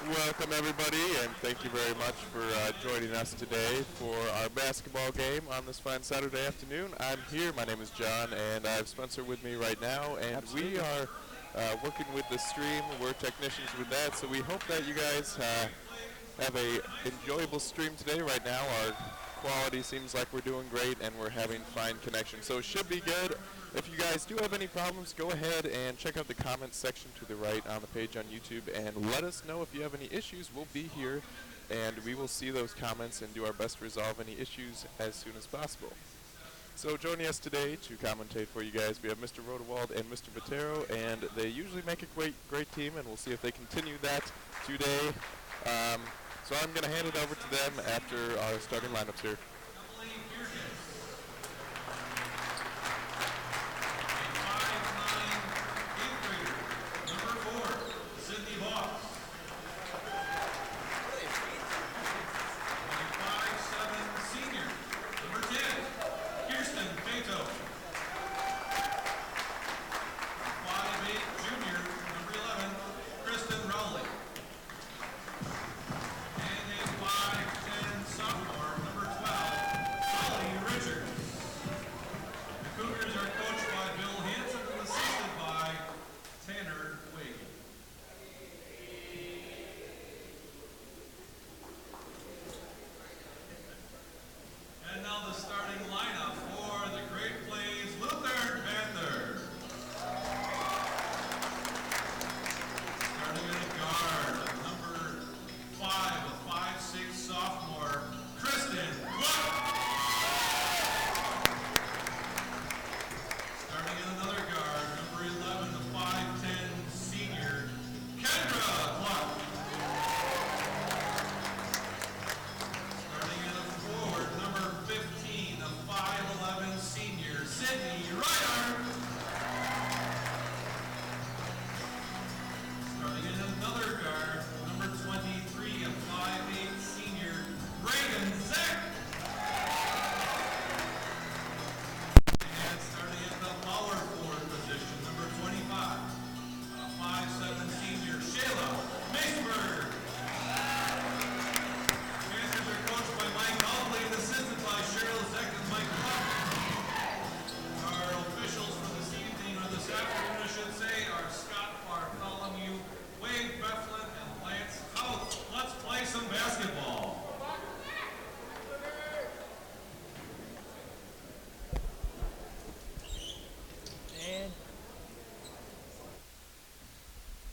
Welcome everybody, and thank you very much for joining us today for our basketball game on this fine Saturday afternoon. I'm here, my name is John, and I have Spencer with me right now, and Absolutely. we are working with the stream. We're technicians with that, so we hope that you guys have a enjoyable stream today. Right now our quality seems like we're doing great and we're having fine connection, so it should be good. If you guys do have any problems, go ahead and check out the comments section to the right on the page on YouTube and let us know if you have any issues. We'll be here and we will see those comments and do our best to resolve any issues as soon as possible. So joining us today to commentate for you guys, we have Mr. Rodewald and Mr. Botero, and they usually make a great team, and we'll see if they continue that today. So I'm going to hand it over to them after our starting lineups here.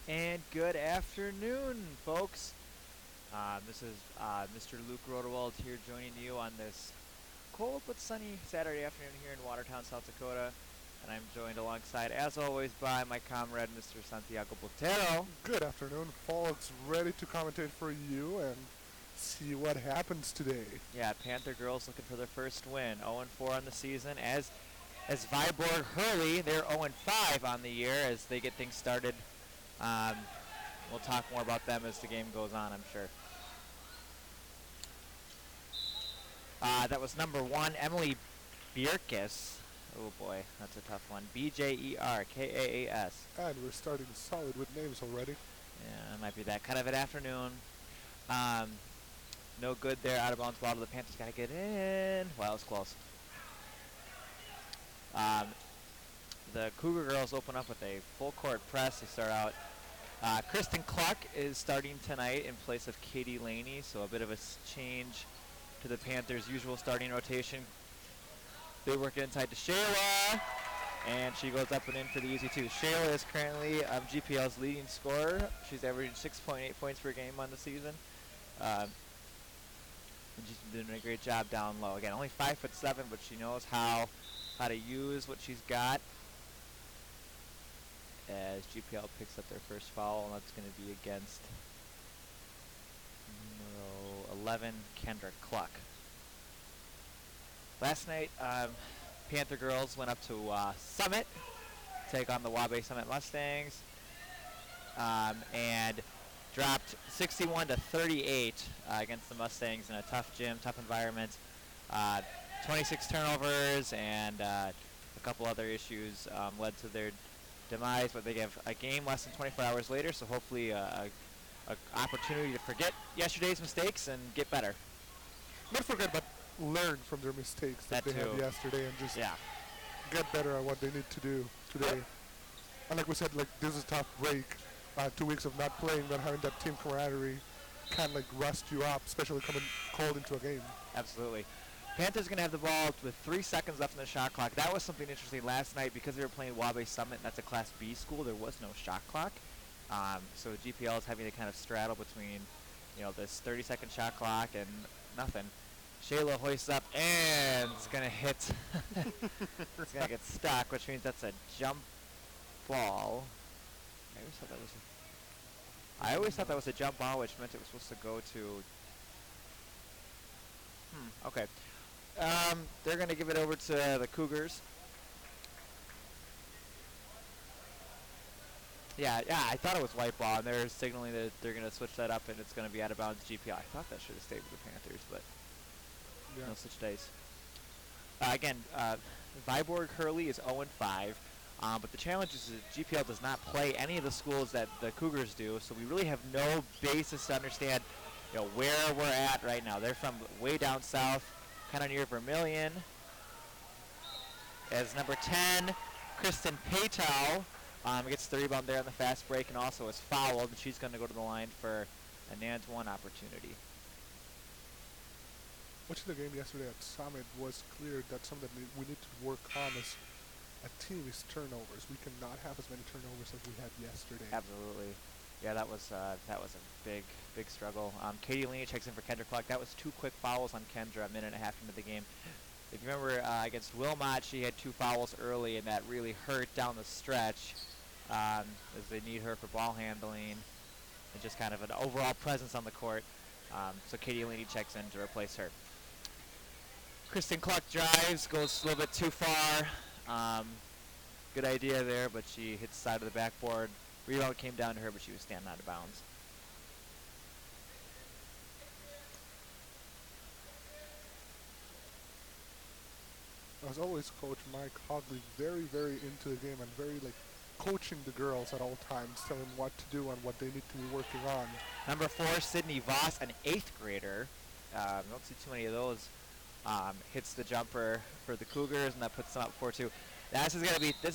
And good afternoon, folks. This is Mr. Luke Rodewald here joining you on this cold but sunny Saturday afternoon here in Watertown, South Dakota. And I'm joined alongside, as always, by my comrade, Mr. Santiago Botero. Good afternoon, folks. Ready to commentate for you and see what happens today. Yeah, Panther girls looking for their first win. 0-4 on the season. As Viborg Hurley, they're 0-5 on the year as they get things started. We'll talk more about them as the game goes on, I'm sure. That was number 1, Emily Bjerkes. Oh boy, that's a tough one. Bjerkaas. And we're starting solid with names already. Yeah, it might be that kind of an afternoon. No good there, out of bounds ball to the Panthers. Got to get in. Wow, it's close. The Cougar girls open up with a full court press. They start out. Kristen Cluck is starting tonight in place of Katie Laney, so a bit of a change to the Panthers' usual starting rotation. They work it inside to Shayla, and she goes up and in for the easy two. Shayla is currently GPL's leading scorer. She's averaging 6.8 points per game on the season. And she's been doing a great job down low. Again, only 5'7", but she knows how to use what she's got. As GPL picks up their first foul, and that's going to be against number 11, Kendra Cluck. Last night, Panther girls went up to Summit, take on the Wabe Summit Mustangs, and dropped 61-38 against the Mustangs in a tough gym, tough environment. 26 turnovers and a couple other issues led to their demise, but they have a game less than 24 hours later, so hopefully a an opportunity to forget yesterday's mistakes and get better. Not forget, but learn from their mistakes that That they had too. yesterday and just Yeah. get better at what they need to do today. And like we said, like this is a tough break. 2 weeks of not playing, not having that team camaraderie can like rust you up, especially coming cold into a game. Absolutely. Panthers going to have the ball with 3 seconds left in the shot clock. That was something interesting last night because they were playing Wabe Summit, and that's a Class B school. There was no shot clock. So GPL is having to kind of straddle between, this 30-second shot clock and nothing. Shayla hoists up, and it's going to hit. It's going to get stuck, which means that's a jump ball. I always thought that was a jump ball, which meant it was supposed to go to... Okay. They're going to give it over to the Cougars. Yeah, I thought it was white ball, and they're signaling that they're going to switch that up, and it's going to be out of bounds GPL. I thought that should have stayed with the Panthers, but no such days. Again, Viborg Hurley is 0-5, but the challenge is that GPL does not play any of the schools that the Cougars do, so we really have no basis to understand where we're at right now. They're from way down south, kind of near Vermilion. As number 10, Kristen Paytow gets the rebound there on the fast break and also is fouled, and she's going to go to the line for a NANS 1 opportunity. Watching the game yesterday at Summit was clear that something that we need to work on as a team is turnovers. We cannot have as many turnovers as we had yesterday. Absolutely. Yeah, that was a big struggle. Katie Laney checks in for Kendra Clark. That was 2 quick fouls on Kendra a minute and a half into the game. If you remember against Wilmot, she had 2 fouls early, and that really hurt down the stretch as they need her for ball handling and just kind of an overall presence on the court. So Katie Laney checks in to replace her. Kristen Clark drives, goes a little bit too far. Good idea there, but she hits the side of the backboard. Rebound came down to her, but she was standing out of bounds. As always, Coach Mike Hogley very, very into the game and very coaching the girls at all times, telling them what to do and what they need to be working on. Number 4, Sydney Voss, an 8th grader. Don't see too many of those. Hits the jumper for the Cougars, and that puts them up 4-2. This is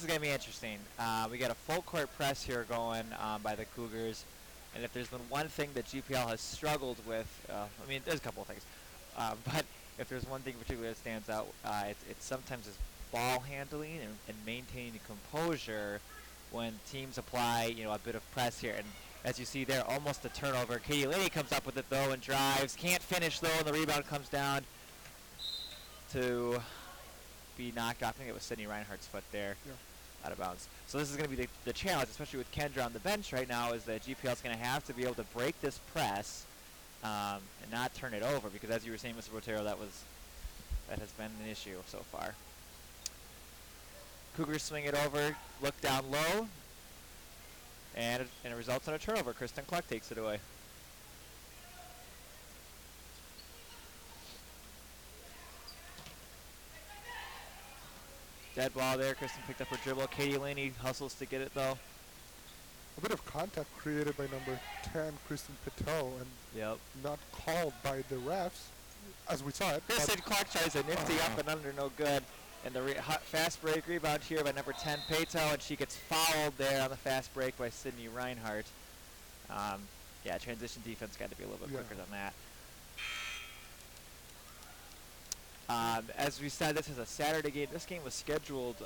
gonna be interesting. We got a full court press here going by the Cougars, and if there's been one thing that GPL has struggled with, there's a couple of things, but if there's one thing particularly that stands out, it's sometimes is ball handling and maintaining composure when teams apply, a bit of press here. And as you see there, almost a turnover. Katie Laney comes up with it though and drives, can't finish though, and the rebound comes down to be knocked off. I think it was Sydney Reinhardt's foot there, out of bounds. So this is going to be the challenge, especially with Kendra on the bench right now, is that GPL is going to have to be able to break this press and not turn it over, because as you were saying, Mr. Botero, that has been an issue so far. Cougars swing it over, look down low, and it results in a turnover. Kristen Clark takes it away. Dead ball there. Kristen picked up her dribble. Katie Laney hustles to get it though. A bit of contact created by number 10, Kristen Peteau, and not called by the refs, as we saw it. Kristen Clark tries a nifty up and under, no good. And the fast break rebound here by number 10, Peteau, and she gets fouled there on the fast break by Sydney Reinhardt. Transition defense got to be a little bit quicker than that. As we said, this is a Saturday game. This game was scheduled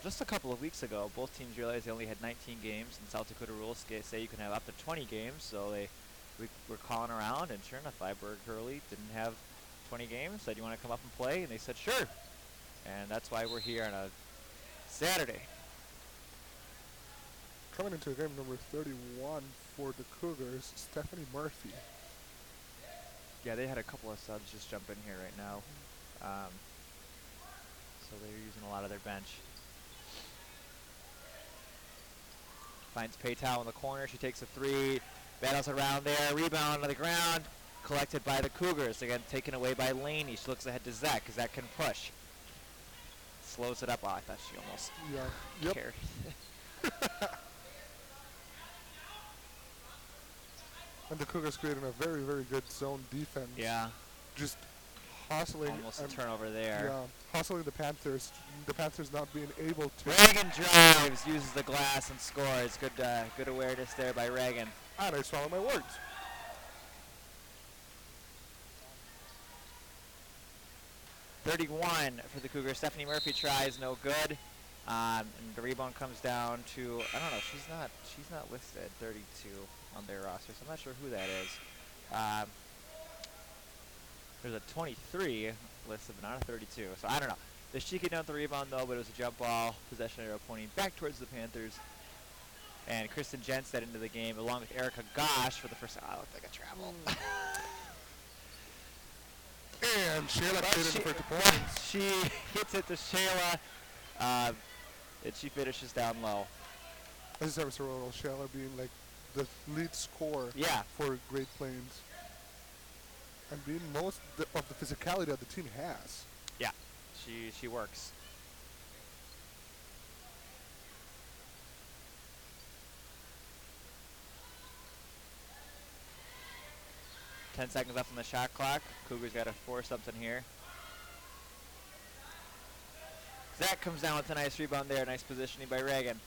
just a couple of weeks ago. Both teams realized they only had 19 games, and South Dakota rules say you can have up to 20 games. So we were calling around, and sure enough, Viborg Hurley didn't have 20 games. Said, "You want to come up and play?" And they said, "Sure." And that's why we're here on a Saturday. Coming into game number 31 for the Cougars, Stephanie Murphy. Yeah, they had a couple of subs just jump in here right now. So they're using a lot of their bench. Finds Peteau in the corner. She takes a 3. Battles around there. Rebound on the ground. Collected by the Cougars. Again, taken away by Laney. She looks ahead to Zach, because Zach can push. Slows it up. Oh, I thought she almost carried. And the Cougars creating a very, very good zone defense. Yeah. Just hustling. Almost a turnover there. Yeah, hustling the Panthers. The Panthers not being able to. Reagan drives, uses the glass and scores. Good awareness there by Reagan. And I swallow my words. .31 for the Cougars. Stephanie Murphy tries, no good. And the rebound comes down to, I don't know, she's not listed 32 on their roster, so I'm not sure who that is. There's a 23 listed, but not a 32, so I don't know. The Sheikah down the rebound though, but it was a jump ball. Possession arrow pointing back towards the Panthers. And Kristen Jenstead into the game, along with Erica Gosh for the first time. Looked like a travel. And Shayla hit it for 2 points. She hits it to Shayla, and she finishes down low. This is ever so little. Shayla being like the lead scorer for Great Plains. And being most of the physicality that the team has. Yeah, she works. Ten seconds left on the shot clock. Cougars got to force something here. Zach comes down with a nice rebound there. Nice positioning by Reagan.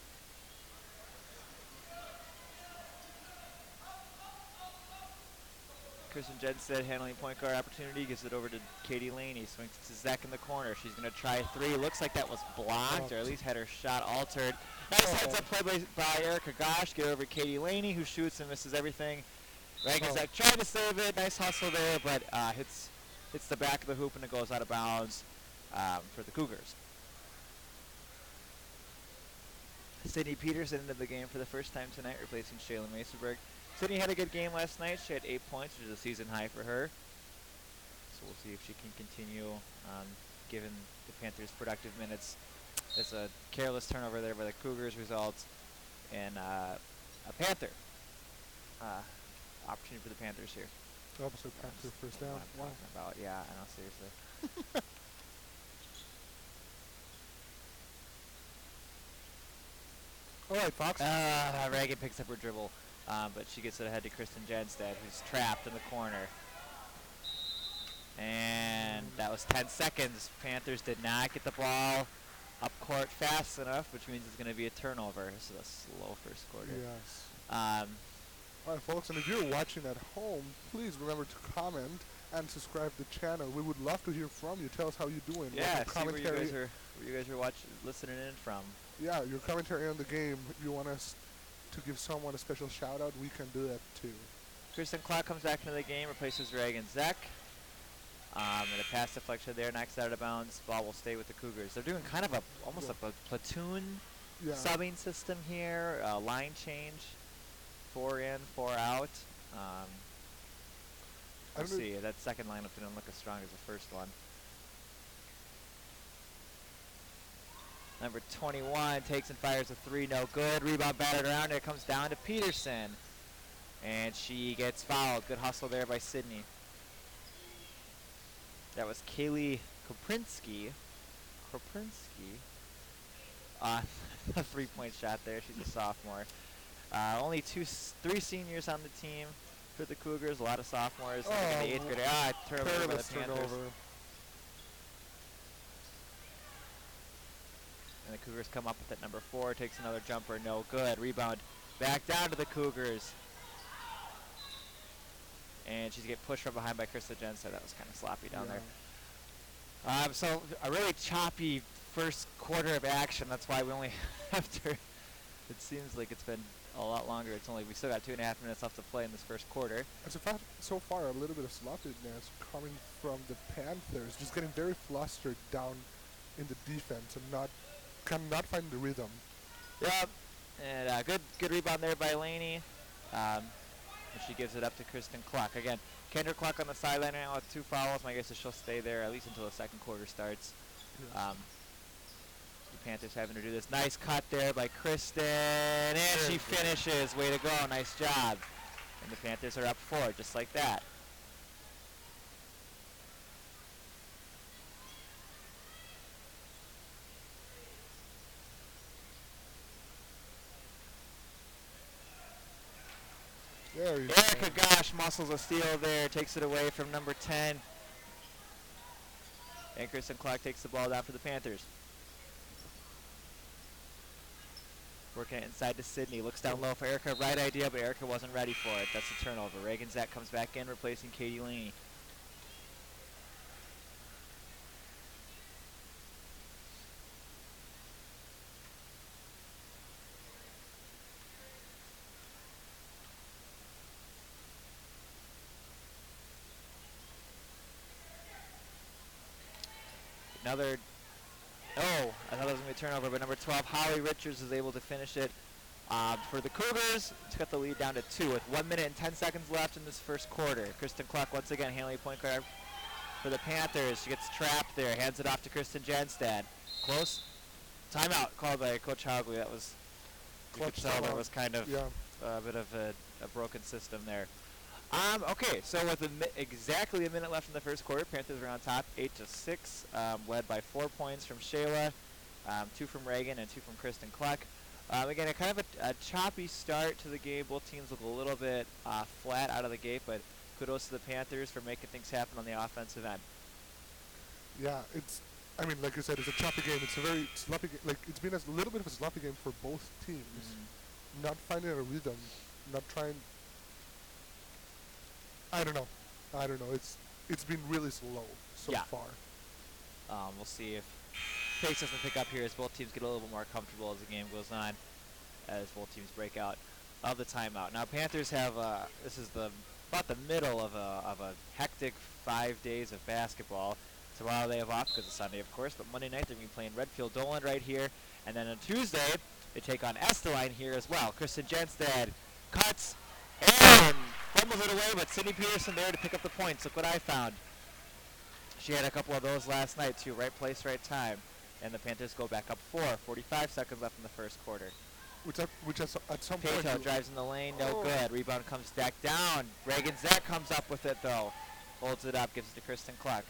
Kristen Jenstead handling point guard opportunity, gives it over to Katie Laney, swings to Zach in the corner. She's going to try a three. Looks like that was blocked, or at least had her shot altered. Nice heads-up play by Erica Gosh. Get over to Katie Laney, who shoots and misses everything. Reagan Zach trying to save it. Nice hustle there, but hits the back of the hoop and it goes out of bounds for the Cougars. Sydney Peterson into the game for the first time tonight, replacing Shayla Masenberg. Sydney had a good game last night. She had 8 points, which is a season high for her. So we'll see if she can continue, given the Panthers' productive minutes. It's a careless turnover there by the Cougars, results in a Panther opportunity for the Panthers here. Opposite Panther first down. What I'm talking about. Yeah, I know, seriously. All right, Fox. Reagan picks up her dribble, but she gets it ahead to Kristen Jenstead, who's trapped in the corner. And that was 10 seconds. Panthers did not get the ball up court fast enough, which means it's going to be a turnover. This is a slow first quarter. Yes. Um, All right, folks, and if you're watching at home, please remember to comment and subscribe to the channel. We would love to hear from you. Tell us how you're doing. Yeah, see where you guys are watching, listening in from. Yeah, your commentary on the game. If you want us to give someone a special shout-out, we can do that too. Kristen Clark comes back into the game, replaces Reagan Zek. And a pass deflection there, knocks out of bounds. Ball will stay with the Cougars. They're doing kind of almost like a platoon subbing system here. Line change, 4 in, 4 out. We'll see. That second lineup didn't look as strong as the first one. Number 21 takes and fires a 3, no good. Rebound batted around. It comes down to Peterson. And she gets fouled. Good hustle there by Sydney. That was Kaylee Koprinski. A 3-point shot there. She's a sophomore. Only 3 seniors on the team for the Cougars. A lot of sophomores. In the 8th grade. Turnover by the Panthers. And the Cougars come up with it. Number 4 takes another jumper. No good. Rebound back down to the Cougars. And she's getting pushed from behind by Krista Jensen. That was kind of sloppy down there. So a really choppy first quarter of action. That's why we only after it seems like it's been a lot longer. We still got 2.5 minutes left to play in this first quarter. As a fact, so far a little bit of sloppiness coming from the Panthers, just getting very flustered down in the defense and not finding the rhythm. Yep. And good rebound there by Laney. And she gives it up to Kristen Cluck. Again, Kendra Cluck on the sideline now with 2 fouls. My guess is she'll stay there at least until the second quarter starts. Yeah. The Panthers having to do this. Nice cut there by Kristen. And she finishes. Way to go. Nice job. And the Panthers are up 4 just like that. Very Erica strong. Gosh muscles a steal there, takes it away from number 10. And Kristen Clark takes the ball down for the Panthers. Working it inside to Sydney. Looks down low for Erica. Right idea, but Erica wasn't ready for it. That's a turnover. Reagan Zach comes back in, replacing Katie Laney. Another, oh, I thought it was going to be a turnover, but number 12, Holly Richards, is able to finish it for the Cougars. It's got the lead down to 2 with 1 minute and 10 seconds left in this first quarter. Kristen Clark once again handling point guard for the Panthers. She gets trapped there, hands it off to Kristen Janstad. Close. Timeout called by Coach Haugley. That was, you could tell there was kind of a bit of a broken system there. Okay, so with exactly a minute left in the first quarter, Panthers are on top, 8-6, led by 4 points from Shayla, 2 from Reagan, and 2 from Kristen Cluck. Again, a kind of a choppy start to the game. Both teams look a little bit flat out of the gate, but kudos to the Panthers for making things happen on the offensive end. Yeah, I mean, like you said, it's a choppy game. It's a very sloppy game. Like, it's been a little bit of a sloppy game for both teams. Mm-hmm. Not finding a rhythm, not trying. I don't know. It's been really slow so far. We'll see if pace doesn't pick up here as both teams get a little bit more comfortable as the game goes on, as both teams break out of the timeout. Now Panthers have this is about the middle of a hectic 5 days of basketball. Tomorrow they have off because it's Sunday, of course, but Monday night they're going to be playing Redfield Dolan right here, and then on Tuesday they take on Esteline here as well. Kristen Jenstad cuts and fumbles it away, but Sydney Peterson there to pick up the points. Look what I found. She had a couple of those last night too. Right place, right time. And the Panthers go back up 4. 45 seconds left in the first quarter. Which at some point... Pato drives in the lane, no good. Rebound comes back down. Reagan Zach comes up with it though. Holds it up, gives it to Kristen Cluck.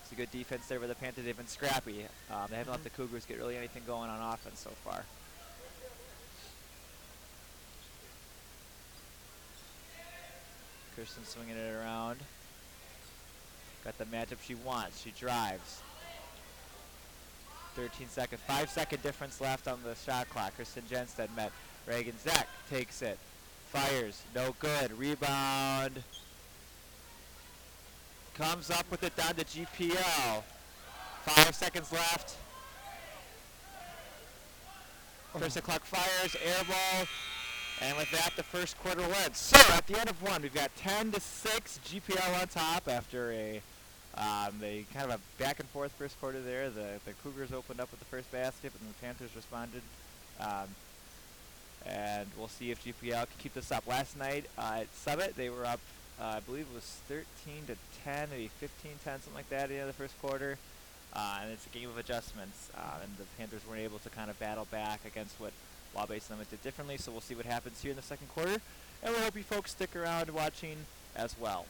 It's a good defense there by the Panthers. They've been scrappy. They haven't let the Cougars get really anything going on offense so far. Kristen swinging it around. Got the matchup she wants. She drives. 13 seconds, 5-second difference left on the shot clock. Kristen Jenstad met. Reagan Zach takes it. Fires, no good. Rebound. Comes up with it down to GPL. 5 seconds left. Kristen Clark fires, air ball. And with that, the first quarter went. So at the end of one, we've got 10-6, GPL on top after a kind of a back and forth first quarter there. The Cougars opened up with the first basket, and the Panthers responded. And we'll see if GPL can keep this up. Last night at Summit, they were up, I believe it was 13-10, maybe 15-10, something like that at the end of the first quarter. And it's a game of adjustments. And the Panthers weren't able to kind of battle back against what Wabash Summit did differently. So we'll see what happens here in the second quarter. And we hope you folks stick around watching as well.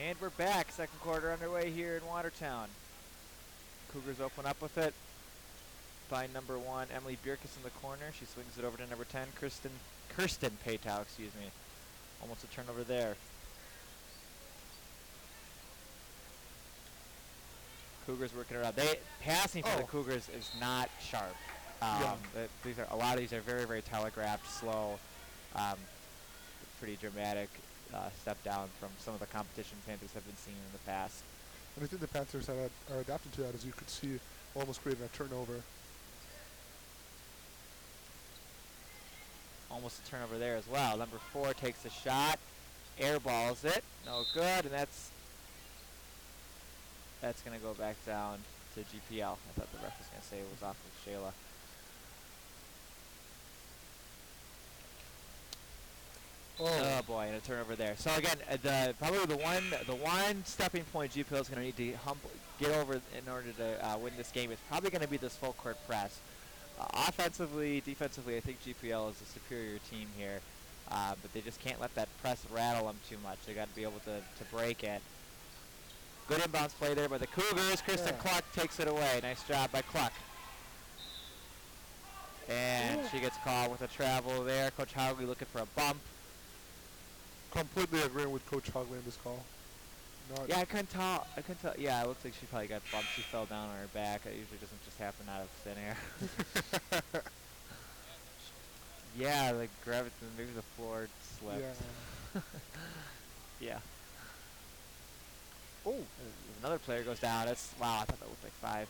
And we're back. Second quarter underway here in Watertown. Cougars open up with it. By number 1, Emily Bierkus in the corner. She swings it over to number 10, Kirsten Patow, excuse me. Almost a turnover there. Cougars working around. Passing for the Cougars is not sharp. A lot of these are very, very telegraphed, slow, pretty dramatic. Step down from some of the competition Panthers have been seeing in the past. And I think the Panthers are adapting to that, as you could see, almost creating a turnover. almost a turnover there as well. Number 4 takes a shot, airballs it, no good, and that's going to go back down to GPL. I thought the ref was going to say it was off of Shayla. Oh boy, and a turnover there. So again, probably the one stepping point GPL is going to need to get over in order to win this game is probably going to be this full court press. Offensively, defensively, I think GPL is a superior team here, but they just can't let that press rattle them too much. They got to be able to break it. Good inbounds play there by the Cougars. Kristen Cluck takes it away. Nice job by Cluck. And she gets called with a travel there. Coach Hurley looking for a bump. Completely agreeing with Coach Hogley in this call. Yeah, I couldn't tell. Yeah, it looks like she probably got bumped. She fell down on her back. It usually doesn't just happen out of thin air. Yeah, like gravity. Maybe the floor slipped. Yeah. Yeah. Oh, another player goes down. That's wow. I thought that looked like 5.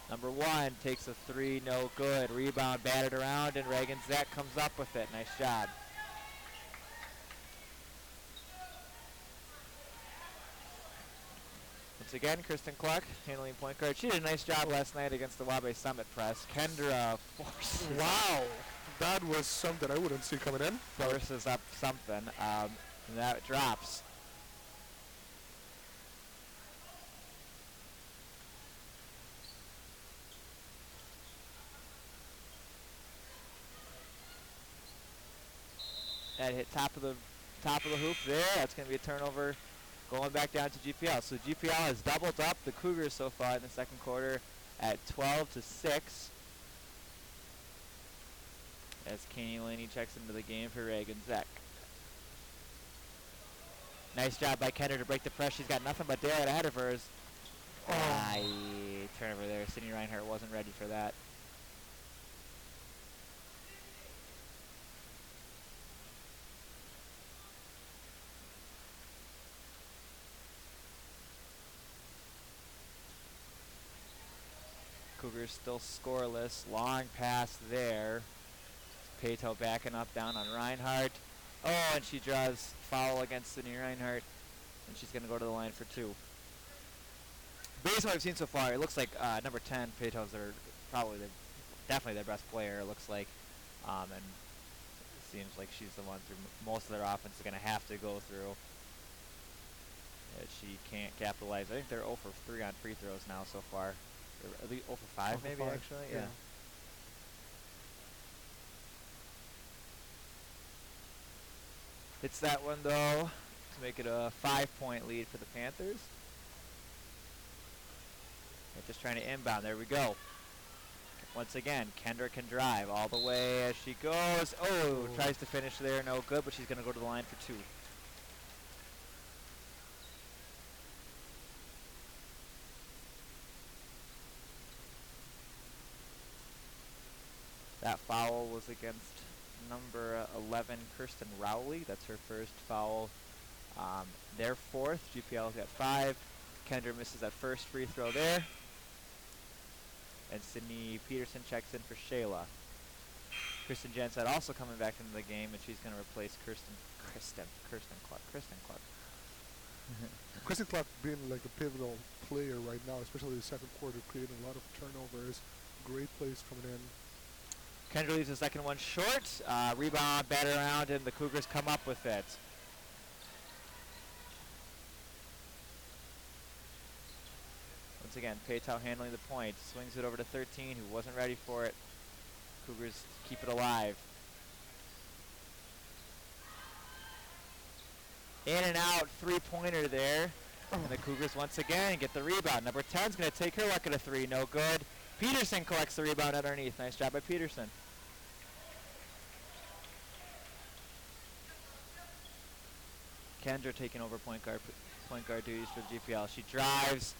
Number 1 takes a 3, no good. Rebound batted around, and Reagan Zek comes up with it. Nice job. Once again, Kristen Cluck handling point guard. She did a nice job last night against the Wabe Summit press. Kendra forces. Wow, that was something I wouldn't see coming in. Forces up something, and that drops. That hit top of the hoop there. That's going to be a turnover going back down to GPL. So GPL has doubled up the Cougars so far in the second quarter at 12-6. As Kenny Laney checks into the game for Reagan Zek. Nice job by Kendra to break the press. She's got nothing but daylight ahead of hers. Turnover there. Sydney Reinhardt wasn't ready for that. Cougars still scoreless. Long pass there. Pato backing up down on Reinhardt. Oh, and she draws foul against Sydney Reinhardt. And she's going to go to the line for 2. Based on what I've seen so far, it looks like number 10, Pato's definitely their best player, it looks like. And it seems like she's the one through most of their offense is going to have to go through. She can't capitalize. I think they're 0 for 3 on free throws now so far. Are they 0 for 5 maybe, actually? Yeah. Hits that one, though, to make it a 5-point lead for the Panthers. They're just trying to inbound. There we go. Once again, Kendra can drive all the way as she goes. Oh, tries to finish there. No good, but she's going to go to the line for 2. That foul was against number 11, Kirsten Rowley. That's her first foul. Their 4th. GPL's got 5. Kendra misses that first free throw there. And Sydney Peterson checks in for Shayla. Kristen Jensett also coming back into the game, and she's going to replace Kristen Cluck. Kristen Clark being like a pivotal player right now, especially in the second quarter, creating a lot of turnovers. Great plays coming in. Kendra leaves the second one short. Rebound, bat around, and the Cougars come up with it. Once again, Paytow handling the point. Swings it over to 13, who wasn't ready for it. Cougars keep it alive. In and out, 3-pointer there. And the Cougars once again get the rebound. Number 10's going to take her luck at a 3. No good. Peterson collects the rebound underneath. Nice job by Peterson. Kendra taking over point guard duties for the GPL. She drives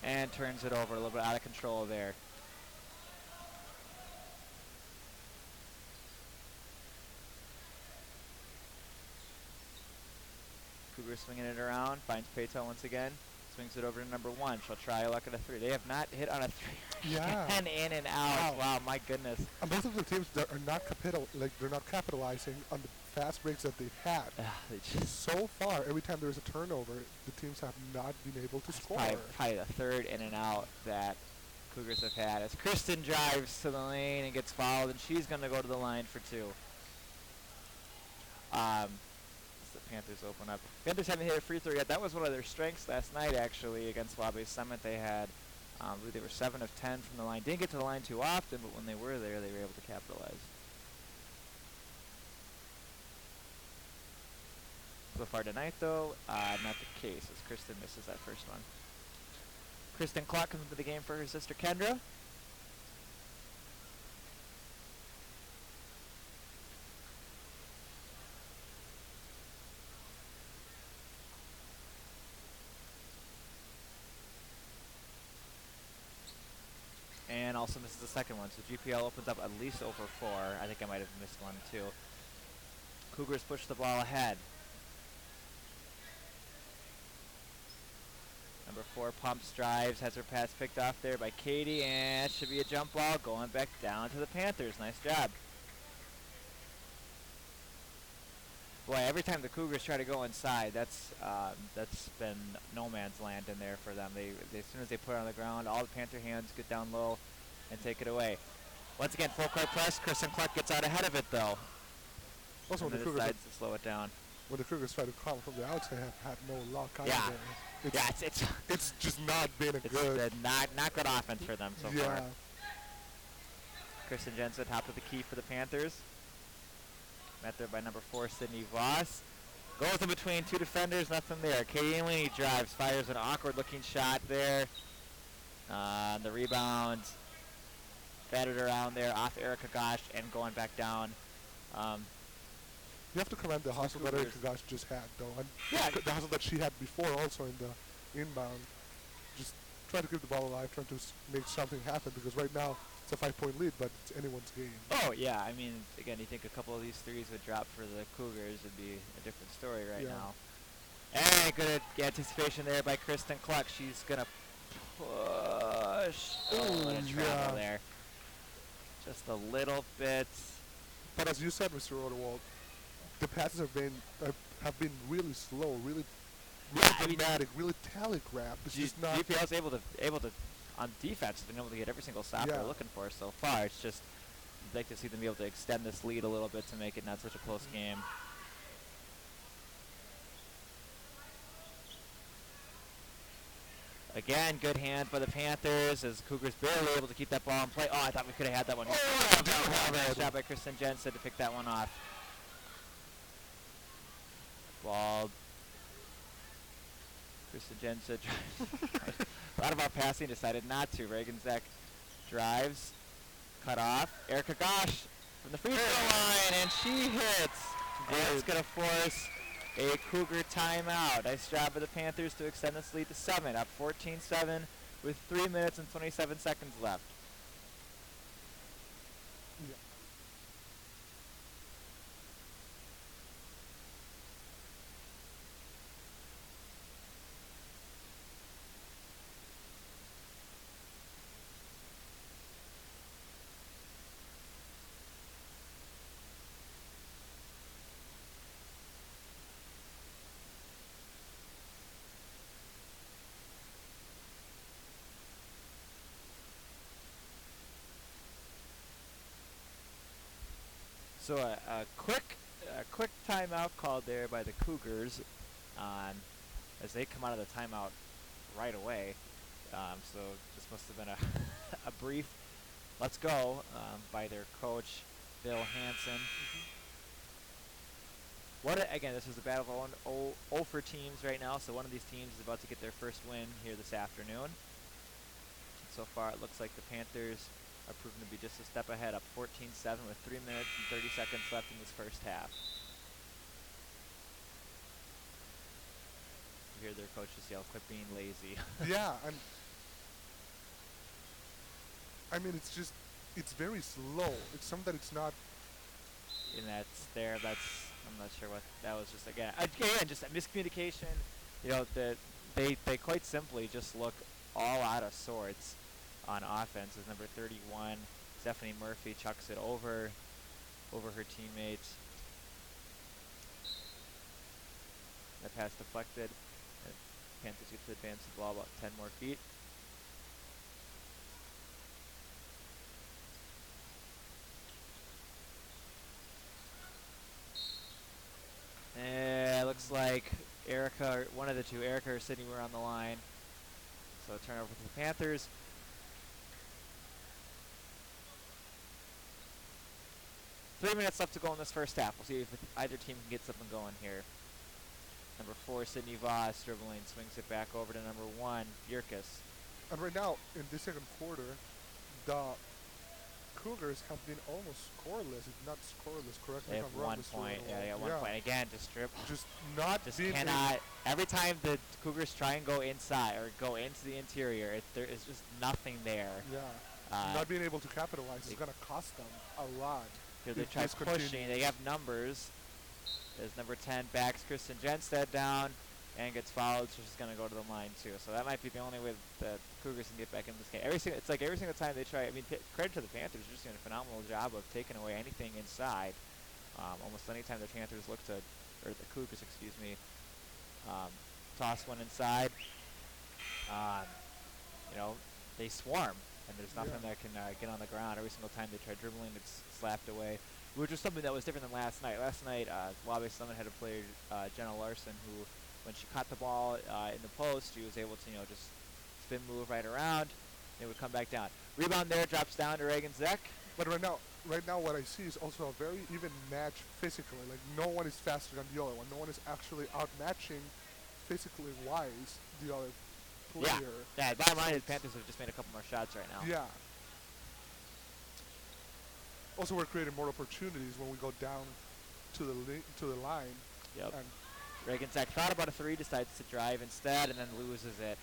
and turns it over. A little bit out of control there. Cougars swinging it around. Finds Payto once again. swings it over to number 1. She'll try a luck at a 3. They have not hit on a 3. Yeah. And in and out. Wow, my goodness. And both of the teams that are not they're not capitalizing on the fast breaks that they've had. They just So far, every time there's a turnover, the teams have not been able to score. probably the third in and out that Cougars have had. As Kristen drives to the lane and gets fouled, and she's going to go to the line for 2. As the Panthers open up. Panthers haven't hit a free throw yet. That was one of their strengths last night, actually, against Wabash Summit. They had, I believe they were 7 of 10 from the line. Didn't get to the line too often, but when they were there, they were able to capitalize. So far tonight, though, not the case, as Kristen misses that first one. Kristen Clark comes into the game for her sister Kendra. And also misses the second one, so GPL opens up at least over 4. I think I might have missed one too. Cougars push the ball ahead. Number 4 pumps, drives, has her pass picked off there by Katie, and it should be a jump ball going back down to the Panthers. Nice job. Boy, every time the Cougars try to go inside, that's been no man's land in there for them. As soon as they put it on the ground, all the Panther hands get down low and take it away. Once again, full court press. Kristen Clark gets out ahead of it though. Also, and when the Cougars decides to slow it down. When the Cougars try to come from the outside, have had no luck either. Yeah. It's just not been a good. Not good offense for them so far. Kristen Jensen, top of the key for the Panthers. Met there by number 4, Sydney Voss. Goes in between 2 defenders, nothing there. Katie Laney drives, fires an awkward-looking shot there. The rebound, batted around there, off Erica Gosh, and going back down. You have to commend the hustle that Erica Gosh just had, though. And the hustle that she had before also in the inbound. Just trying to keep the ball alive, trying to make something happen, because right now it's a 5-point lead, but it's anyone's game. Oh, yeah. I mean, again, you think a couple of these threes would drop for the Cougars, it'd be a different story right now. And good anticipation there by Kristen Cluck. She's going to push. Oh, and a travel there. Just a little bit. But as you said, Mr. Rodewald, the passes have been really slow, really dramatic, really telegraphed. It's just not. GPL's able to on defense, been able to get every single stop they're looking for so far. It's just you'd like to see them be able to extend this lead a little bit to make it not such a close game. Again, good hand by the Panthers as Cougars barely able to keep that ball in play. Oh, I thought we could have had that one. Nice job by Kristen Jensen to pick that one off. Ball. Kristen Jensen. A lot of our passing decided not to. Reagan Zek drives. Cut off. Erica Gosh from the free throw line, and she hits. And it's going to force a Cougar timeout. Nice job by the Panthers to extend this lead to 7, up 14-7 with 3 minutes and 27 seconds left. So a quick timeout called there by the Cougars as they come out of the timeout right away. So this must have been a brief let's go by their coach, Bill Hansen. Again, this is a battle of 0 for teams right now, so one of these teams is about to get their first win here this afternoon. So far it looks like the Panthers are proven to be just a step ahead, up 14-7 with 3 minutes and 30 seconds left in this first half. You hear their coaches yell, "Quit being lazy." Yeah, and I mean, it's very slow. It's something that it's not. And I'm not sure what that was. Just again, just a miscommunication. You know, the they quite simply just look all out of sorts on offense. As number 31, Stephanie Murphy, chucks it over her teammates. That pass deflected. Panthers get to advance the ball about 10 more feet. And it looks like Erica, or one of the two, Erica or Sydney, were on the line. So a turnover for the Panthers. Three minutes left to go in this first half. We'll see if either team can get something going here. Number 4, Sydney Voss, dribbling, swings it back over to number 1, Bjerkes. And right now, in this second quarter, the Cougars have been almost scoreless, if not scoreless, correct me They if have I'm wrong. 1 point. Yeah, they got 1 point. Again, just dribble. Just not Just being cannot. Every time the Cougars try and go inside or go into the interior, there is just nothing there. Yeah. Not being able to capitalize is going to cost them a lot. They try pushing. They have numbers. There's number 10 backs Kristen Jenstead down and gets fouled, so she's going to go to the line too. So that might be the only way that Cougars can get back in this game. It's like every single time they try. I mean, credit to the Panthers, they're just doing a phenomenal job of taking away anything inside. Almost any time the Panthers look to, or the Cougars, excuse me, toss one inside, they swarm, and there's nothing that can get on the ground. Every single time they try dribbling, it's slapped away, which was something that was different than last night. Last night, Wabash Summit had a player, Jenna Larson, who, when she caught the ball in the post, she was able to, just spin move right around. It would come back down. Rebound there, drops down to Reagan Zek. But right now what I see is also a very even match physically. Like, no one is faster than the other one. No one is actually outmatching physically wise the other player. Yeah, bottom line is Panthers have just made a couple more shots right now. Yeah. Also, we're creating more opportunities when we go down to the line. Yep. And Reagan Zek thought about a 3, decides to drive instead, and then loses it.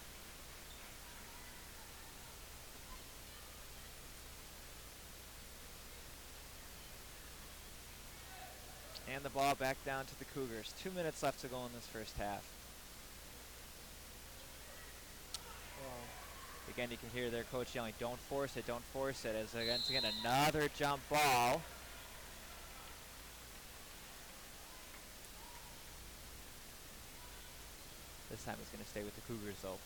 And the ball back down to the Cougars. 2 minutes left to go in this first half. Again, you can hear their coach yelling, "Don't force it, don't force it," as again another jump ball. This time it's going to stay with the Cougars, though.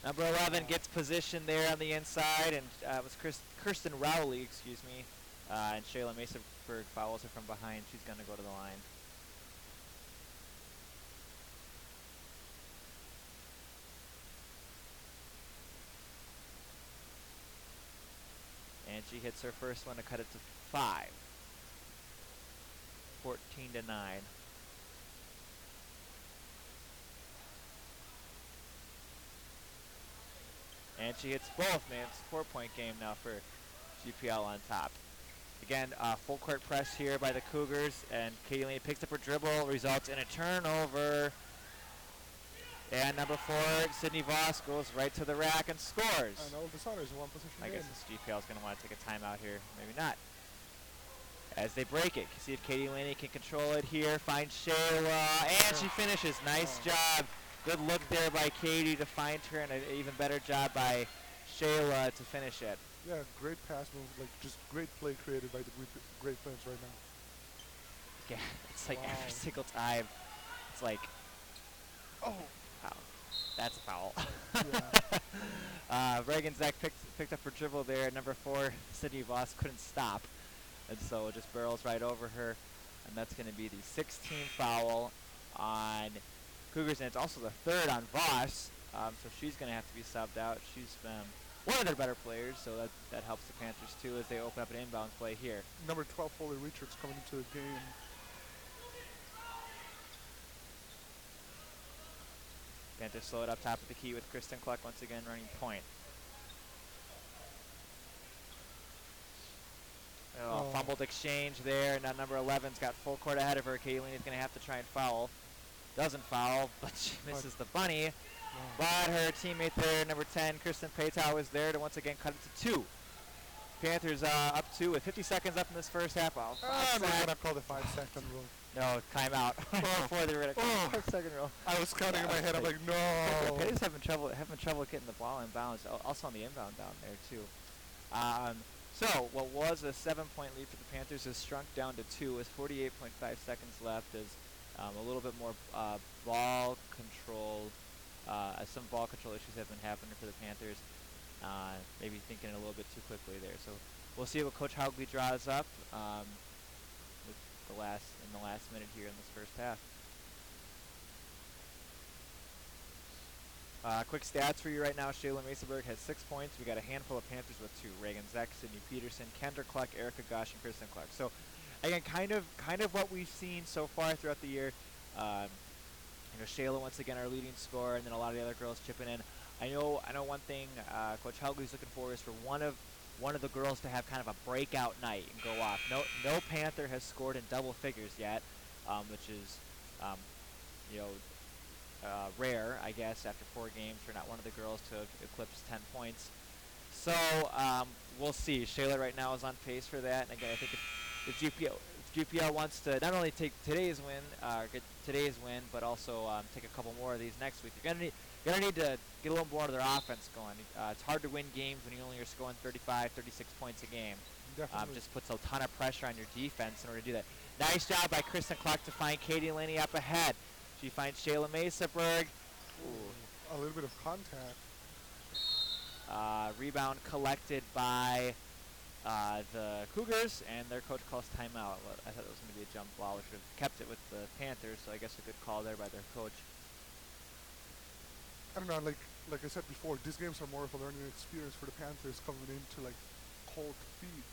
Number 11 gets position there on the inside, and it was Kirsten Rowley, excuse me, and Shayla Masonberg follows her from behind. She's going to go to the line. And she hits her first one to cut it to 5. 14-9. And she hits both, man. It's a 4-point game now for GPL on top. Again, full court press here by the Cougars, and Katie picks up her dribble, results in a turnover. And number 4, Sydney Voss, goes right to the rack and scores. I know the Sounders one position. I guess this GPL is going to want to take a timeout here. Maybe not. As they break it, see if Katie Laney can control it here. Find Shayla, and she finishes. Nice job. Good look there by Katie to find her, and an even better job by Shayla to finish it. Yeah, great pass move, like just great play created by the great players right now. Yeah, it's like every single time. It's like, oh, wow, that's a foul. Yeah. Reagan Zek picked up her dribble there. Number 4, Sydney Voss couldn't stop, and so it just barrels right over her, and that's going to be the 16th foul on Cougars, and it's also the 3rd on Voss, so she's going to have to be subbed out. She's been one of their better players, so that helps the Panthers too as they open up an inbound play here. Number 12, Foley Richards, coming into the game. Panthers slow it up top of the key with Kristen Cluck once again running point. Fumbled exchange there. Now number 11's got full court ahead of her. Kayleen is going to have to try and foul. Doesn't foul, but she misses the bunny. But her teammate there, number 10, Kristen Paytow, is there to once again cut it to 2. Panthers up 2 with 50 seconds left in this first half. Oh, I'm not gonna call the 5-second rule. no, timeout. Before they were going to call the 5-second rule. I was counting in my head. I'm like, no. Panthers having trouble getting the ball inbounds. Also on the inbound down there too. So what was a 7-point lead for the Panthers has shrunk down to 2 with 48.5 seconds left. As a little bit more ball control. Some ball control issues have been happening for the Panthers. Maybe thinking a little bit too quickly there. So we'll see what Coach Hurley draws up with in the last minute here in this first half. Quick stats for you right now. Shayla Masonberg has 6 points. We got a handful of Panthers with 2. Reagan Zek, Sydney Peterson, Kendra Cluck, Erica Gosh, and Kristen Cluck. So again, kind of what we've seen so far throughout the year. Shayla once again our leading scorer, and then a lot of the other girls chipping in. I know one thing Coach Hughley's looking for is for one of the girls to have kind of a breakout night and go off. No Panther has scored in double figures yet, which is rare, I guess, after 4 games for not one of the girls to eclipse 10 points. So we'll see. Shayla right now is on pace for that, and again, I think if GPL wants to not only take today's win, but also take a couple more of these next week, you're gonna need to get a little more of their offense going. It's hard to win games when you only are scoring 35, 36 points a game. Just puts a ton of pressure on your defense in order to do that. Nice job by Kristen Clark to find Katie Laney up ahead. She finds Shayla Masonberg. A little bit of contact. Rebound collected by the Cougars, and their coach calls timeout. I thought it was going to be a jump ball. We should have kept it with the Panthers, so I guess a good call there by their coach. I don't know, like I said before, these games are more of a learning experience for the Panthers coming into like cold feet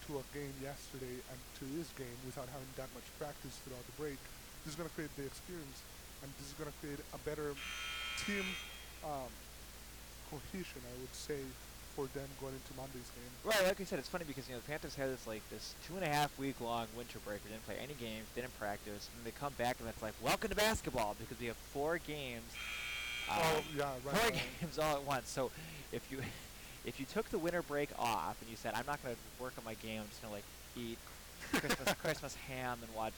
to a game yesterday and to this game without having that much practice throughout the break. This is going to create the experience, and this is going to create a better team cohesion, I would say, for them going into Monday's game. Right, like I said, it's funny because the Panthers had this 2.5 week long winter break. We didn't play any games, didn't practice, and they come back and it's like, welcome to basketball, because we have 4 games. 4 games all at once. So if you took the winter break off and you said, I'm not going to work on my game, I'm just going to eat Christmas ham and watch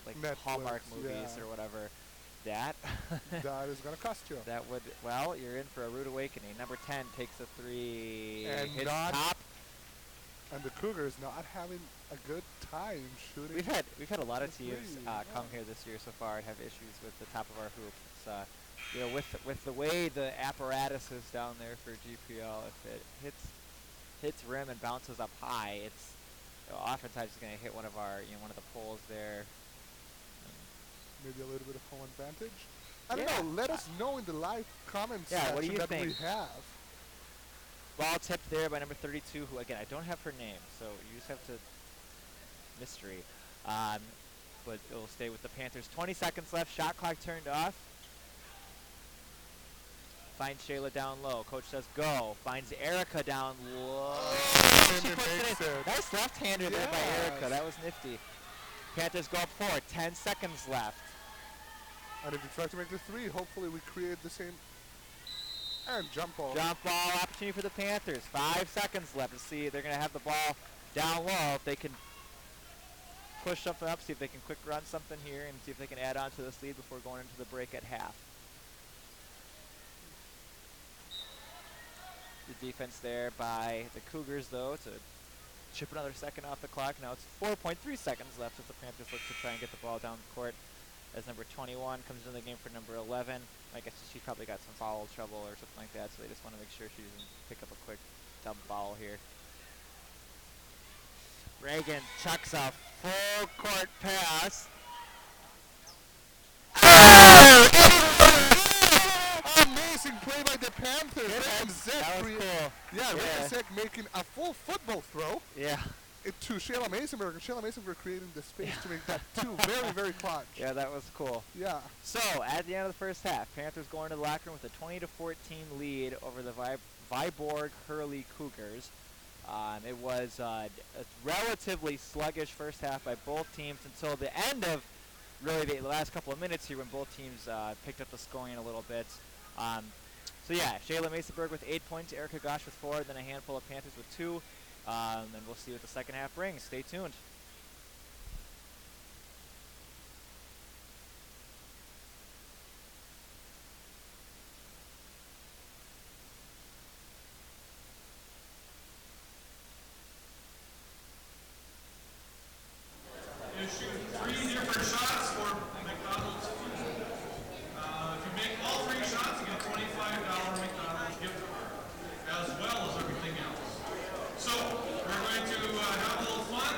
Netflix, Hallmark movies or whatever, that is going to cost you. That would, you're in for a rude awakening. Number 10 takes a 3, and hits top. And the Cougars not having a good time shooting. We've had a lot of teams come here this year so far and have issues with the top of our hoop. It's, with the way the apparatus is down there for GPL, if it hits rim and bounces up high, it's oftentimes it's going to hit one of the poles there. Maybe a little bit of home advantage. I don't know. Let us know in the live comments section what do you that think? we have. Ball tipped there by number 32, who again I don't have her name, so you just have to mystery. But it will stay with the Panthers. 20 seconds left. Shot clock turned off. Finds Shayla down low. Coach says go. Finds Erica down low. Nice left-hander there by Erica. That was nifty. Panthers go up 4. 10 seconds left. And if you try to make the 3, hopefully we create the same. And jump ball. Jump ball opportunity for the Panthers. 5 seconds left to see. They're going to have the ball down low. If they can push something up, see if they can quick run something here and see if they can add on to this lead before going into the break at half. The defense there by the Cougars, though, to chip another second off the clock. Now it's 4.3 seconds left as the Panthers look to try and get the ball down the court. As number 21 comes into the game for number 11. I guess she probably got some foul trouble or something like that, so they just want to make sure she doesn't pick up a quick dump foul here. Reagan chucks a full court pass. Amazing play by the Panthers. That was cool. Reagan Zek making a full football throw. Yeah. To Shayla Masonberg, and Shayla Masonberg creating the space to make that 2 very, very clutch. Yeah, that was cool. Yeah. So, at the end of the first half, Panthers go into the locker room with a 20-14 lead over the Viborg Hurley Cougars. It was a relatively sluggish first half by both teams until the end of really the last couple of minutes here when both teams picked up the scoring a little bit. Shayla Masonberg with 8 points, Erica Gosh with 4, then a handful of Panthers with 2. And we'll see what the second half brings. Stay tuned. You shoot 3 different shots for McDonald's food. If you make all 3 shots, you get a $25 McDonald's gift card, as well as everything else. So, we're going to have a little fun,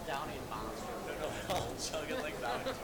Downing monster. No, I'll chug it like that.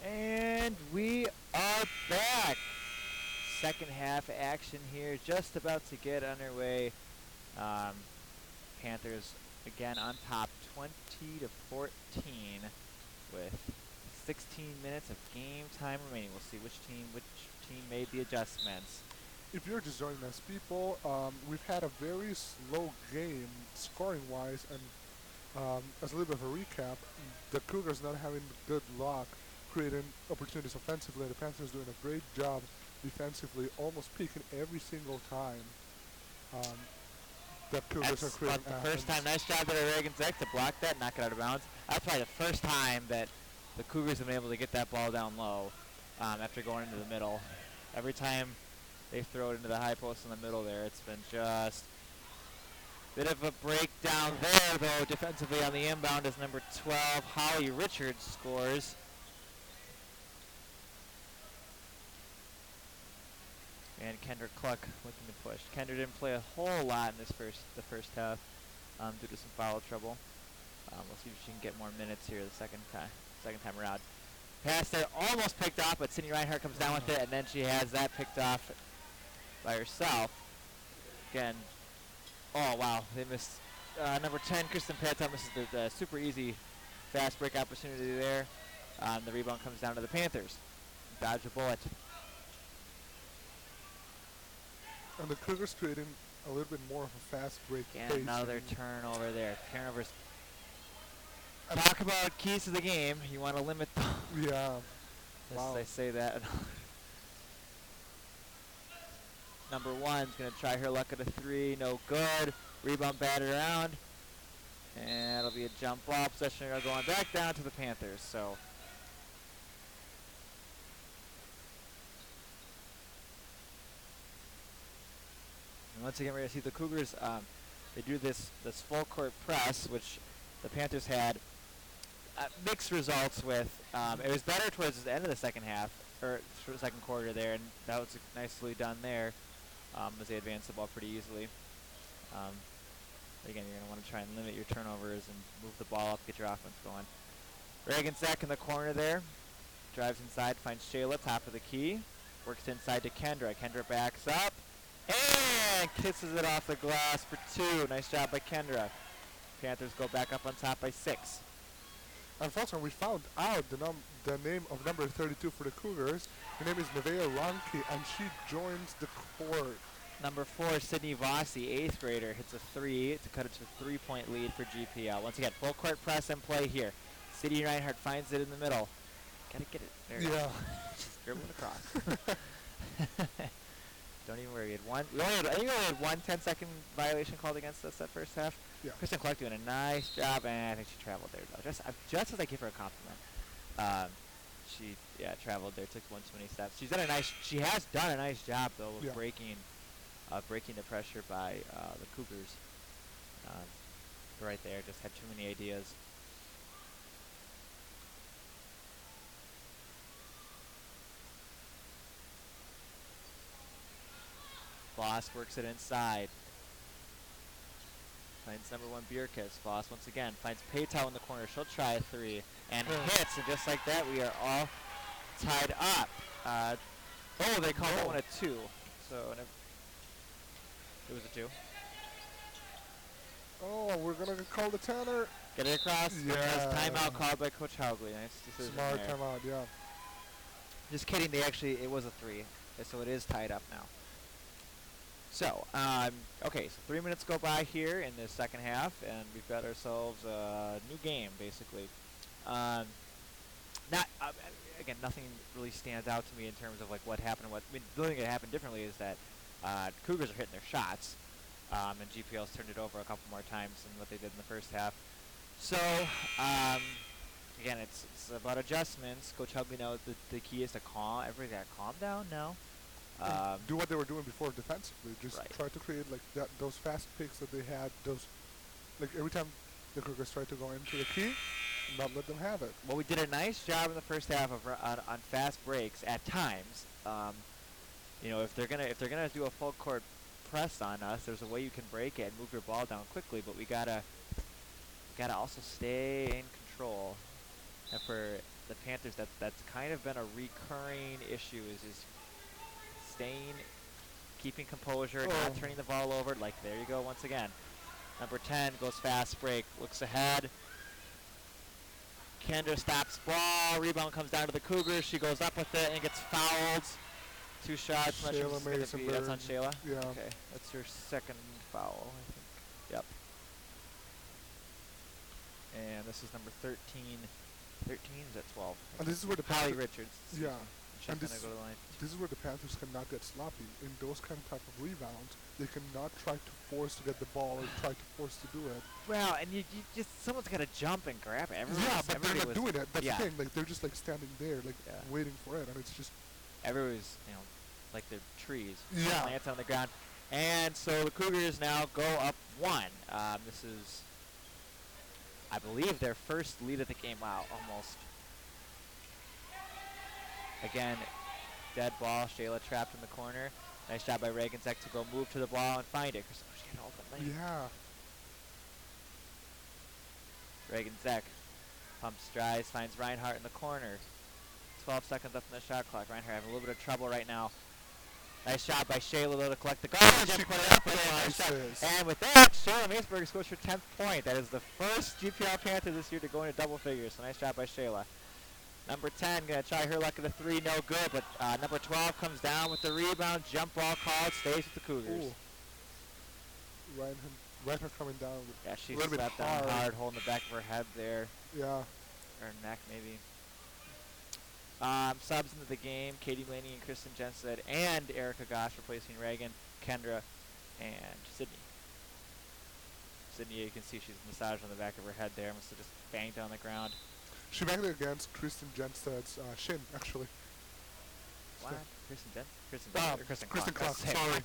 And we are back. Second half action here, just about to get underway. Panthers again on top, 20-14, with 16 minutes of game time remaining. We'll see which team made the adjustments. If you're just joining us, people, we've had a very slow game scoring-wise, and as a little bit of a recap, the Cougars not having good luck creating opportunities offensively. The Panthers doing a great job defensively, almost peaking every single time. The Cougars are creating the first time. Nice job there, Reagan Zek, to block that, knock it out of bounds. That's probably the first time that the Cougars have been able to get that ball down low after going into the middle. Every time they throw it into the high post in the middle there, it's been just a bit of a breakdown there, though, defensively on the inbound as number 12, Holly Richards, scores. And Kendra Cluck looking to push. Kendra didn't play a whole lot in the first half due to some foul trouble. We'll see if she can get more minutes here the second time around. Pass there, almost picked off, but Sydney Reinhardt comes down with it, and then she has that picked off by herself. Again, oh wow, they missed. Number 10, Kristen Patel misses the super easy fast break opportunity there. The rebound comes down to the Panthers. Dodge a bullet. And the Cougars creating a little bit more of a fast break And pace. another turnover there. Turnovers. Talk about keys to the game. You want to limit them. Yeah. Yes, Wow. I say that. Number 1's going to try her luck at a 3. No good. Rebound batted around. And it'll be a jump ball. Possession going back down to the Panthers. So. And once again, we're going to see the Cougars. They do this full court press, which the Panthers had mixed results with. It was better towards the end of the second half, or second quarter there, and that was nicely done there as they advanced the ball pretty easily. But again, you're going to want to try and limit your turnovers and move the ball up, get your offense going. Reagan Zach in the corner there. Drives inside, finds Shayla, top of the key. Works inside to Kendra. Kendra backs up and kisses it off the glass for 2. Nice job by Kendra. Panthers go back up on top by 6. Unfortunately, we found out the name of number 32 for the Cougars. Her name is Nevaeh Ronke, and she joins the court. Number 4, Sydney Vossi, 8th grader, hits a 3 to cut it to a 3-point lead for GPL. Once again, full court press and play here. Sydney Reinhardt finds it in the middle. Gotta get it. There you go. Just dribbling across. Don't even worry. I think we only had one 10-second violation called against us that first half. Yeah. Kristen Clark doing a nice job, and I think she traveled there though. Just as I give her a compliment. She traveled there, took one too many steps. She has done a nice job though of breaking the pressure by the Cougars. Right there, just had too many ideas. Voss works it inside. Finds number 1 Bierkes. Voss once again finds Paytow in the corner. She'll try a 3 and hits, and just like that, we are all tied up. They called that one a 2. So it was a 2. Oh, we're gonna call the Tanner. Get it across. Yeah. Timeout called by Coach Haugley. Nice decision Smart there. timeout, yeah. Just kidding. It was a 3, so it is tied up now. So, okay, so 3 minutes go by here in the second half, and we've got ourselves a new game, basically. Again, nothing really stands out to me in terms of like what happened. The only thing that happened differently is that Cougars are hitting their shots, and GPL's turned it over a couple more times than what they did in the first half. So, again, it's about adjustments. Coach Hubby knows the key is to everybody calm down now. Do what they were doing before defensively. Just try to create like those fast picks that they had. Every time the Cougars tried to go into the key, not let them have it. Well, we did a nice job in the first half of on fast breaks at times. If they're gonna do a full court press on us, there's a way you can break it and move your ball down quickly. But we gotta also stay in control. And for the Panthers, that's kind of been a recurring issue is keeping composure, not turning the ball over. Like, there you go once again. Number 10 goes fast break, looks ahead. Kendra stops ball, rebound comes down to the Cougars. She goes up with it and gets fouled. 2 shots. That's on Shayla? Yeah. Okay, that's her second foul, I think. Yep. And this is number 13. 13? Is that 12? And this is where the Holly Richards. Yeah. And This is where the Panthers cannot get sloppy. In those kind of type of rebounds, they cannot try to force to get the ball or try to force to do it. Well, and you just someone's got to jump and grab it. But they're not doing it. That's the thing. Like, they're just like standing there, like waiting for it, and it's just. Everybody's, like they're trees. Yeah. Plants on the ground, and so the Cougars now go up 1. This is, I believe, their first lead of the game. Wow, almost. Again, dead ball. Shayla trapped in the corner. Nice job by Reagan Zek to go move to the ball and find it. She had an open lane. Yeah. Reagan Zek pumps, drives, finds Reinhardt in the corner. 12 seconds left in the shot clock. Reinhardt having a little bit of trouble right now. Nice shot by Shayla though to collect the goal. She Put it up, capitalizes. and with that, Shayla Maceberg scores her 10th point. That is the first GPL Panther this year to go into double figures. So nice shot by Shayla. Number 10 gonna try her luck at a 3, no good. But number 12 comes down with the rebound. Jump ball called, stays with the Cougars. Reinhardt coming down. Yeah, she a little bit slapped down hard, holding the back of her head there, Yeah. or neck maybe. Subs into the game, Katie Laney and Kristen Jensted, and Erica Gosh replacing Reagan, Kendra, and Sydney. Sydney, you can see she's massaged on the back of her head there. Must have just banged on the ground. She banged it against Kristen Jensted's shin, actually. What? Kristen Jen? Kristen Kristen Clark, Clark. sorry.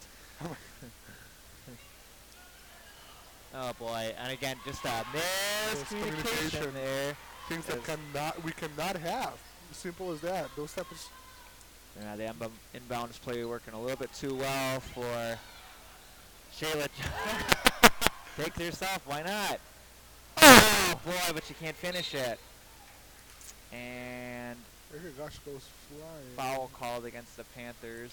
Oh boy, and again, just a miscommunication there. Things that we cannot have. Simple as that. Those types of... Yeah, the inbounds play working a little bit too well for Shayla. Take it herself, why not? Oh boy, but she can't finish it. And Gosh goes flying. foul called against the Panthers.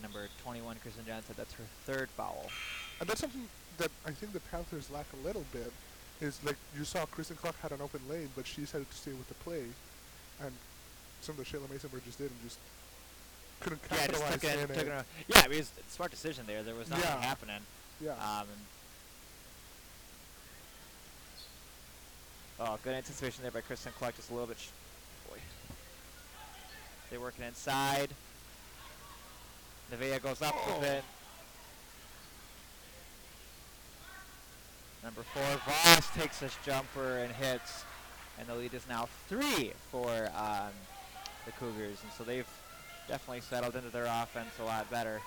Number 21, Kristen Johnson, that's her 3rd foul. And that's something that I think the Panthers lack a little bit. Is like you saw Kristen Clark had an open lane, but she decided to stay with the play, and some of the Shayla Masonberg just did and just couldn't capitalize yeah, in it. Yeah, I mean, it's a smart decision there. There was nothing happening. Yeah. Oh, good anticipation there by Kristen Clark, just a little bit. Boy. They're working inside. Nevaeh goes up with it. Number 4, Voss takes this jumper and hits, and the lead is now 3 for the Cougars, and so they've definitely settled into their offense a lot better.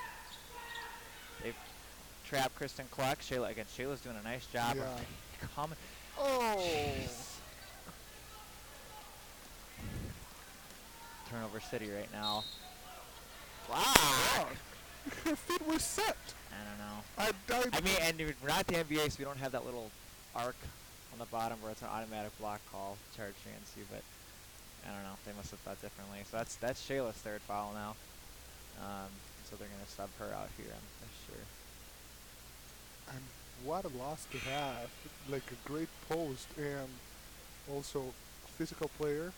They've trapped Kristen Clark. Shayla's doing a nice job of coming. Oh! Jeez. Turnover city right now. Wow! Her feet were set. I don't know. I died. I mean, and we're not the NBA, so we don't have that little arc on the bottom where it's an automatic block call charged against you, but I don't know. They must have thought differently. So that's Shayla's 3rd foul now. So they're going to sub her out here, I'm sure. And what a loss to have. Like a great post and also a physical player.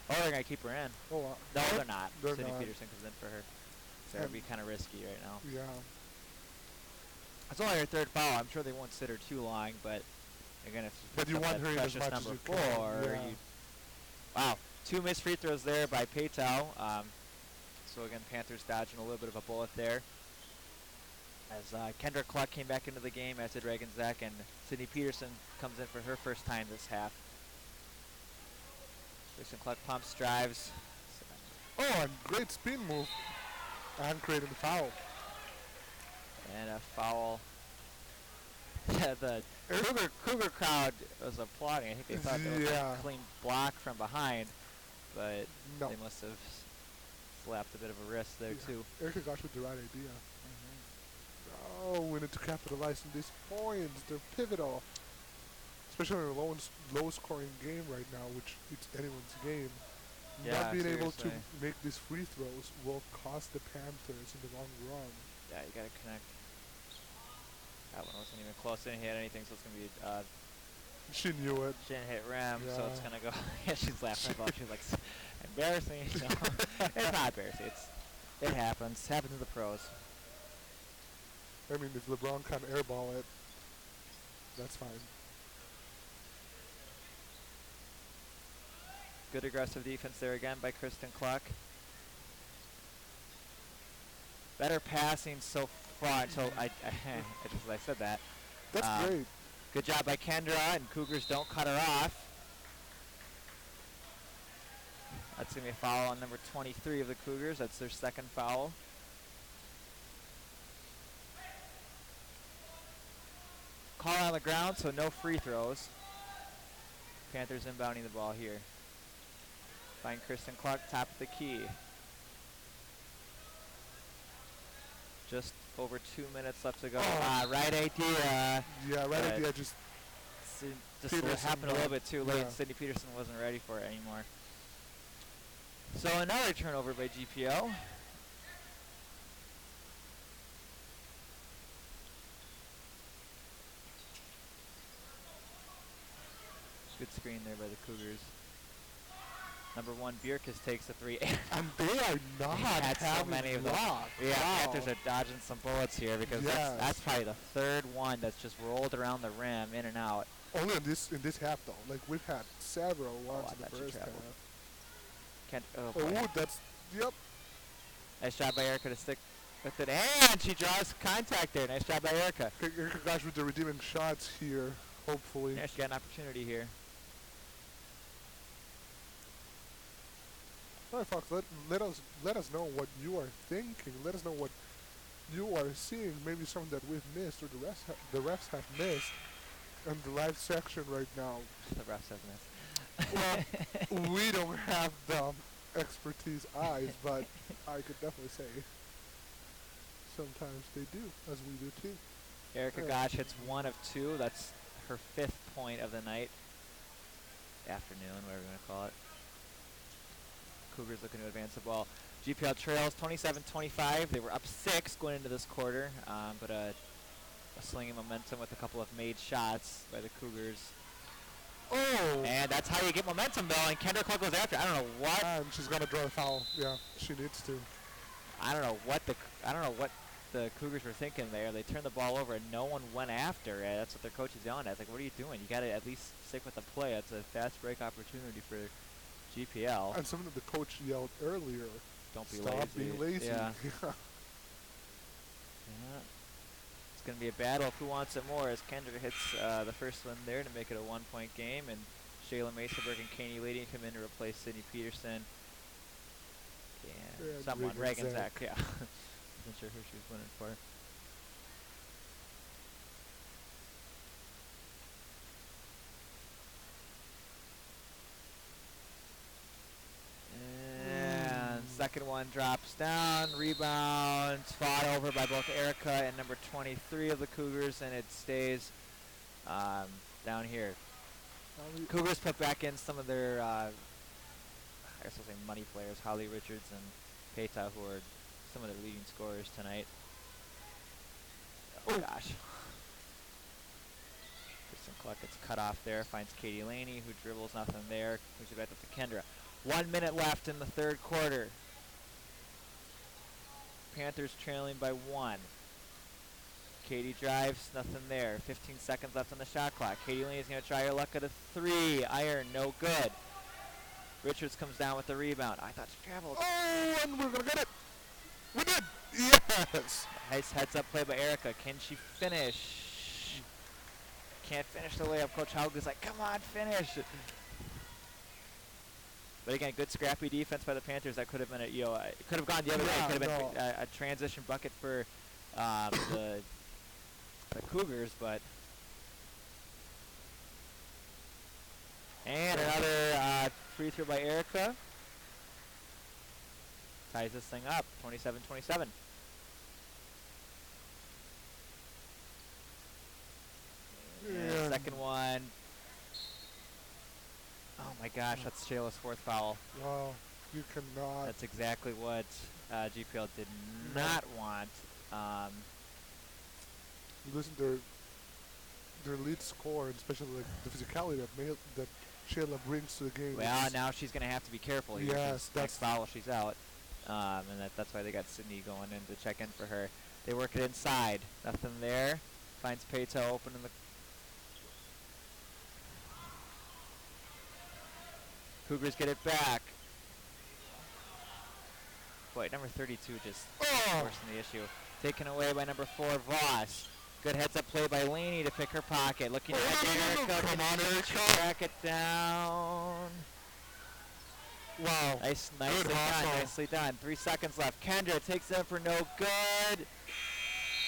Oh, they're going to keep her in. Oh, no, they're not. They're Sydney not. Peterson comes in for her. So it would be kind of risky right now. Yeah. It's only her 3rd foul. I'm sure they won't sit her too long, but again, if But you want her in as precious much number as you 4, can. Yeah. Wow, 2 missed free throws there by Paytow. So again, Panthers dodging a little bit of a bullet there. As Kendra Clark came back into the game, as did Reagan Zach, and Sydney Peterson comes in for her first time this half. Kristen Clark pumps, drives. Oh, and great spin move. And creating the foul. And a foul. Yeah, the Cougar crowd was applauding. I think they thought that was a clean block from behind, but No. they must have slapped a bit of a wrist there too. Erica Gosh with the right idea. Oh, we need to capitalize on these points. They're pivotal. Especially in a low-scoring game right now, which it's anyone's game. Yeah, Not being able to seriously. make these free throws will cost the Panthers in the long run. Yeah, you gotta connect. That one wasn't even close. Didn't hit anything, so it's gonna be She knew it. she didn't hit rim, so it's Yeah. gonna go. Yeah, she's laughing about. She's like, embarrassing. No, it's not embarrassing. It happens. Happens to the pros. I mean, if LeBron can't airball it, that's fine. Good aggressive defense there again by Kristen Clark. Better passing so far until I just I said that. That's great. Good job by Kendra, and Cougars don't cut her off. That's going to be a foul on number 23 of the Cougars. That's their 2nd foul. Call on the ground, so no free throws. Panthers inbounding the ball here. Find Kristen Clark, top of the key. Just over 2 minutes left to go. Right idea. Yeah, right idea. Just just Peterson, happened a little bit too late. yeah. Sydney Peterson wasn't ready for it anymore. So another turnover by GPL. Good screen there by the Cougars. Number 1, Bierkes takes a 3. And they are not had so having many of them. luck. Yeah, Wow. Panthers are dodging some bullets here because that's probably the 3rd one that's just rolled around the rim, in and out. Only in this half though. Like we've had several ones I in the thought you first half. traveled. Can't, oh, boy. Oh, that's yep. Nice job by Erica to stick with it, and she draws contact there. Nice job by Erica. Erica Gosh with the redeeming shots here, hopefully. Yeah, she got an opportunity here. All right, Fox. Let us know what you are thinking. Let us know what you are seeing. Maybe something that we've missed or the refs have missed in the live section right now. The refs have missed. Well, we don't have the expertise eyes, but I could definitely say sometimes they do, as we do too. Erica Gosh hits 1 of 2. That's her 5th point of the night. Afternoon, whatever you want to call it. Cougars looking to advance the ball. GPL trails 27-25. They were up 6 going into this quarter, but a sling of momentum with a couple of made shots by the Cougars. Oh! And that's how you get momentum, though. And Kendra Clark goes after. I don't know what. And she's gonna draw a foul. Yeah, she needs to. I don't know what the Cougars were thinking there. They turned the ball over and no one went after it. That's what their coach is yelling at. It's like, what are you doing? You got to at least stick with the play. It's a fast break opportunity for GPL. And something that the coach yelled earlier. Don't be Stop lazy. being lazy. Yeah. Yeah. It's going to be a battle of who wants it more as Kendra hits the first one there to make it a 1-point game. And Shayla Masaberg and Kanye Lady come in to replace Sydney Peterson. And someone, Reagan Zach. Yeah. Wasn't sure who she was winning for. And second one drops down, rebounds, fought over by both Erica and number 23 of the Cougars, and it stays down here. Cougars put back in some of their, I guess I'll say money players, Holly Richards and Peta, who are some of their leading scorers tonight. Oh gosh. Kristen Cluck gets cut off there, finds Katie Laney, who dribbles nothing there, moves it back up to Kendra. 1 minute left in the third quarter. Panthers trailing by 1. Katie drives, nothing there. 15 seconds left on the shot clock. Katie Laney's going to try her luck at a 3. Iron, no good. Richards comes down with the rebound. I thought she traveled. Oh, and we're going to get it. We did. Yes. Nice heads-up play by Erica. Can she finish? Can't finish the layup. Coach Haug is like, come on, finish. But again, good scrappy defense by the Panthers. That could have been it could have gone the other way. It could have been a transition bucket for the Cougars, but. And another free throw by Erica. Ties this thing up, 27-27. Yeah. Second one. Oh my gosh, that's Shayla's 4th foul. Wow, you cannot. That's exactly what GPL did not want. Losing their lead score, and especially like the physicality that Shayla brings to the game. Well, now she's going to have to be careful here. Yes, next foul, she's out. And that's why they got Sydney going in to check in for her. They work it inside. Nothing there. Finds Peyto open in the... Cougars get it back. Boy, number 32 just forcing the issue. Taken away by number 4, Voss. Good heads-up play by Laney to pick her pocket. Looking at Erica. Come on, Erica. Track it down. Wow. Nicely done. 3 seconds left. Kendra takes it for no good.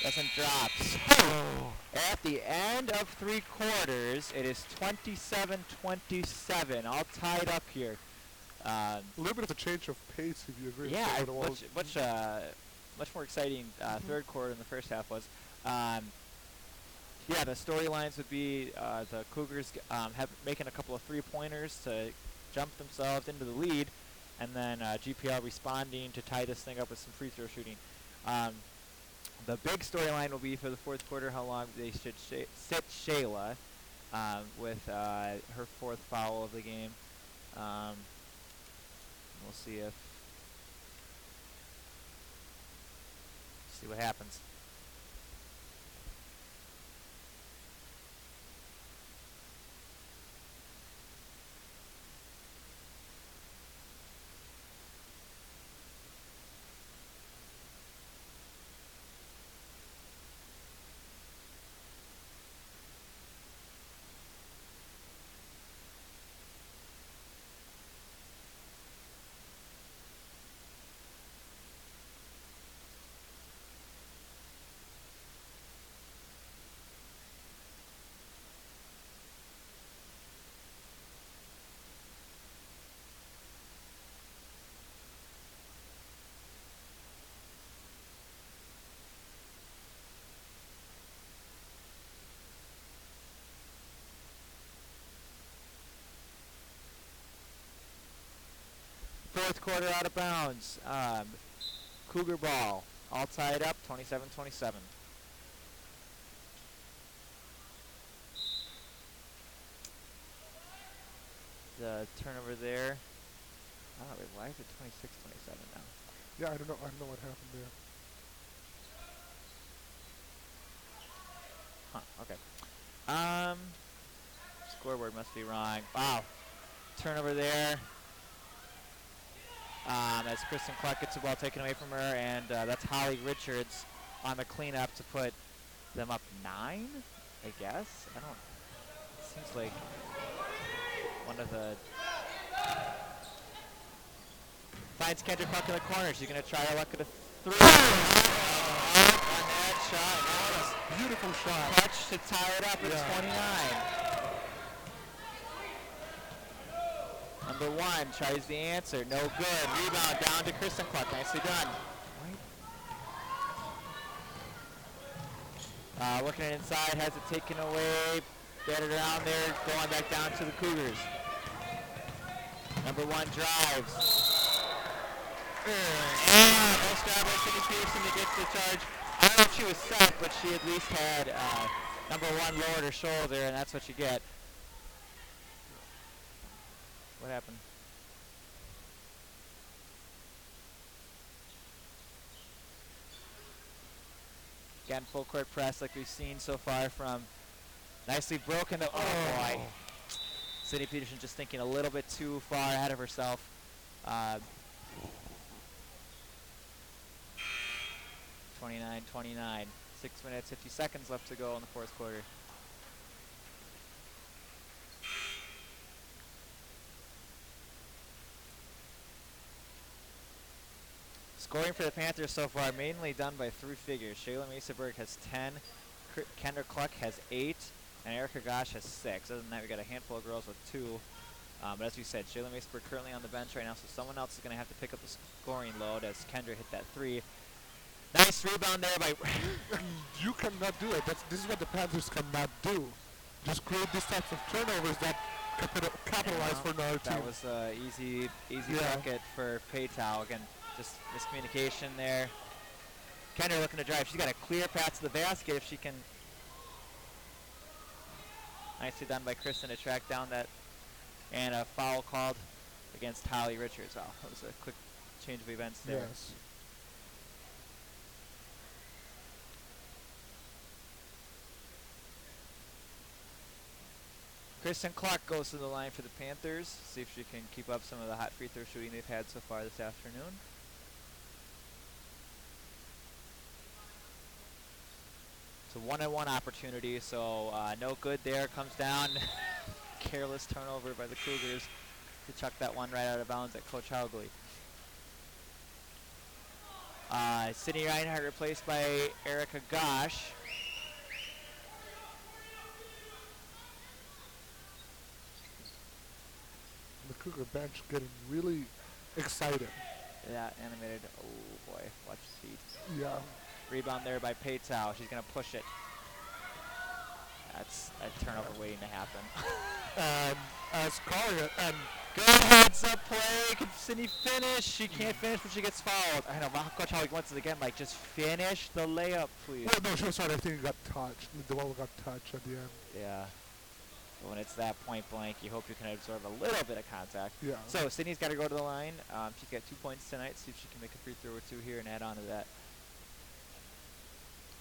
Doesn't drop. At the end of 3 quarters, it is 27-27. All tied up here. A little bit of a change of pace, if you agree. Yeah, much more exciting third quarter than the first half was. Yeah, the storylines would be the Cougars making a couple of three-pointers to jump themselves into the lead, and then GPL responding to tie this thing up with some free throw shooting. The big storyline will be for the fourth quarter how long they should sit Shayla with her fourth foul of the game. We'll see what happens. Fourth quarter out of bounds. Cougar ball. All tied up, 27-27. The turnover there. Oh, wait, why is it 26-27 now? Yeah, I don't know what happened there. Huh, okay. Scoreboard must be wrong. Wow. Turnover there. As Kristen Clark gets the ball taken away from her, and that's Holly Richards on the cleanup to put them up 9, I guess. It seems like one of the... Finds Kendra Clark in the corner. She's going to try her luck at a 3. On that shot. Beautiful shot. Clutch to tie it up at 29. Number 1 tries the answer. No good. Rebound down to Kristen Clark. Nicely done. Working it inside. Has it taken away. Batted around there. Going back down to the Cougars. Number 1 drives. Nice job by Sydney Peterson to get to the charge. I don't know if she was set, but she at least had number 1 lowered her shoulder, and that's what you get. What happened? Again, full court press like we've seen so far from nicely broken. Oh boy. Sydney Peterson just thinking a little bit too far ahead of herself. 29-29. 6 minutes, 50 seconds left to go in the fourth quarter. Scoring for the Panthers so far mainly done by 3 figures. Shayla Mesaberg has 10, Kendra Cluck has 8, and Erica Gosh has 6. Other than that, we got a handful of girls with 2. But as we said, Shayla Mesaberg currently on the bench right now, so someone else is going to have to pick up the scoring load as Kendra hit that 3. Nice rebound there by... You cannot do it. This is what the Panthers cannot do. Just create these types of turnovers that capitalize for another team. That was easy bucket for Paytow. Again, just miscommunication there. Kendra looking to drive. She's got a clear path to the basket if she can. Nicely done by Kristen to track down that. And a foul called against Holly Richards. Oh, that was a quick change of events there. Yes. Kristen Clark goes to the line for the Panthers. See if she can keep up some of the hot free throw shooting they've had so far this afternoon. It's a 1-on-1 opportunity, so no good there. Comes down. Careless turnover by the Cougars to chuck that one right out of bounds at Coach Haugley. Sydney Reinhardt replaced by Erica Gosh. The Cougar bench getting really excited. Yeah, animated. Oh boy, watch his feet. Yeah. Rebound there by Paytow. She's going to push it. That's a turnover waiting to happen. And as calling it, and Good heads up play. Can Sydney finish? She can't finish, but she gets fouled. I know. Coach Holly wants it again. Like, just finish the layup, please. well, no, she was sorry. I think it got touched. The ball got touched at the end. Yeah. But when it's that point blank, you hope you can absorb a little bit of contact. Yeah. So Sydney's got to go to the line. She's got 2 points tonight. See if she can make a free throw or two here and add on to that.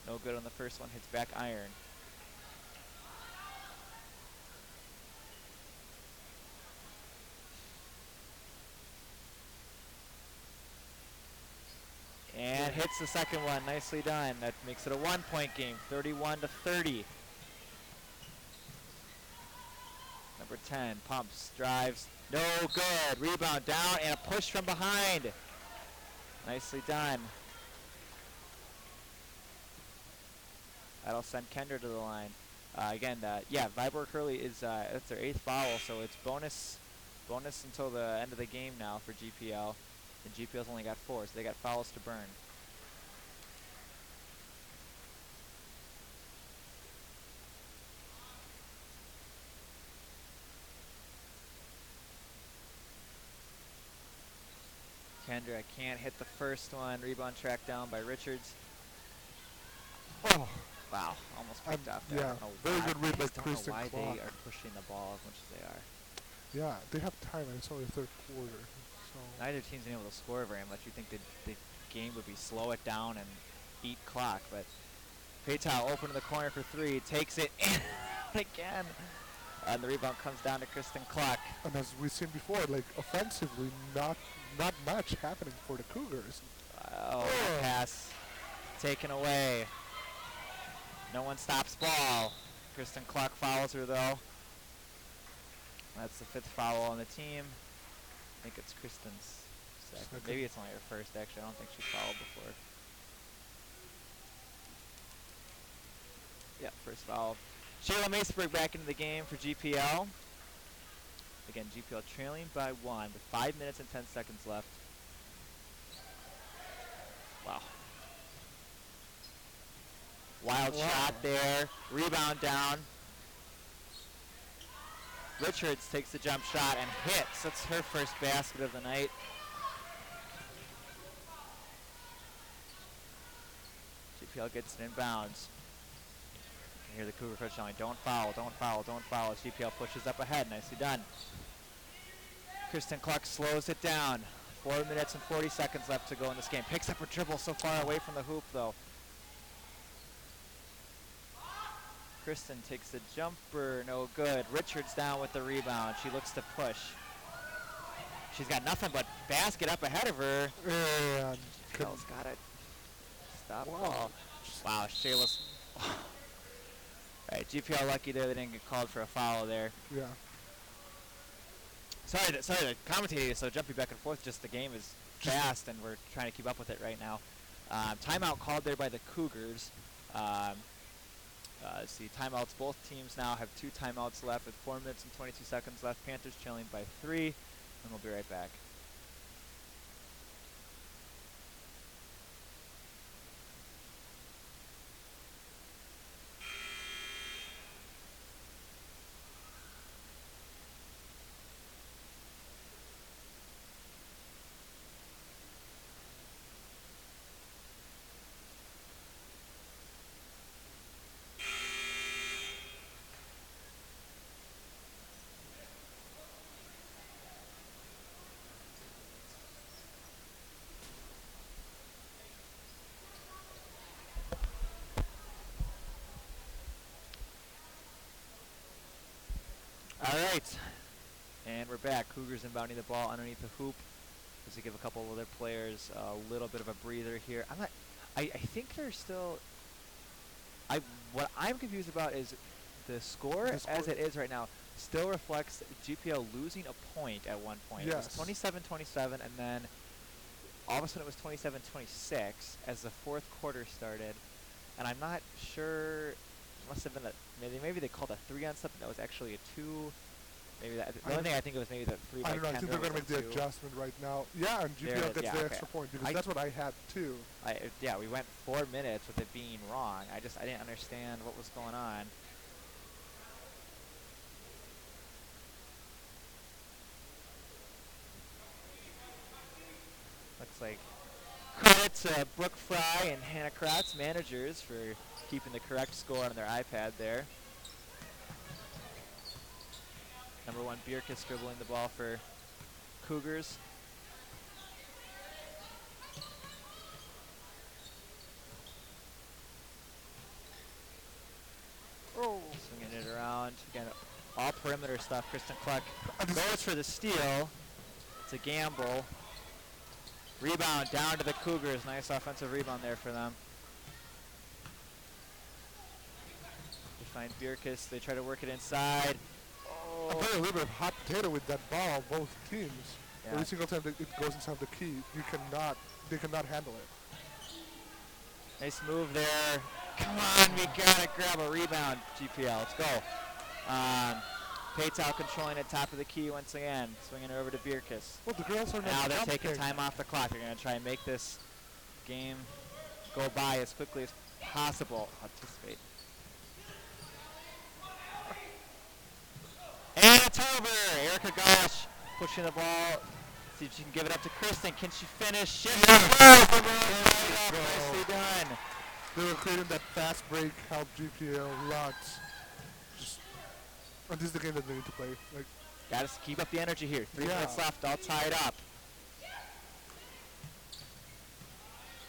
No good on the first one. Hits back iron. And hits the second one. Nicely done. That makes it a 1-point game. 31-30. Number 10 pumps, drives. No good. Rebound down and a push from behind. Nicely done. That'll send Kendra to the line. Again, yeah, Viborg Hurley is that's their 8th foul, so it's bonus until the end of the game now for GPL. And GPL's only got 4, so they got fouls to burn. Kendra can't hit the first one. Rebound tracked down by Richards. Oh. Wow, almost picked off there. Yeah, very good read by Kristen I don't know why Clark. they are pushing the ball as much as they are. Yeah, they have time, and it's only the 3rd quarter. So. Neither team's been able to score very much. You think the game would be slow it down and eat clock, but Paytal open in the corner for 3, takes it in again. And the rebound comes down to Kristen Clark. And as we've seen before, like offensively, not much happening for the Cougars. Pass taken away. No one stops ball. Kristen Clark fouls her though. That's the 5th foul on the team. I think it's Kristen's second. Maybe it's only her first, actually. I don't think she fouled before. Yeah, first foul. Shayla Maceberg back into the game for GPL. Again, GPL trailing by 1 with 5 minutes and 10 seconds left. Wow. Wild shot there. Rebound down. Richards takes the jump shot and hits. That's her first basket of the night. GPL gets it in bounds. You can hear the Cougar coach telling, don't foul, don't foul, don't foul. As GPL pushes up ahead. Nicely done. Kristen Clark slows it down. 4 minutes and 40 seconds left to go in this game. Picks up her dribble so far away from the hoop, though. Kristen takes the jumper, no good. Richards down with the rebound. She looks to push. She's got nothing but basket up ahead of her. And Shayla's got it. Stop ball. Wow, Shayla's. All right, GPL lucky there. They didn't get called for a foul there. yeah. Sorry to commentate so jumpy back and forth. Just the game is fast and we're trying to keep up with it right now. Timeout called there by the Cougars. Let's see, timeouts. Both teams now have 2 timeouts left with 4 minutes and 22 seconds left. Panthers trailing by 3, and we'll be right back. All right, and we're back. Cougars inbounding the ball underneath the hoop. Just to give a couple of other players a little bit of a breather here. I think they're still. What I'm confused about is the score as it is right now still reflects GPL losing a point at one point. Yes. It was 27-27, and then all of a sudden it was 27-26 as the 4th quarter started. And I'm not sure. Must have been maybe they called a 3 on something that was actually a 2. Maybe that. The only thing I think it was maybe the 3 by I don't know. I think they're going to make the 2. adjustment right now. Yeah, and GPL gets the extra point because that's what I had too. Yeah, we went 4 minutes with it being wrong. I didn't understand what was going on. looks like credit to Brooke Fry and Hannah Kratz, managers, for keeping the correct score on their iPad there. Number 1 Bierkus dribbling the ball for Cougars. Oh. Swinging it around. Again, all perimeter stuff. Kristen Cluck goes for the steal. It's a gamble. Rebound down to the Cougars. Nice offensive rebound there for them. They find Bierkus. They try to work it inside. I play a little bit of hot potato with that ball, both teams. Yeah. Every single time that it goes inside the key, they cannot handle it. Nice move there. Come on, we gotta grab a rebound, GPL. Let's go. Paytal controlling at top of the key once again. Swinging it over to Bierkus. Well, the girls are Now not they're taking jumping. time off the clock. They're going to try and make this game go by as quickly as possible. Anticipate. And it's over. Erica Gosh pushing the ball. See if she can give it up to Kristen. Can she finish? Yes. Nicely done. They were creating that fast break, help GPL lots. And this is the game that they need to play. Like, Got to keep up the energy here. 3 minutes left, all tied up.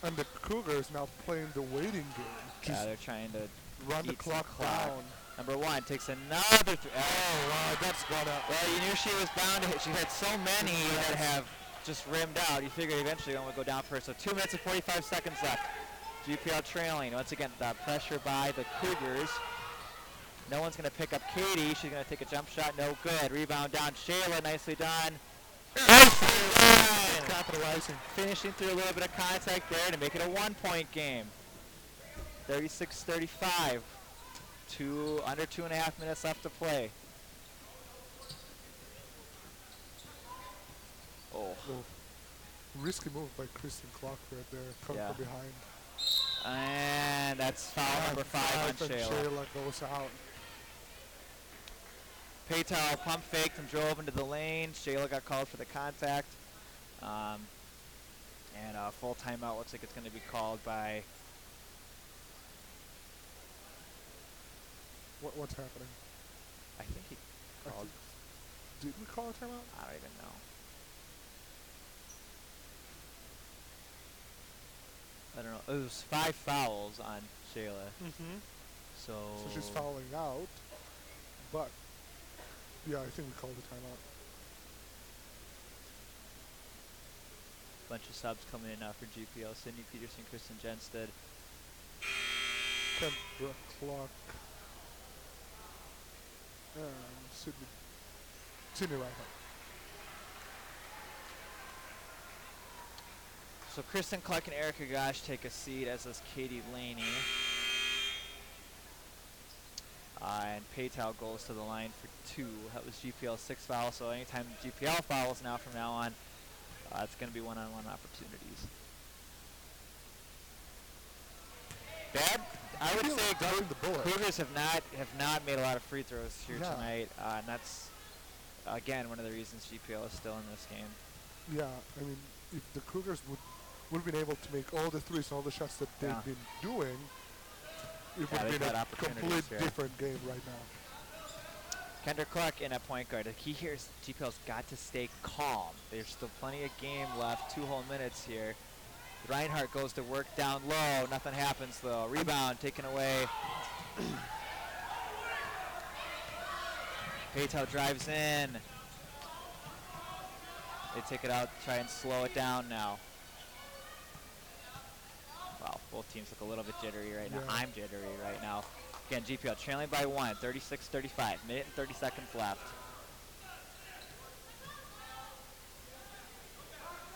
and the Cougars now playing the waiting game. Yeah, they're trying to Run the eat some clock down. Number 1 takes another. Oh, wow, that's gone out. Well, you knew she was bound to hit. She had so many that have just rimmed out. You figure eventually it would go down for her. So 2 minutes and 45 seconds left. GPL trailing. Once again, the pressure by the Cougars. No one's going to pick up Katie. She's going to take a jump shot. No good. Rebound down. Shayla, nicely done. Nicely done. Capitalizing. Finishing through a little bit of contact there to make it a 1-point game. 36-35. Under 2.5 minutes left to play. Oh. Risky move by Kristen Clark right there, coming from behind. And that's foul number 5 on Shayla. Shayla goes out. Paytal pump faked and drove into the lane. Shayla got called for the contact. And a full timeout looks like it's going to be called by... What's happening? I think he called... Did we call a timeout? I don't even know. I don't know. It was 5 fouls on Shayla. Mm-hmm. So she's fouling out. But, yeah, I think we called the timeout. Bunch of subs coming in now for GPL. Sydney Peterson, Kristen Jensted. Kendra Clark. And Sydney Reinhardt. So Kristen Clark and Erica Gosh take a seat, as does Katie Laney. And Paytal goes to the line for 2. That was GPL's 6th foul, so anytime GPL fouls now from now on, it's going to be one-on-one opportunities. Bad, I would say Cougars have not made a lot of free throws here tonight, and that's, again, one of the reasons GPL is still in this game. Yeah, I mean, if the Cougars would have been able to make all the threes and all the shots that they've been doing, it would have been a complete different game right now. Kendra Clark in at point guard. The key here is GPL's got to stay calm. There's still plenty of game left, 2 whole minutes here. Reinhardt goes to work down low. Nothing happens though. Rebound taken away. Paytal drives in. They take it out, try and slow it down now. Wow, both teams look a little bit jittery right now. I'm jittery right now. Again, GPL trailing by 1, 36-35. Minute and 30 seconds left.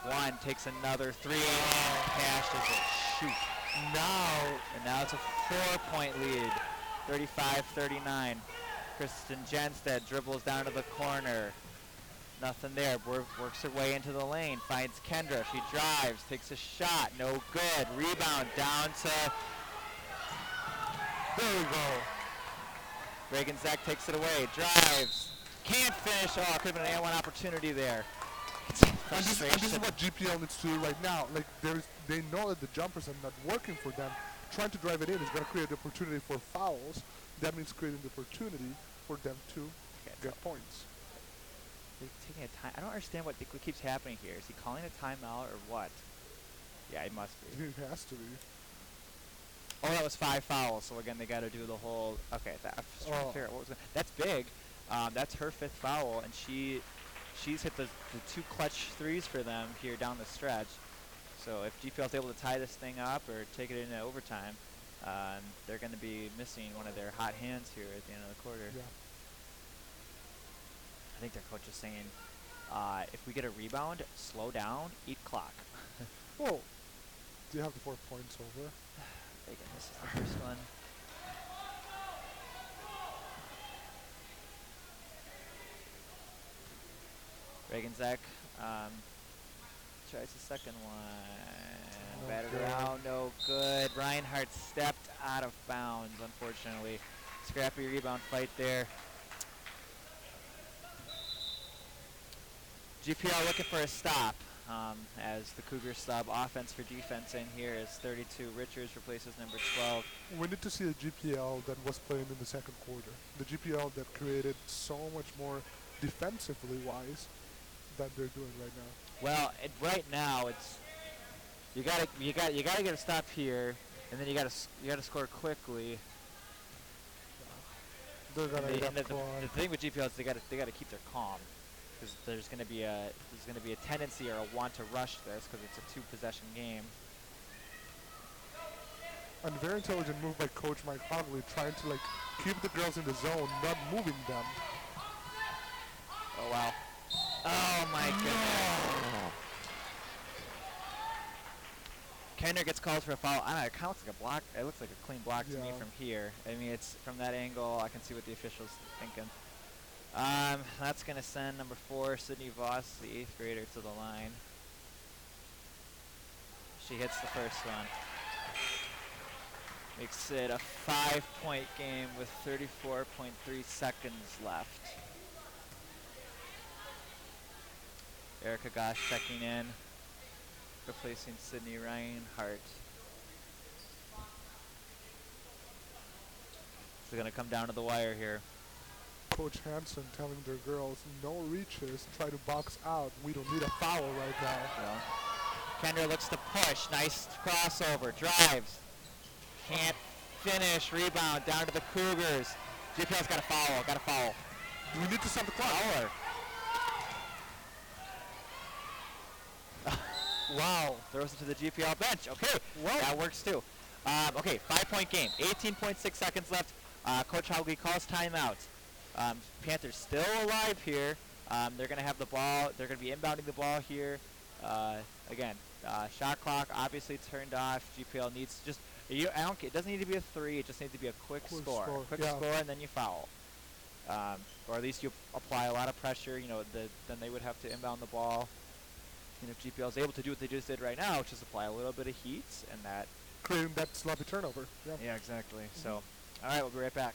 1 takes another 3. Cash does it. Shoot. And now it's a 4-point lead. 35-39. Kristen Jensted dribbles down to the corner. Nothing there. Works her way into the lane. Finds Kendra. She drives. Takes a shot. No good. Rebound down to... There we go. Reagan Zach takes it away. Drives. Can't finish. Oh, could have been an A1 opportunity there. It's And this is frustration. what GPL needs to do right now. Like they know that the jumpers are not working for them. Trying to drive it in is going to create the opportunity for fouls. That means creating the opportunity for them to Okay, get points. they're taking a time. I don't understand what keeps happening here. Is he calling a timeout or what? Yeah, he must be. It has to be. Oh, that was 5 fouls. So again, they got to do the whole. Okay, I'm just trying to figure out what was. That's big. That's her 5th foul, and she's hit the 2 clutch threes for them here down the stretch. So if GPL is able to tie this thing up or take it into overtime, they're going to be missing one of their hot hands here at the end of the quarter. Yeah. I think their coach is saying, if we get a rebound, slow down, eat clock. Oh, do you have the 4 points over? Again, this is the first one. Reagan Zek tries the second one. No Batted good. around, no good. Reinhardt stepped out of bounds, unfortunately. Scrappy rebound fight there. GPL looking for a stop as the Cougars sub offense for defense in here is 32. Richards replaces number 12. We need to see a GPL that was playing in the second quarter. The GPL that created so much more defensively wise that they're doing right now. Well, right now it's you gotta get a stop here, and then you gotta score quickly. They're gonna And get the caught. thing with GPL is they gotta keep their calm, because there's gonna be a tendency or a want to rush this because it's a 2-possession game. And very intelligent move by Coach Mike Hogley, trying to keep the girls in the zone, not moving them. Oh wow! Oh my goodness! Kender gets called for a foul. I don't know, it counts like a block. It looks like a clean block to me Yeah. from here. I mean, it's from that angle. I can see what the official's thinking. That's going to send number 4, Sydney Voss, the 8th grader, to the line. She hits the first one. Makes it a 5-point game with 34.3 seconds left. Erica Gosh checking in, replacing Sydney Reinhardt. They're going to come down to the wire here. Coach Hansen telling their girls, no reaches, try to box out. We don't need a foul right now. Well, Kendra looks to push. Nice crossover. Drives. Can't finish. Rebound down to the Cougars. GPL's got a foul. Got a foul. We need to stop the clock. Fowler. Wow. Throws it to the GPL bench. Okay. Well, That works too. Okay, 5-point game. 18.6 seconds left. Coach Hauge calls timeout. Panthers still alive here. They're going to have the ball. They're going to be inbounding the ball here. Again, shot clock obviously turned off. GPL needs just. It doesn't need to be a 3. It just needs to be a quick score. Quick yeah. score, and then you foul. Or at least you apply a lot of pressure. Then they would have to inbound the ball. And if GPL is able to do what they just did right now, which is apply a little bit of heat, and that. creating that sloppy turnover. Yeah. Yeah, exactly. So, all right, we'll be right back.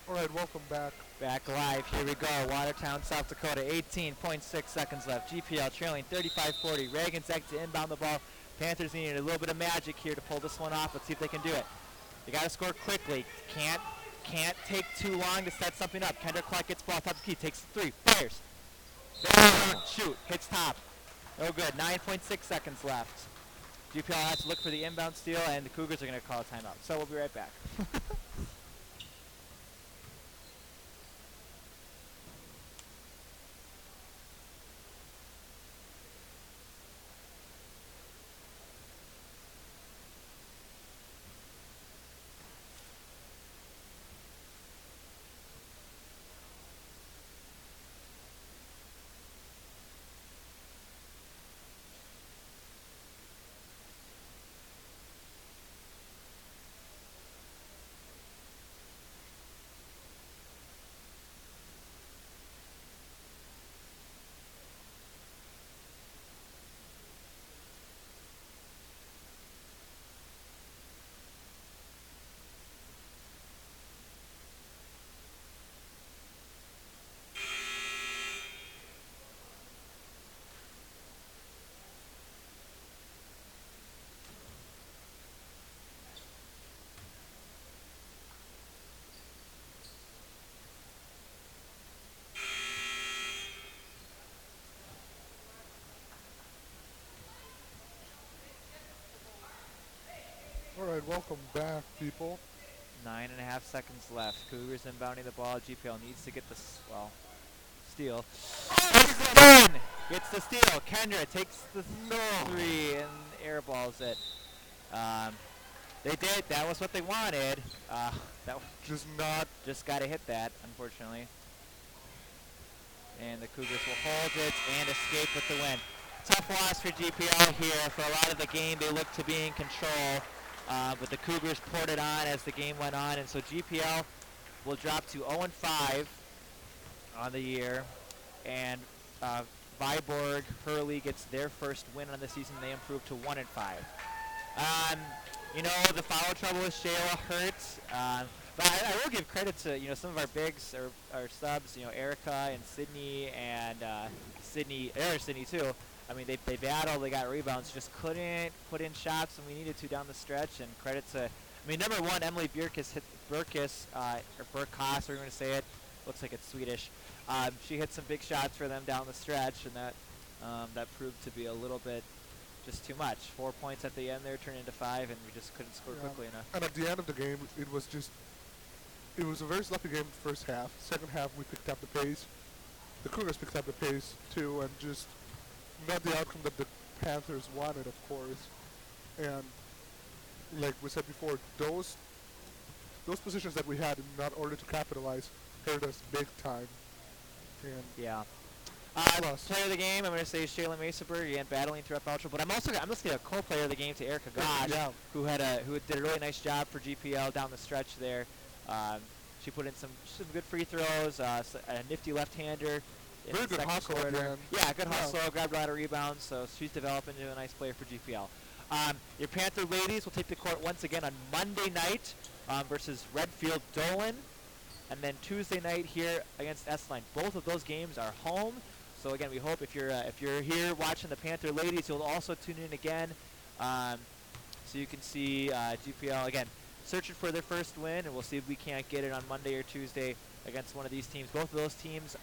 All right, welcome back. Back live, here we go. Watertown, South Dakota, 18.6 seconds left. GPL trailing 35-40. Reagan Zek to inbound the ball. Panthers needing a little bit of magic here to pull this one off. Let's see if they can do it. You got to score quickly. Can't take too long to set something up. Kendra Clark gets ball top of the key, takes the 3, fires. Shoot, hits top. No good, 9.6 seconds left. GPL has to look for the inbound steal, and the Cougars are going to call a timeout. So we'll be right back. Welcome back, people. 9.5 seconds left. Cougars inbounding the ball. GPL needs to get the, steal. Stone gets the steal. Kendra takes the three and airballs it. They did. That was what they wanted. Just got to hit that, unfortunately. And the Cougars will hold it and escape with the win. Tough loss for GPL here. For a lot of the game, they looked to be in control. But the Cougars poured it on as the game went on. And so GPL will drop to 0-5 on the year. And Viborg, Hurley gets their first win on the season. They improved to 1-5. You know, the foul trouble with Shayla hurts. But I will give credit to, you know, some of our bigs, our subs, you know, Erica and Sydney and Sydney too. I mean, they battled, they got rebounds, just couldn't put in shots when we needed to down the stretch. And credit to, I mean, number one, Emily Burkus hit or Burkas, we're going to say it. Looks like it's Swedish. She hit some big shots for them down the stretch, and that proved to be a little bit just too much. 4 points at the end there turned into 5, and we just couldn't score quickly enough. And at the end of the game, it was a very sloppy game the first half. Second half, we picked up the pace. The Cougars picked up the pace too, and just not the outcome that the Panthers wanted, of course. And like we said before, those positions that we had in order to capitalize hurt us big time. And yeah. Player of the game, I'm going to say Shayla Mesaberg, again battling throughout foul trouble. But I'm going to say a co-player of the game to Erica Gosh, who did a really nice job for GPL down the stretch there. She put in some good free throws, a nifty left-hander. Very good hustle, man. Yeah, good hustle, grabbed a lot of rebounds, so she's developing into a nice player for GPL. Your Panther ladies will take the court once again on Monday night versus Redfield Dolan, and then Tuesday night here against S-Line. Both of those games are home, so again, we hope if you're here watching the Panther ladies, you'll also tune in again, so you can see GPL again searching for their first win, and we'll see if we can't get it on Monday or Tuesday against one of these teams. Both of those teams,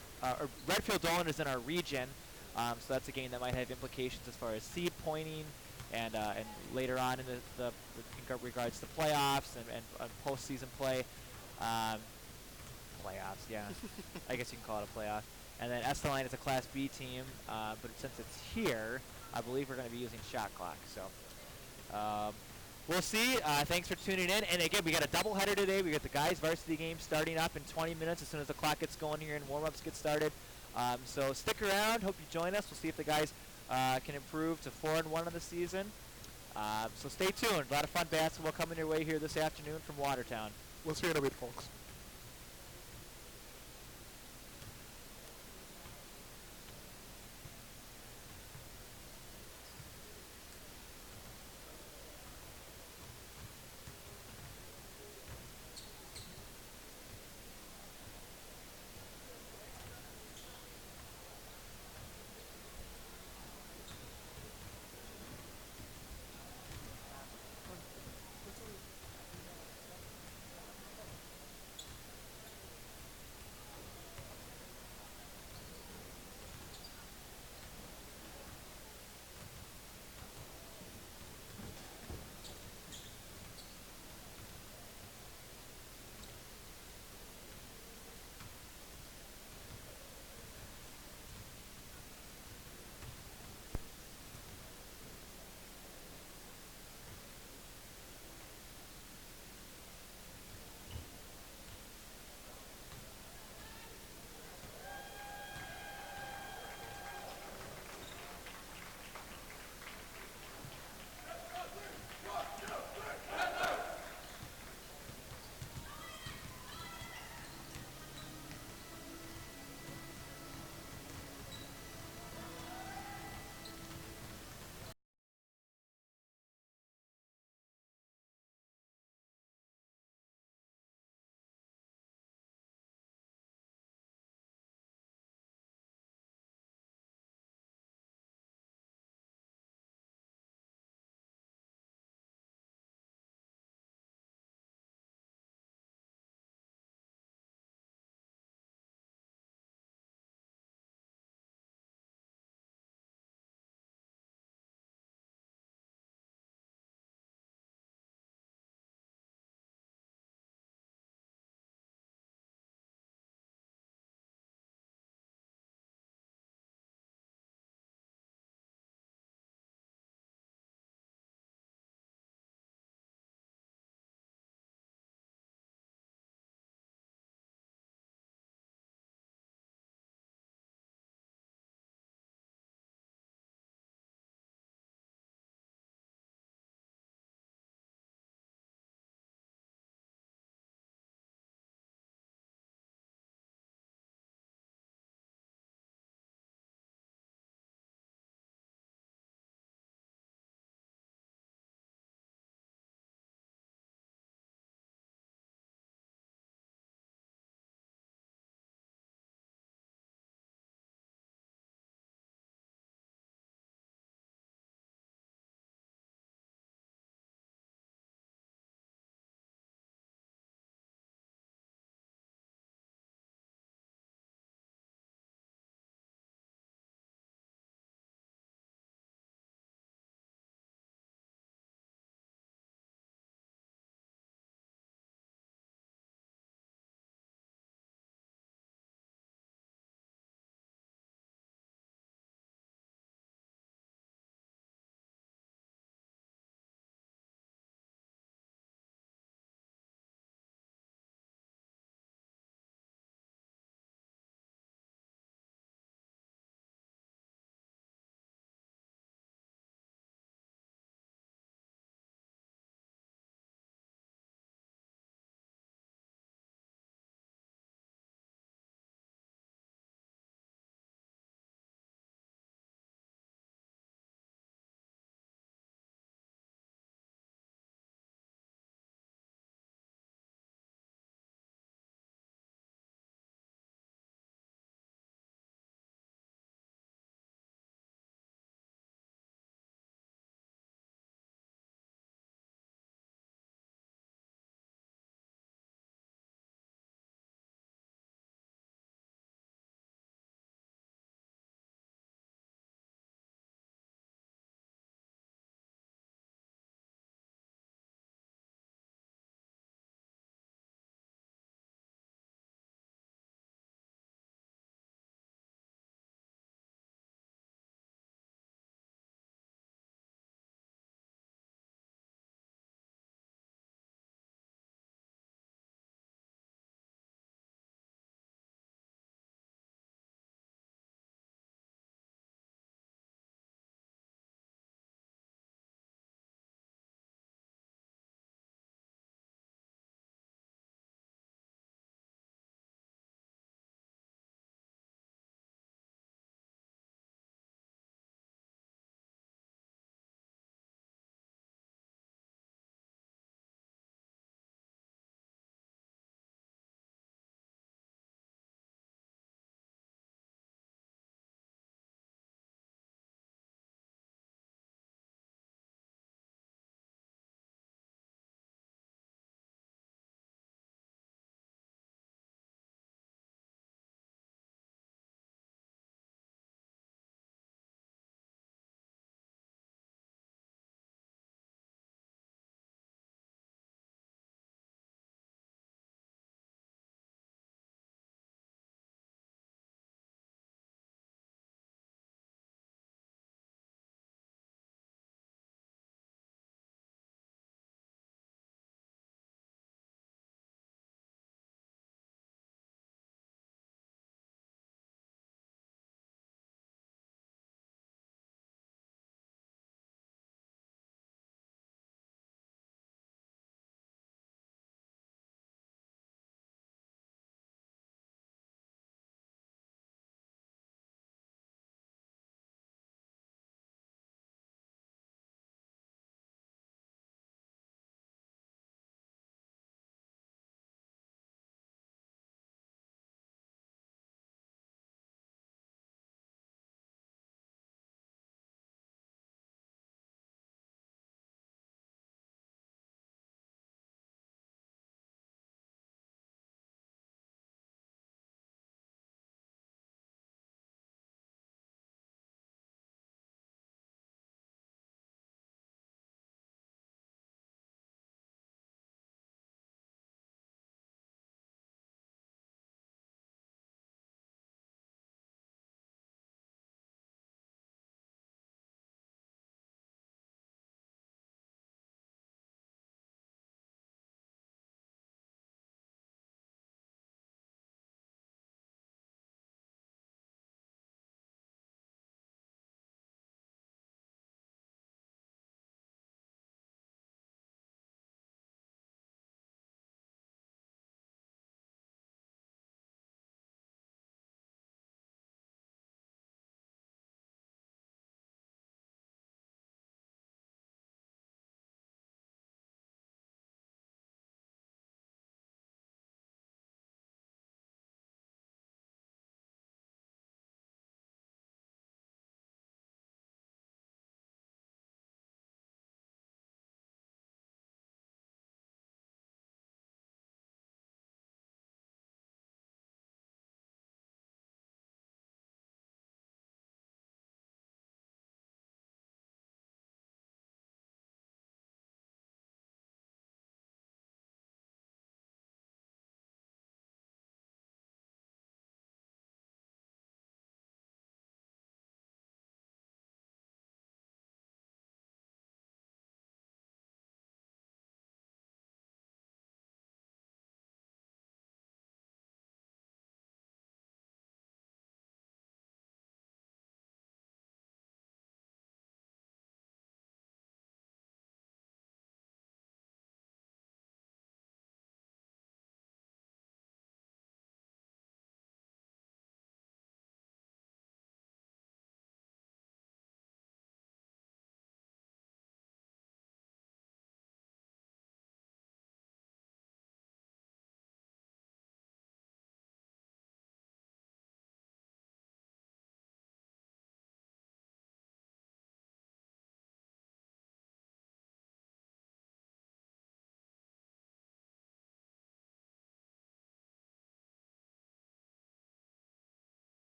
Redfield Dolan is in our region, so that's a game that might have implications as far as seed pointing and later on in the in regards to playoffs and postseason play. Playoffs, yeah. I guess you can call it a playoff. And then Esteline is a Class B team, but since it's here, I believe we're going to be using shot clock. So we'll see. Thanks for tuning in. And again, we got a doubleheader today. We got the guys' varsity game starting up in 20 minutes as soon as the clock gets going here and warm-ups get started. So stick around. Hope you join us. We'll see if the guys can improve to 4-1 on the season. So stay tuned. A lot of fun basketball coming your way here this afternoon from Watertown. We'll see you in a bit, folks.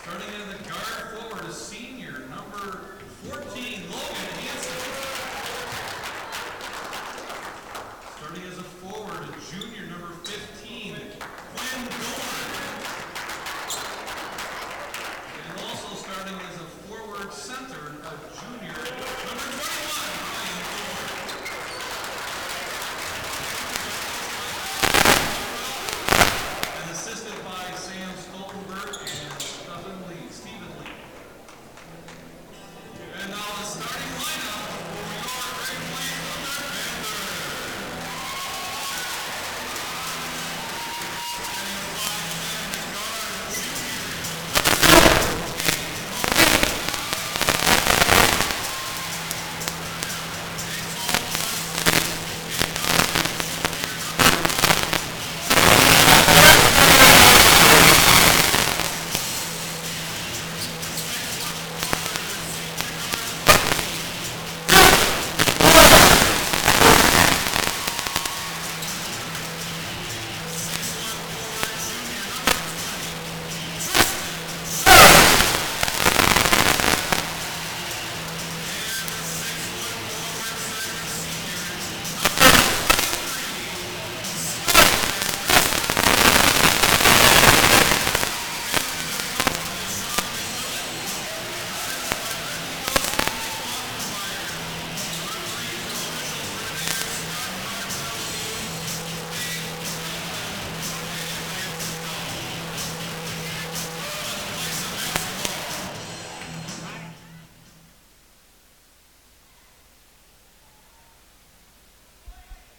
Starting in the guard forward is senior number 14, Logan Hansen. Starting as a forward, junior number 15, Quinn Dorn. And also starting as a forward center, a junior number 21, Ryan Dorn. And assisted by Sam Stoltenberg and Stephen Lee. And now the starting lineup for your Great Plains Thunder Panthers.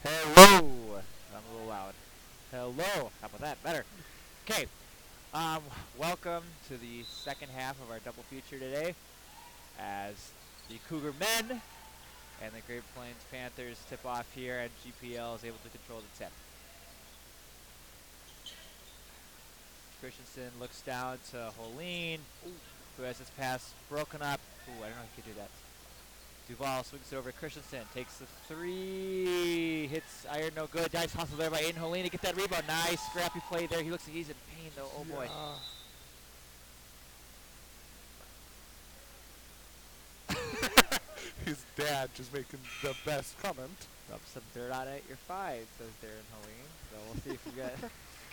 Hello. I'm a little loud. Hello. How about that? Better. Okay. Welcome to the second half of our double feature today, as the Cougar men and the Great Plains Panthers tip off here, and GPL is able to control the tip. Christensen looks down to Holleen, who has his pass broken up. Ooh, I don't know if he could do that. Duval swings it over to Christensen, takes the three, hits iron, no good. Nice hustle there by Aiden Holleen to get that rebound. Nice scrappy play there. He looks like he's in pain though. Oh boy. His dad just making the best comment. Rub some dirt on it. You're fine, says Darren Holleen. So we'll see if we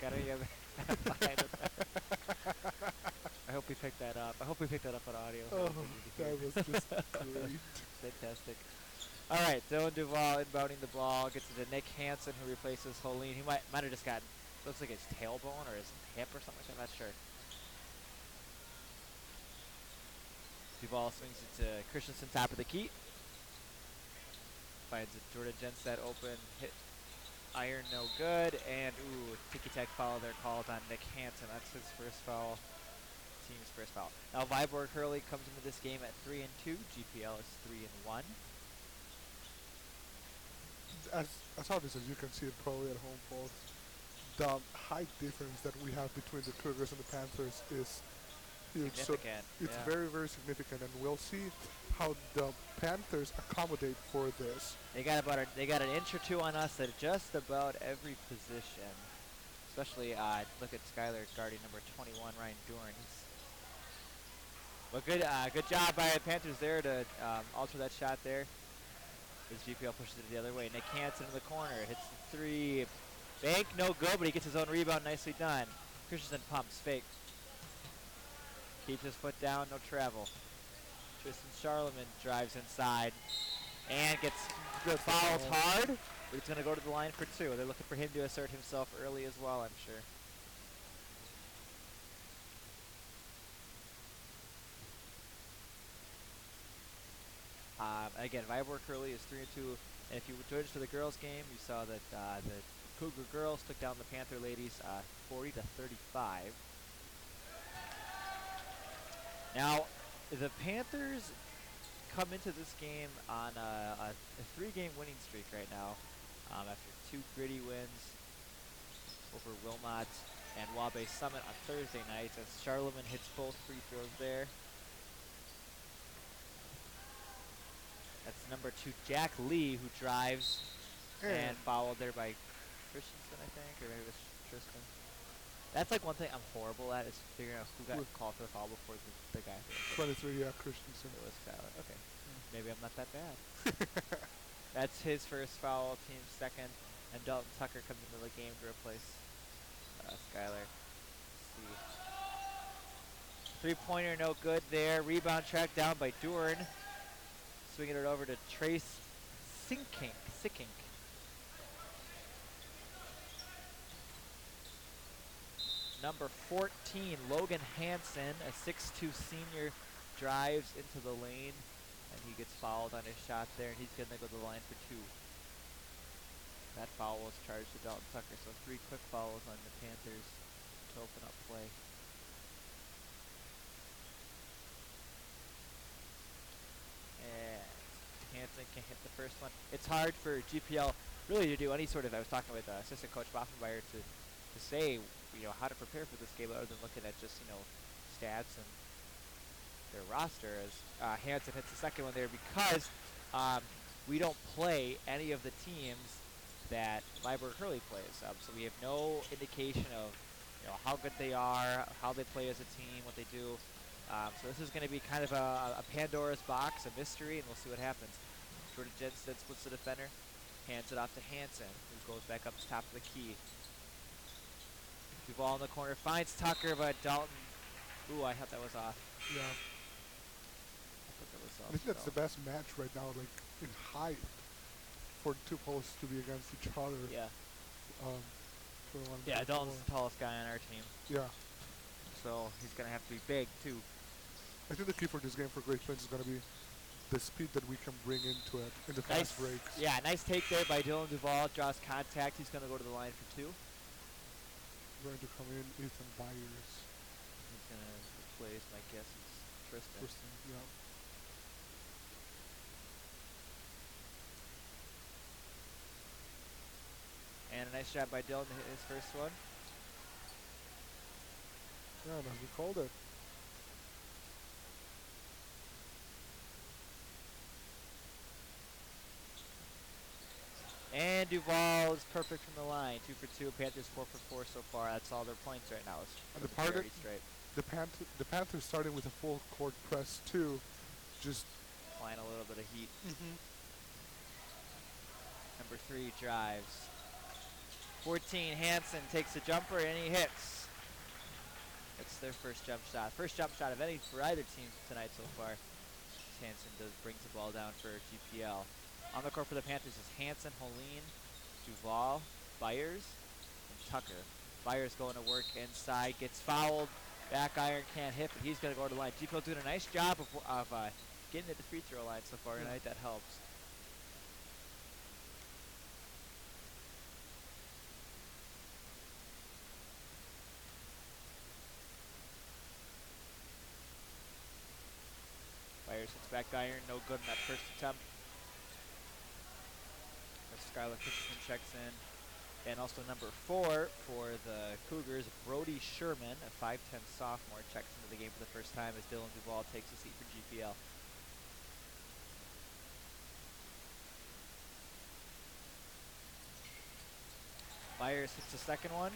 got any other. I hope we picked that up. I hope we picked that up on audio. Oh, that was just great. Fantastic. All right, Dylan Duval inbounding the ball. Gets it to Nick Hansen, who replaces Holleen. He might have just gotten, looks like his tailbone or his hip or something like that. I'm not sure. Duval swings it to Christensen, top of the key. Finds it, Jordan Jenstedt open, hit iron, no good, and ooh, ticky-tack foul there called on Nick Hansen. That's his first foul, team's first foul. Now Viborg Hurley comes into this game at 3-2. GPL is 3-1. As obvious as you can see it probably at home, folks, the height difference that we have between the Cougars and the Panthers is huge. Significant, So it's yeah. very, very significant, and we'll see how the Panthers accommodate for this. They got an inch or two on us at just about every position. Especially look at Skyler guarding number 21, Ryan Dorn. But good job by the Panthers there to alter that shot there. As GPL pushes it the other way. Nick Hansen in the corner hits the three. Bank, no good, but he gets his own rebound. Nicely done. Christensen pumps, fake. Keeps his foot down, no travel. Tristan Charlemagne drives inside and gets fouled hard, but he's going to go to the line for two. They're looking for him to assert himself early as well, I'm sure. Again, Viborg Hurley is 3-2, and if you joined us for the girls' game, you saw that the Cougar girls took down the Panther ladies 40-35. Now, the Panthers come into this game on a three-game winning streak right now, after two gritty wins over Wilmot and Wabash Summit on Thursday night, as Charlemagne hits both free throws there. That's number 2, Jack Lee, who drives and fouled there by Christensen, I think, or maybe it was Tristan. That's like one thing I'm horrible at is figuring out who got called for the foul before the guy. 23, yeah, Christensen. It was Skyler. Okay. Maybe I'm not that bad. That's his first foul, team's second, and Dalton Tucker comes into the game to replace Skyler. Let's see. Three-pointer, no good there. Rebound tracked down by Duran. Swinging it over to Trace Sinkink. Number 14, Logan Hansen, a 6'2 senior, drives into the lane, and he gets fouled on his shot there, and he's going to go to the line for 2. That foul was charged to Dalton Tucker, so 3 quick fouls on the Panthers to open up play. And Hansen can hit the first one. It's hard for GPL really to do any sort of, I was talking with assistant coach Boffenmeyer to say, how to prepare for this game other than looking at just, stats and their roster. As Hansen hits the second one there because we don't play any of the teams that Viborg Hurley plays. So we have no indication of, how good they are, how they play as a team, what they do. So this is going to be kind of a Pandora's box, a mystery, and we'll see what happens. Jordan Jensen splits the defender, hands it off to Hansen, who goes back up to top of the key. Ball in the corner, finds Tucker, but Dalton, I thought that was off. Yeah. I thought that was off. I think that's the best match right now, like in height, for 2 posts to be against each other. Yeah. Yeah, Dalton's the tallest guy on our team. Yeah. So he's going to have to be big, too. I think the key for this game for Great Plains is going to be the speed that we can bring into it in the fast breaks. Yeah, nice take there by Dylan Duvall. Draws contact. He's going to go to the line for 2. Going to come in, Ethan Byers. He's going to replace, my guess is Tristan. Yeah. And a nice shot by Dylan to hit his first one. Yeah, and as we called it. And Duvall is perfect from the line. 2 for 2. Panthers 4 for 4 so far. That's all their points right now. And the Panthers starting with a full court press too, just applying a little bit of heat. Number 3 drives. 14, Hansen takes a jumper and he hits. It's their first jump shot. First jump shot of any for either team tonight so far. Hansen brings the ball down for GPL. On the court for the Panthers is Hansen, Holine, Duvall, Byers, and Tucker. Byers going to work inside, gets fouled. Back iron can't hit, but he's going to go to the line. GPL doing a nice job of getting to the free throw line so far tonight. That helps. Byers hits back iron, no good in that first attempt. Skylar Christensen checks in. And also number 4 for the Cougars, Brody Sherman, a 5'10 sophomore, checks into the game for the first time as Dylan Duvall takes a seat for GPL. Byers hits the second one.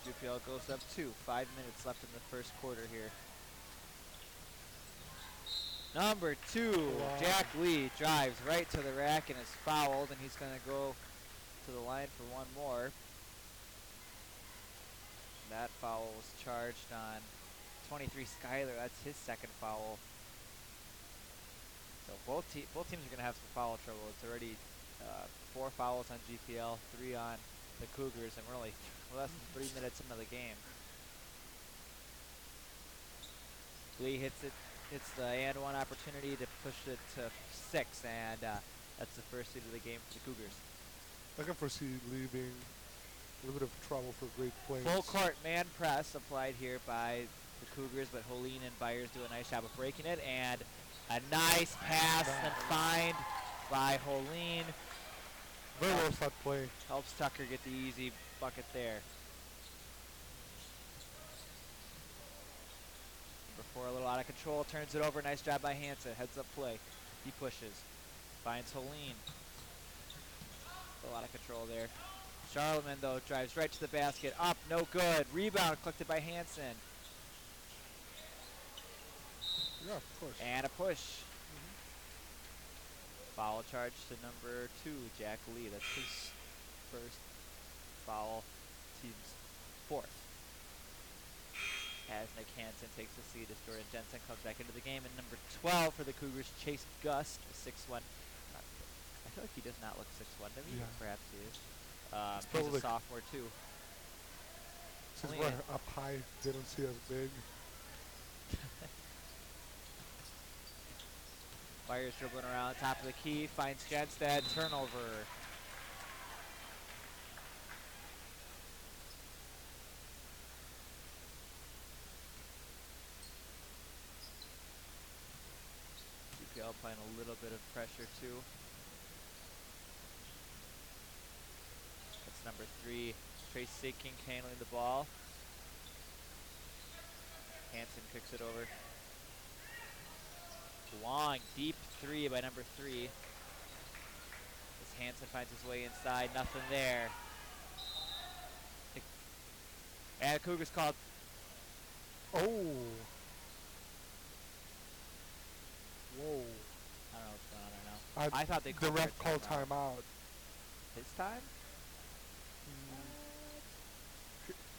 GPL goes up 2. 5 minutes left in the first quarter here. Number 2, Jack Lee drives right to the rack and is fouled, and he's going to go to the line for one more. That foul was charged on 23 Skyler. That's his second foul. So both teams are going to have some foul trouble. It's already 4 fouls on GPL, 3 on the Cougars, and we're only less than 3 minutes into the game. Lee hits it. It's the and one opportunity to push it to 6, and that's the first lead of the game for the Cougars. I can foresee Lee being a little bit of trouble for Great Plains. Full court man press applied here by the Cougars, but Holine and Byers do a nice job of breaking it, and a nice pass and find by Holine. Very well thought play. Helps Tucker get the easy bucket there. Before a little out of control, turns it over. Nice job by Hansen. Heads up play. He pushes. Finds Holine. A lot of control there. Charlemagne, though, drives right to the basket. Up, no good. Rebound collected by Hansen. Yeah, of course. And a push. Foul charge to number 2, Jack Lee. That's his first foul, team's 4th. As Nick Hansen takes the seat as Jordan Jensen comes back into the game. And number 12 for the Cougars, Chase Gust, 6'1". I feel like he does not look 6'1 to me, Yeah. but perhaps he is. He's a probably sophomore too. Since Only we're up high, they don't see us big. Byers dribbling around top of the key, finds Genstad, turnover. GPL applying a little bit of pressure too. That's number 3, Trace Seeking handling the ball. Hansen kicks it over. Long, deep 3 by number 3. As Hansen finds his way inside, nothing there. And Cougars called. Oh. Whoa. I don't know what's going on there now. I thought they the called ref their called timeout. timeout. His time?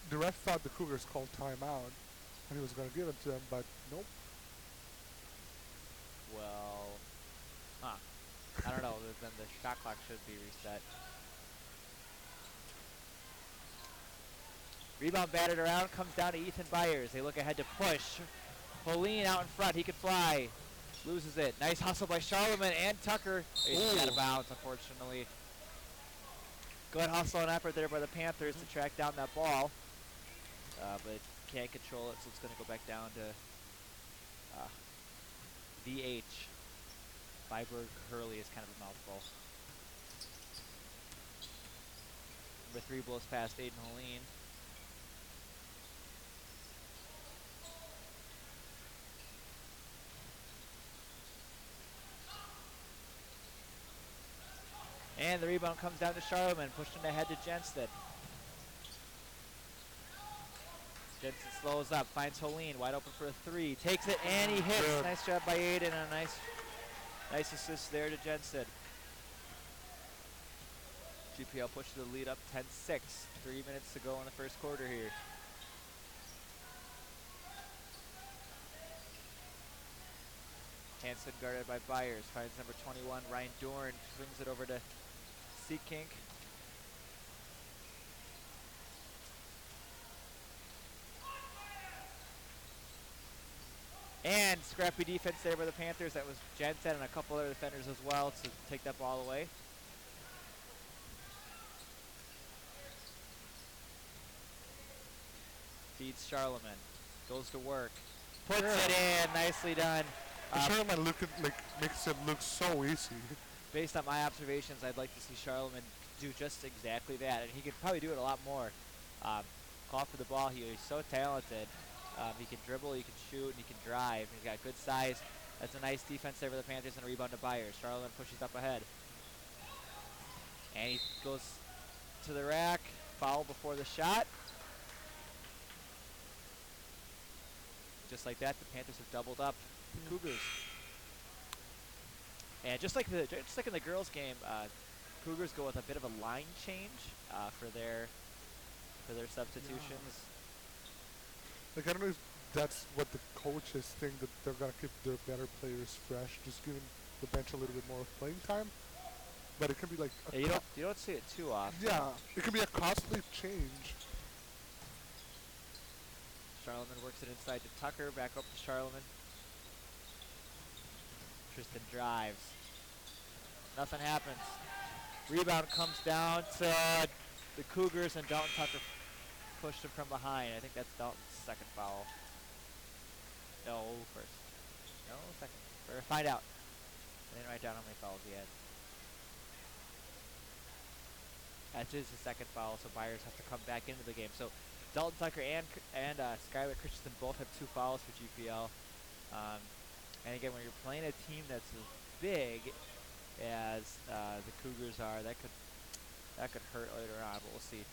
The ref thought the Cougars called timeout, and he was going to give it to them, but nope. Well, I don't know. Then the shot clock should be reset. Rebound batted around, comes down to Ethan Byers. They look ahead to push. Pauline out in front, he could fly. Loses it. Nice hustle by Charlemagne and Tucker. He's out of bounds, unfortunately. Good hustle and effort there by the Panthers to track down that ball. But can't control it, so it's going to go back down to VH. Viborg Hurley is kind of a mouthful. Number 3 blows past Aiden Helene. And the rebound comes down to Charlemagne, pushed in ahead to Jensen. Jensen slows up, finds Helene, wide open for a 3, takes it, and he hits. Good. Nice job by Aiden, and a nice assist there to Jensen. GPL pushes the lead up 10-6. 3 minutes to go in the first quarter here. Hansen guarded by Byers, finds number 21, Ryan Dorn, swings it over to Seekink. And scrappy defense there by the Panthers. That was Jensen and a couple other defenders as well to take that ball away. Feeds Charlemagne. Goes to work. Puts it in. Nicely done. Charlemagne makes it look so easy. Based on my observations, I'd like to see Charlemagne do just exactly that. And he could probably do it a lot more. Call for the ball. He's so talented. He can dribble, he can shoot, and he can drive. He's got good size. That's a nice defense there for the Panthers and a rebound to Byers. Charlemagne pushes up ahead. And he goes to the rack. Foul before the shot. Just like that, the Panthers have doubled up the Cougars. And just like in the girls' game, Cougars go with a bit of a line change for their substitutions. Like, I don't know if that's what the coaches think, that they're going to keep their better players fresh, just giving the bench a little bit more playing time. But it can be like a Yeah, you don't see it too often. yeah, it can be a costly change. Charlemagne works it inside to Tucker, back up to Charlemagne. Tristan drives. Nothing happens. Rebound comes down to the Cougars, and Dalton Tucker pushed him from behind. I think that's Dalton's second foul. No, first. No, second. We're gonna find out. I didn't write down how many fouls he had. That is his second foul, so Byers have to come back into the game. So Dalton Tucker and Skylar Christensen both have 2 fouls for GPL. And again, when you're playing a team that's as big as the Cougars are, that could That could hurt later on, but we'll see.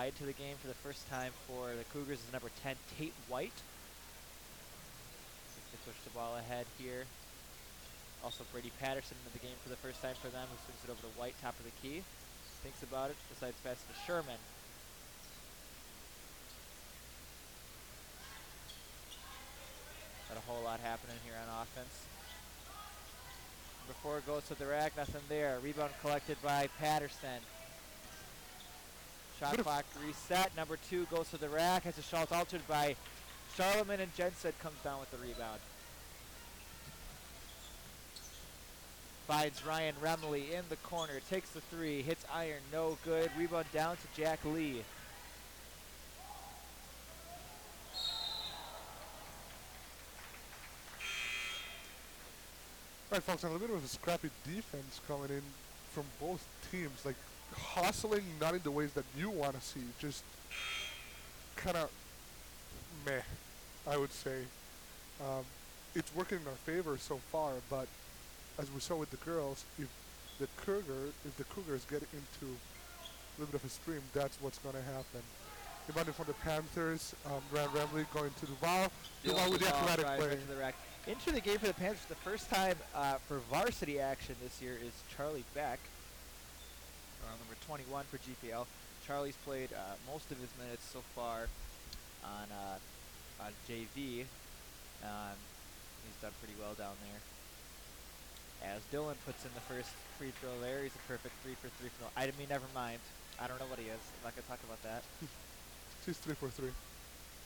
Into the game for the first time for the Cougars is number 10, Tate White. They push the ball ahead here. Also Brady Patterson into the game for the first time for them, who swings it over to White, top of the key. Thinks about it, decides to pass it to Sherman. Got a whole lot happening here on offense. Number 4 goes to the rack, nothing there. Rebound collected by Patterson. Shot clock reset. Number 2 goes to the rack, has a shot altered by Charlemagne, and Jensen comes down with the rebound. Finds Ryan Remley in the corner, takes the 3, hits iron, no good. Rebound down to Jack Lee. Right, folks, and a little bit of a scrappy defense coming in from both teams, like hustling, not in the ways that you want to see, just kind of meh, I would say. It's working in our favor so far, but as we saw with the girls, if the Cougars get into a little bit of a stream, that's what's going to happen. Inbounding from the Panthers, Ryan Remley going to Duval. Duval with the athletic play. Into the game for the Panthers for the first time for varsity action this year is Charlie Beck, number 21 for GPL. Charlie's played most of his minutes so far on JV. He's done pretty well down there. As Dylan puts in the first free throw there, he's a perfect 3 for 3. No, I mean, never mind. I don't know what he is. I'm not going to talk about that. He's 3 for 3.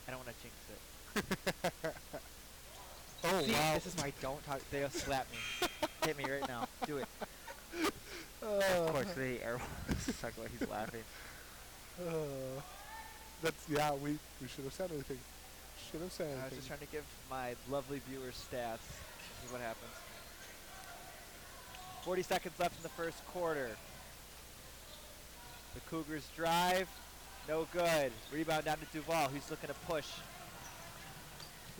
I don't want to jinx it. Oh, see, wow. this is why don't talk. They'll slap me. Hit me right now. Do it. Of course, they are. Talk about he's laughing. Yeah, we should have said anything. Should have said anything. I was just trying to give my lovely viewers stats. This is what happens. 40 seconds left in the first quarter. The Cougars drive. No good. Rebound down to Duval. He's looking to push.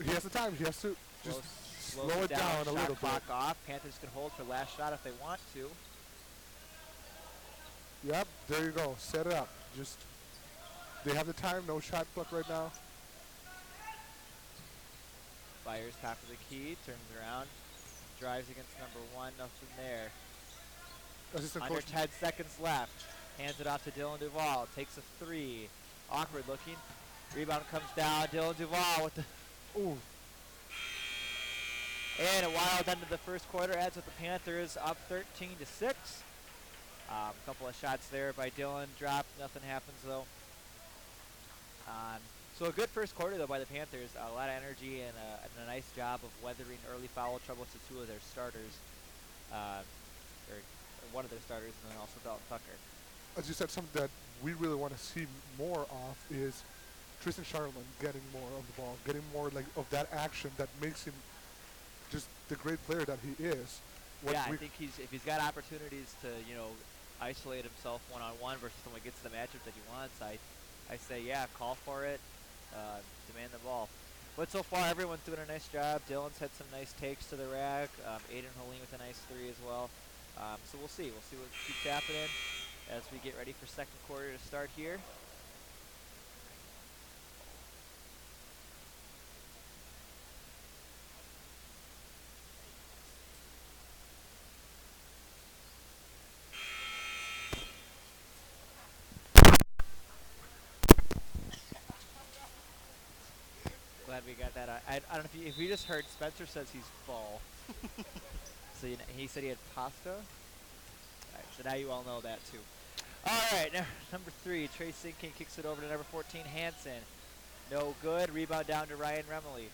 He has the time. He has to just slow it down a little bit. Clock off. Panthers can hold for last shot if they want to. Yep, there you go. Set it up. Just, they have the time. No shot clock right now. Fires top of the key. Turns around. Drives against number 1. Nothing there. Under 10 seconds left. Hands it off to Dylan Duval. Takes a 3. Awkward looking. Rebound comes down. Dylan Duval with the... Ooh. And a wild end of the first quarter adds with the Panthers up 13-6. A couple of shots there by Dylan. Dropped. Nothing happens though. So a good first quarter though by the Panthers. A lot of energy and a nice job of weathering early foul trouble to 2 of their starters. Or one of their starters, and then also Dalton Tucker. As you said, something that we really want to see more of is Tristan Charlemagne getting more of the ball, getting more like of that action that makes him just the great player that he is. Yeah, I think if he's got opportunities to, isolate himself one-on-one versus someone gets the matchup that he wants, I say, yeah, call for it, demand the ball. But so far, everyone's doing a nice job. Dylan's had some nice takes to the rack. Aiden Helene with a nice 3 as well. So we'll see. We'll see what keeps happening as we get ready for second quarter to start here. Glad we got that. I don't know if you just heard Spencer says he's full. So he said he had pasta. Alright, so now you all know that too. Alright, number 3, Trey Sinking kicks it over to number 14, Hansen. No good. Rebound down to Ryan Remley.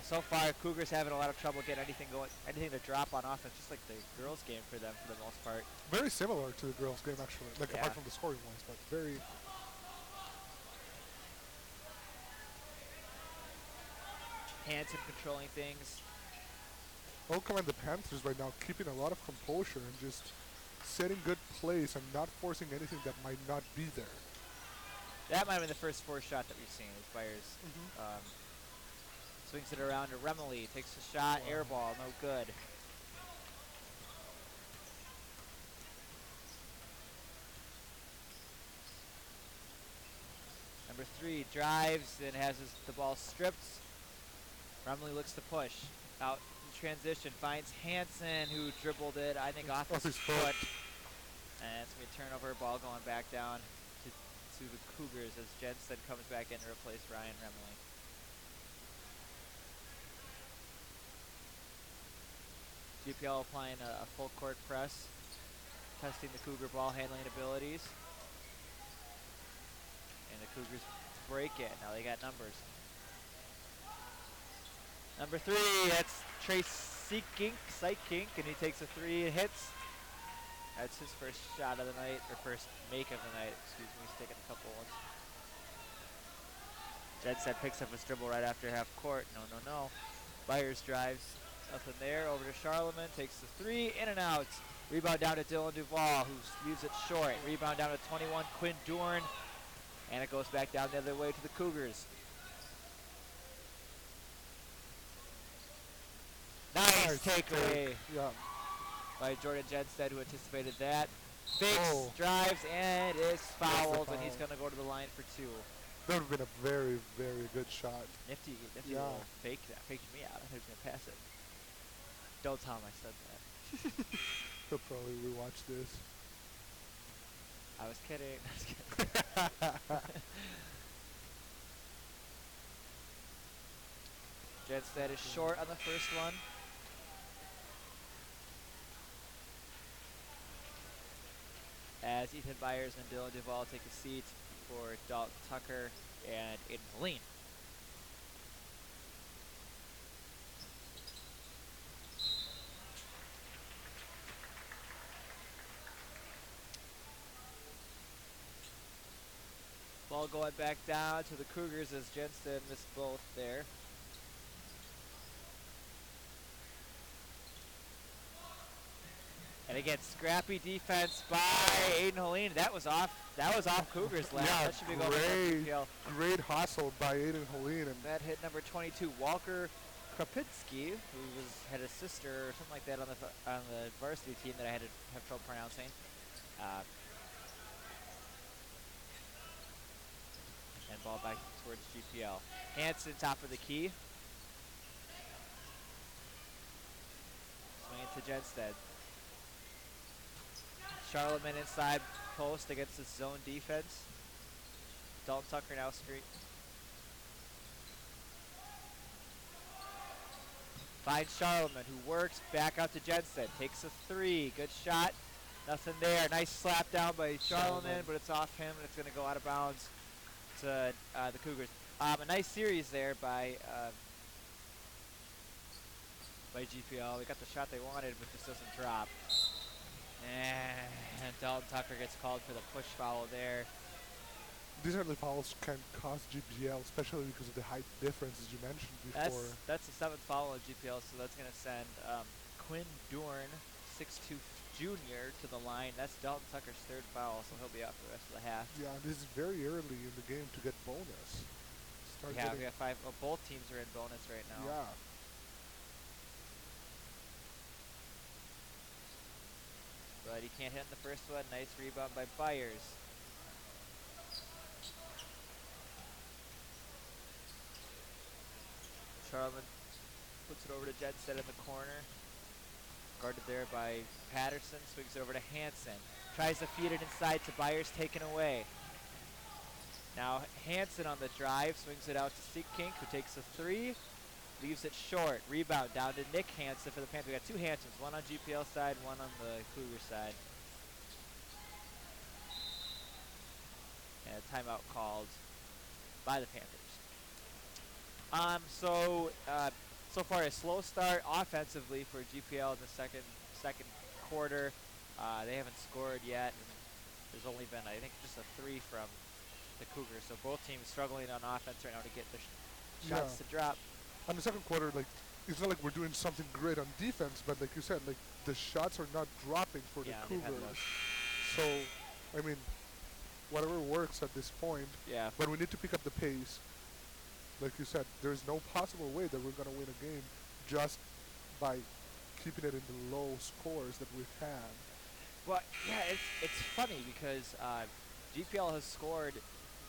So far, Cougars having a lot of trouble getting anything to drop on offense, just like the girls' game for them for the most part. Very similar to the girls' game, actually. Like apart from the scoring wise, but very. Hansen controlling things. I'll commend the Panthers right now, keeping a lot of composure and just setting good plays and not forcing anything that might not be there. That might have been the first forced shot that we've seen. It fires, swings it around to Remley, takes a shot, air ball, no good. three, drives and has the ball stripped. Remley looks to push. Out in transition, finds Hansen, who dribbled it, I think, off his foot. And it's going to be a turnover, ball going back down to the Cougars as Jensen comes back in to replace Ryan Remley. GPL applying a full court press, testing the Cougar ball handling abilities. And the Cougars break it. Now they got numbers. Number 3, that's Trace Sykink, and he takes a 3 and hits. That's his first shot of the night, or first make of the night, excuse me. He's taking a couple ones. Jedstead picks up his dribble right after half court. No. Byers drives. Nothing there. Over to Charlemagne. Takes the 3. In and out. Rebound down to Dylan Duval, who leaves it short. Rebound down to 21, Quinn Dorn. And it goes back down the other way to the Cougars. Nice takeaway by Jordan Jedstead, who anticipated that. Fakes, drives, and is fouled, and he's going to go to the line for 2. That would have been a very, very good shot. Nifty little fake that. Faked me out. I thought he was going to pass it. Don't tell him I said that. He'll probably rewatch this. I was kidding. I was kidding. Jedstead is short on the first one. As Ethan Byers and Dylan Duval take a seat for Dalton Tucker and Aiden Helene. Ball going back down to the Cougars as Jensen missed both there. And again, scrappy defense by Aiden Helene. That was off Cougars last. Yeah, That should be going great hustle by Aiden Helene. And that hit number 22, Walker Krapinski, who had a sister or something like that on the varsity team that I had to have trouble pronouncing. And ball back towards GPL. Hansen, top of the key. Swing it to Jedstead. Charlemagne inside post against the zone defense. Dalton Tucker now street. Finds Charlemagne, who works back out to Jensen. Takes a 3. Good shot. Nothing there. Nice slap down by Charlemagne, but it's off him, and it's going to go out of bounds to the Cougars. A nice series there by GPL. They got the shot they wanted, but just doesn't drop. And Dalton Tucker gets called for the push foul there. These early fouls can cost GPL, especially because of the height difference, as you mentioned before. That's the 7th foul on GPL, so that's going to send Quinn Dorn, 6'2" junior, to the line. That's Dalton Tucker's 3rd foul, so he'll be out for the rest of the half. Yeah, this is very early in the game to get bonus. We got 5. Well, both teams are in bonus right now. Yeah. But he can't hit on the first one. Nice rebound by Byers. Charlemagne puts it over to Jedstead in the corner. Guarded there by Patterson. Swings it over to Hansen. Tries to feed it inside to Byers, taken away. Now Hansen on the drive. Swings it out to Sykink, who takes a 3. Leaves it short. Rebound down to Nick Hansen for the Panthers. We got 2 Hansens, one on GPL side, one on the Cougar side. And a timeout called by the Panthers. So far a slow start offensively for GPL in the second quarter. They haven't scored yet. And there's only been, I think, just a 3 from the Cougars. So both teams struggling on offense right now to get the shots to drop. On the second quarter, it's not like we're doing something great on defense, but like you said, the shots are not dropping for the Cougars. So, I mean, whatever works at this point. Yeah. But we need to pick up the pace. Like you said, there's no possible way that we're going to win a game just by keeping it in the low scores that we've had. Well, yeah, it's funny because GPL has scored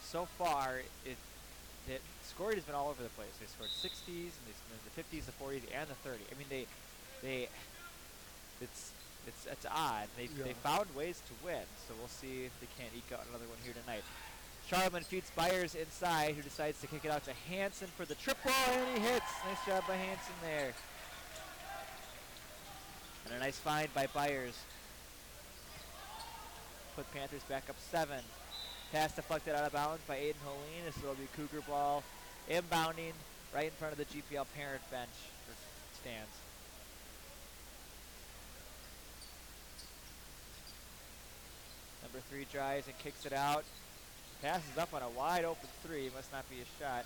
so far, the scoring has been all over the place. They scored 60s, and they scored the 50s, the 40s, and the 30. I mean, it's odd. They found ways to win, so we'll see if they can't eke out another one here tonight. Charlemagne feeds Byers inside, who decides to kick it out to Hansen for the triple, and he hits. Nice job by Hansen there. And a nice find by Byers. Put Panthers back up 7. Pass deflected out of bounds by Aiden Helene. This will be Cougar ball inbounding right in front of the GPL parent bench or stands. Number 3 drives and kicks it out. Passes up on a wide open 3. Must not be a shot.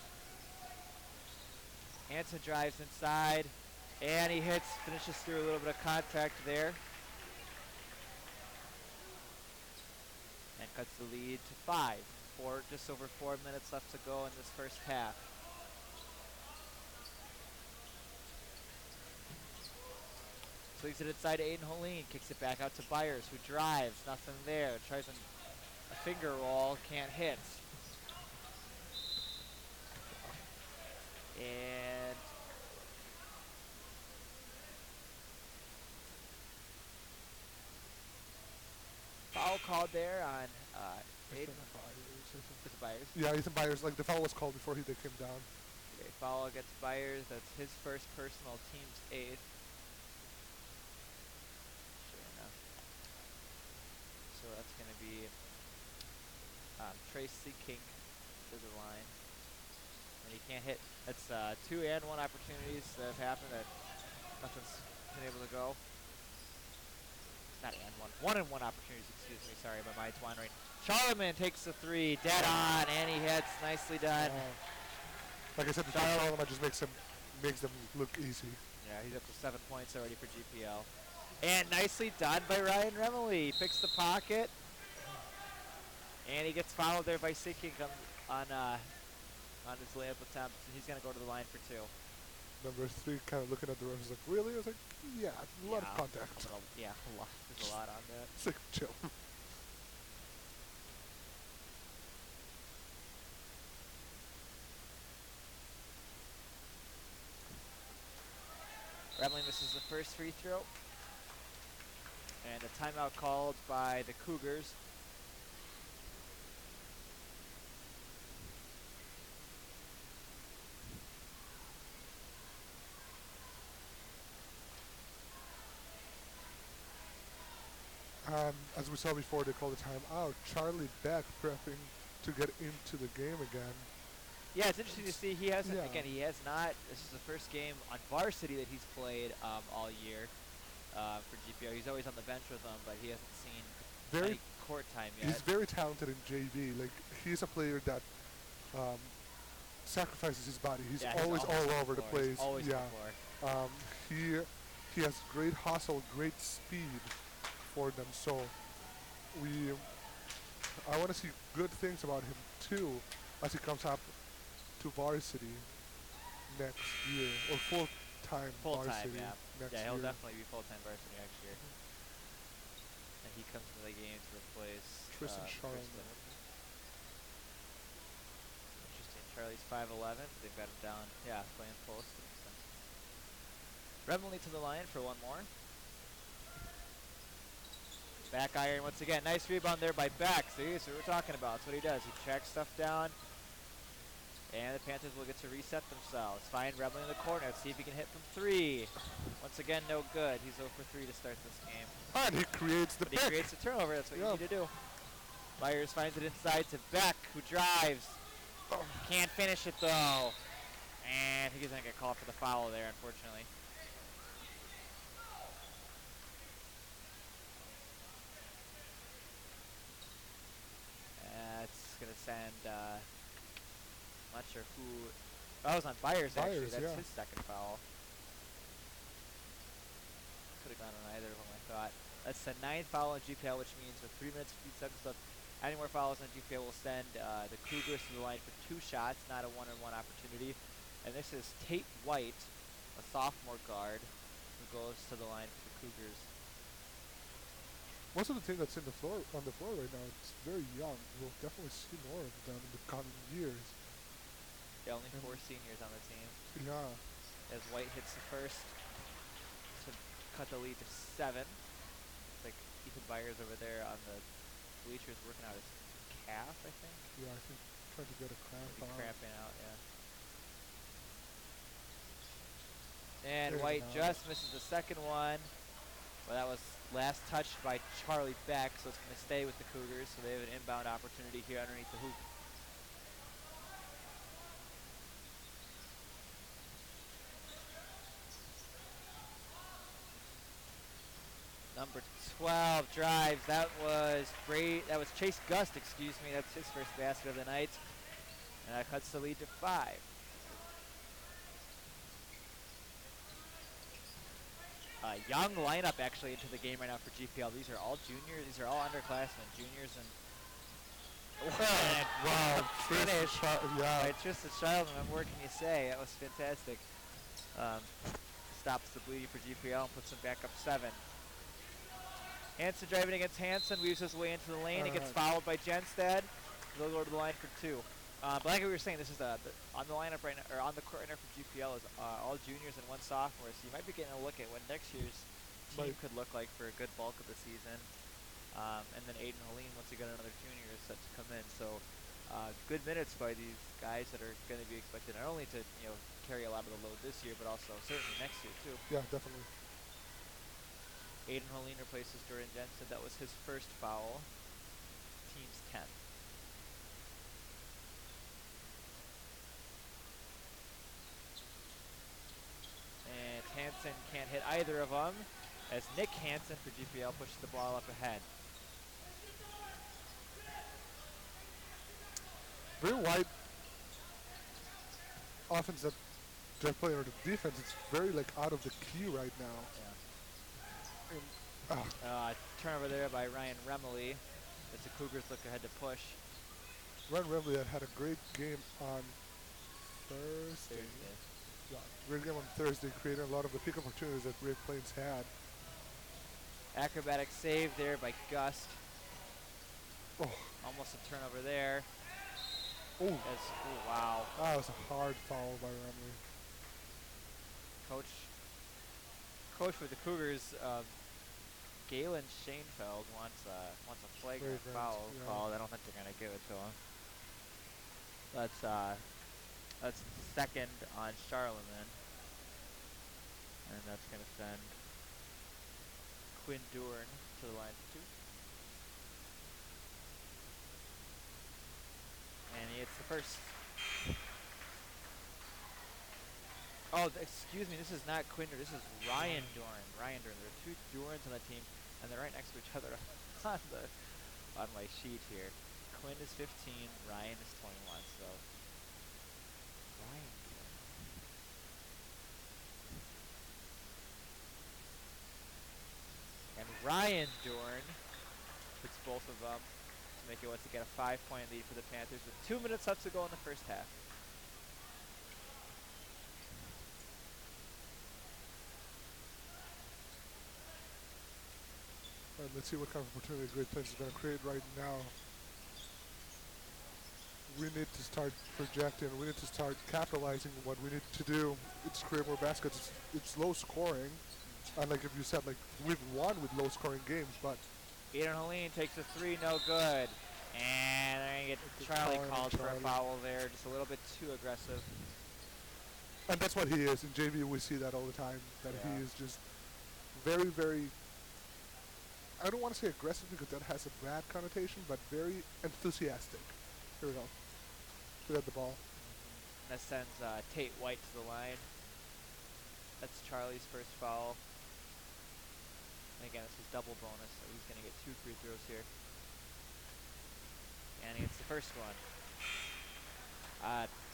Hansen drives inside, and he hits, finishes through a little bit of contact there. And cuts the lead to 5. Just over 4 minutes left to go in this first half. Swings it inside to Aiden Helene, kicks it back out to Byers, who drives, nothing there. Tries a finger roll, can't hit. And foul called there on Aiden. Is it Byers? Yeah, Ethan Byers. Like the foul was called before they came down. Okay, foul against Byers. That's his first personal, team's 8th. Sure enough. So that's going to be Tracy Kink to the line. And he can't hit. That's 2 and 1 opportunities that have happened that nothing's been able to go. Not and 1. 1 and 1 opportunities, excuse me. Sorry, my mind's wandering. Charlemagne takes the 3, dead on, and he hits. Nicely done. Like I said, the Charlemagne just makes them look easy. Yeah, he's up to 7 points already for GPL. And nicely done by Ryan Remley. He picks the pocket. And he gets fouled there by Seeking on his layup attempt. He's going to go to the line for 2. Number 3 kind of looking at the refs like, really? I was like, yeah, a lot of contact. Yeah, a lot. There's a lot on that. It's like, chill. Remley misses the first free throw. And a timeout called by the Cougars. As we saw before, they called the timeout. Charlie Beck prepping to get into the game again. Yeah, it's interesting to see. He hasn't, Yeah. again, he has not, this is the first game on varsity that he's played all year for GPO. He's always on the bench with them, but he hasn't seen any court time yet. He's very talented in JV. Like, he's a player that sacrifices his body. He's always all over the place. He's always on the floor. He has great hustle, great speed for them. So I want to see good things about him too as he comes up to varsity next year, or full-time varsity next year. Yeah, he'll definitely be full-time varsity next year. And he comes to the game to replace Tristan Charlemagne. Interesting. Charlie's 5'11". They've got him down. Yeah, playing post. Remley to the line for one more. Back iron once again. Nice rebound there by Beck. See, that's what we're talking about. That's what he does. He tracks stuff down. And the Panthers will get to reset themselves. Find Remley in the corner. Let's see if he can hit from 3. Once again, no good. He's 0 for 3 to start this game. And he creates the pick. He creates a turnover. That's what you need to do. Byers finds it inside to Beck, who drives. Can't finish it, though. And he's going to get called for the foul there, unfortunately. It's going to send, I'm not sure who, that was on Byers actually, that's his second foul. Could have gone on either of them, I thought. That's the 9th foul on GPL, which means with 3 minutes, 50 seconds left, any more fouls on GPL will send the Cougars to the line for 2 shots, not a 1-on-1 opportunity. And this is Tate White, a sophomore guard, who goes to the line for the Cougars. Most of the team that's on the floor right now, it's very young. We'll definitely see more of them in the coming years. Yeah, only And 4 seniors on the team. yeah, As White hits the first to cut the lead to 7. It's like Ethan Byers over there on the bleachers working out his calf, I think. yeah, I think trying to get a cramp Maybe out. cramping out, yeah. And There's White an out. just misses the second one. Well, that was last touched by Charlie Beck, so it's going to stay with the Cougars. So they have an inbound opportunity here underneath the hoop. Number 12 drives. That was Chase Gust, excuse me. That's his first basket of the night. And that cuts the lead to 5. Young lineup actually into the game right now for GPL. These are all juniors. These are all underclassmen, juniors, and Wow, finish. Yeah, By Tristan Charlton, what more can you say? That was fantastic. Stops the bleeding for GPL and puts them back up 7. Hansen driving against Hansen, weaves his way into the lane and gets fouled by Genstad. They'll go to the line for 2. But like we were saying, this is on the lineup right now, or on the court right now for GPL is all juniors and 1 sophomore. So you might be getting a look at what next year's team could look like for a good bulk of the season. And then Aiden Helene, once again, another junior is set to come in. So good minutes by these guys that are going to be expected not only to carry a lot of the load this year, but also certainly next year too. yeah, definitely. Aiden Helene replaces Jordan Jensen. That was his first foul. Team's 10. And Hansen can't hit either of them as Nick Hansen for GPL pushes the ball up ahead. Very wide offense that they're playing, or the defense. It's very like out of the key right now. Yeah. And, Turnover there by Ryan Remley as the Cougars look ahead to push. Ryan Remley had a great game on Thursday. Yeah, great game on Thursday, creating a lot of the pick opportunities that Great Plains had. Acrobatic save there by Gust. Oh, Almost a turnover there. oh, Wow. that was a hard foul by Remley. Coach for the Cougars, Galen Schoenfeld wants a flagrant foul called. I don't think they're gonna give it to him. That's second on Charlemagne, and that's gonna send Quinn Dorn to the line for 2. And he hits the first. Oh, excuse me, this is not Quinn Dorn, this is Ryan Dorn. Ryan Dorn. There are 2 Dorns on the team, and they're right next to each other on my sheet here. Quinn is 15, Ryan is 21, so Ryan Dorn. And Ryan Dorn puts both of them to make it once again a 5-point lead for the Panthers with 2 minutes left to go in the first half. Let's see what kind of opportunity Great Plains is going to create right now. We need to start projecting. We need to start capitalizing what we need to do. It's create more baskets. It's low scoring. And like if you said, like we've won with low scoring games, but Aiden Helene takes a 3, no good. And they're going to get Charlie called for a foul there. Just a little bit too aggressive. And that's what he is. In JV, we see that all the time. That he is just very, very, I don't want to say aggressive because that has a bad connotation, but very enthusiastic. Here we go. We got the ball. That sends Tate White to the line. That's Charlie's first foul. And again, this is double bonus, so he's going to get 2 free throws here. And he gets the first one.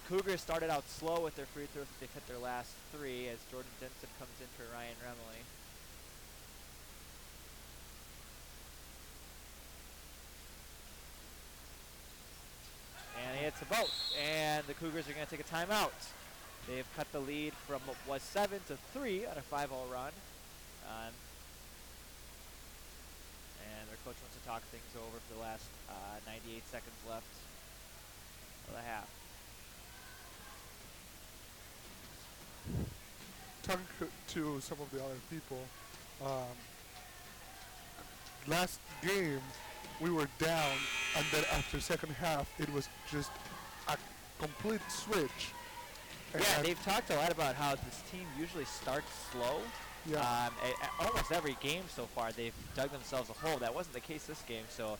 Cougars started out slow with their free throws, but they've hit their last 3 as Jordan Denson comes in for Ryan Remley. And he hits a both, and the Cougars are going to take a timeout. They've cut the lead from what was 7 to 3 on a 5-0 run. And they're Our coach wants to talk things over for the last 98 seconds left of the half. Talking to some of the other people, last game we were down, and then after second half it was just a complete switch. Yeah, they've talked a lot about how this team usually starts slow. Yeah. Almost every game so far, they've dug themselves a hole. That wasn't the case this game. So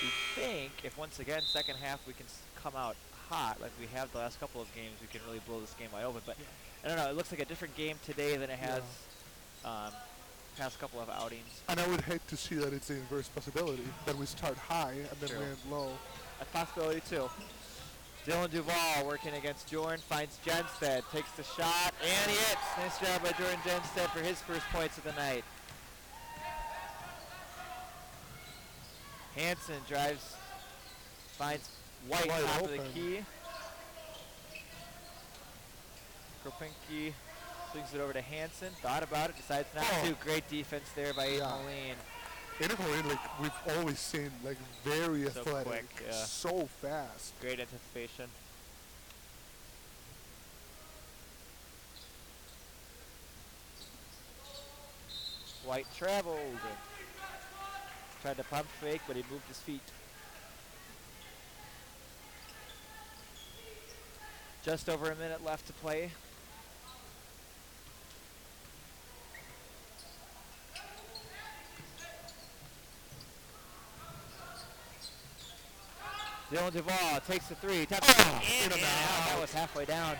we think if once again second half we can come out hot like we have the last couple of games, we can really blow this game wide open. But I don't know. It looks like a different game today than it has past couple of outings. And I would hate to see that it's the inverse possibility, that we start high and then we end low. A possibility too. Dylan Duvall working against Jordan, finds Jenstead, takes the shot, and he hits. Nice job by Jordan Jenstead for his first points of the night. Hansen drives, finds White top of the key. Kropinski swings it over to Hansen, thought about it, decides not to. Great defense there by Aiden Moline. Aiden Moline, like we've always seen, like very So athletic, quick, yeah. so fast. Great anticipation. White traveled. Tried to pump fake, but he moved his feet. Just over a minute left to play. Dylan Duvall takes the three, taps it in and out. That was halfway down.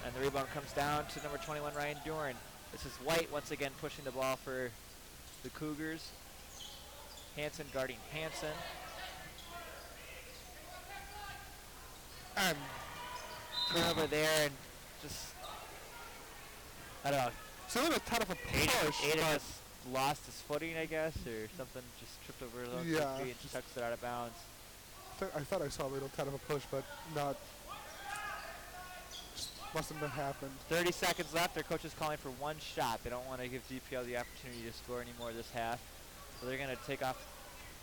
And the rebound comes down to number 21, Ryan Dorn. This is White once again pushing the ball for the Cougars. Hansen guarding Hansen. And Turnover there and just, I don't know. so a ton of a push. Aiden just lost his footing, I guess, or something, just tripped over his own feet and chucks it out of bounds. I thought I saw a little kind of a push, but not. Just mustn't have happened. 30 seconds left. Their coach is calling for one shot. They don't want to give GPL the opportunity to score anymore this half. So they're going to take off,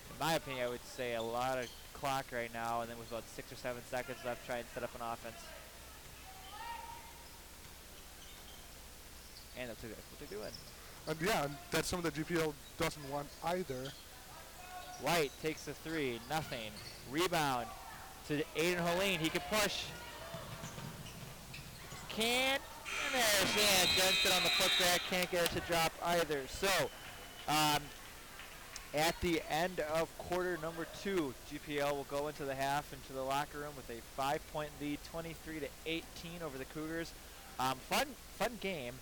in my opinion, I would say a lot of clock right now, and then with about 6 or 7 seconds left, try and set up an offense. And that's what they're doing. And yeah, that's something that GPL doesn't want either. White takes the three, nothing. Rebound to Aiden Holine. He can push. Can't finish. And Jensen on the putback can't get it to drop either. So, at the end of quarter number 2, GPL will go into the half, into the locker room with a 5-point lead, 23-18 over the Cougars. Fun game.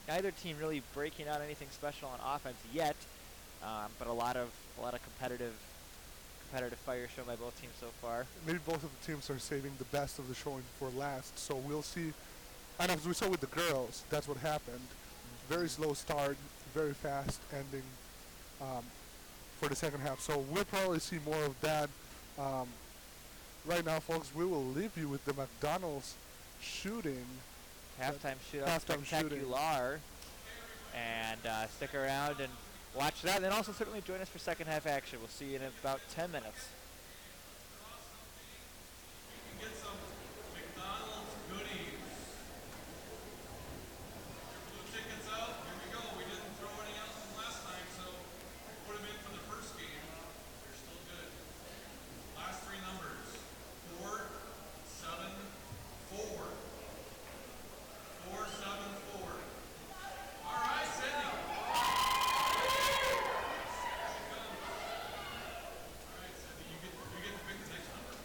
Neither team really breaking out anything special on offense yet, but a lot of competitive fire shown by both teams so far. Maybe both of the teams are saving the best of the showing for last, so we'll see. And as we saw with the girls, that's what happened. Very slow start, very fast ending for the second half. So we'll probably see more of that. Right now, folks, we will leave you with the McDonald's shooting. Halftime shootout spectacular. And stick around and watch that. And then also certainly join us for second half action. We'll see you in about 10 minutes. Get some McDonald's goodies. Blue tickets out. Here we go. We didn't throw any out from last time, so put them in for the first game. They're still good. Last 3 numbers. 4, 7, 4. 4, 7, 4. All right, Sydney. You get to pick the next number.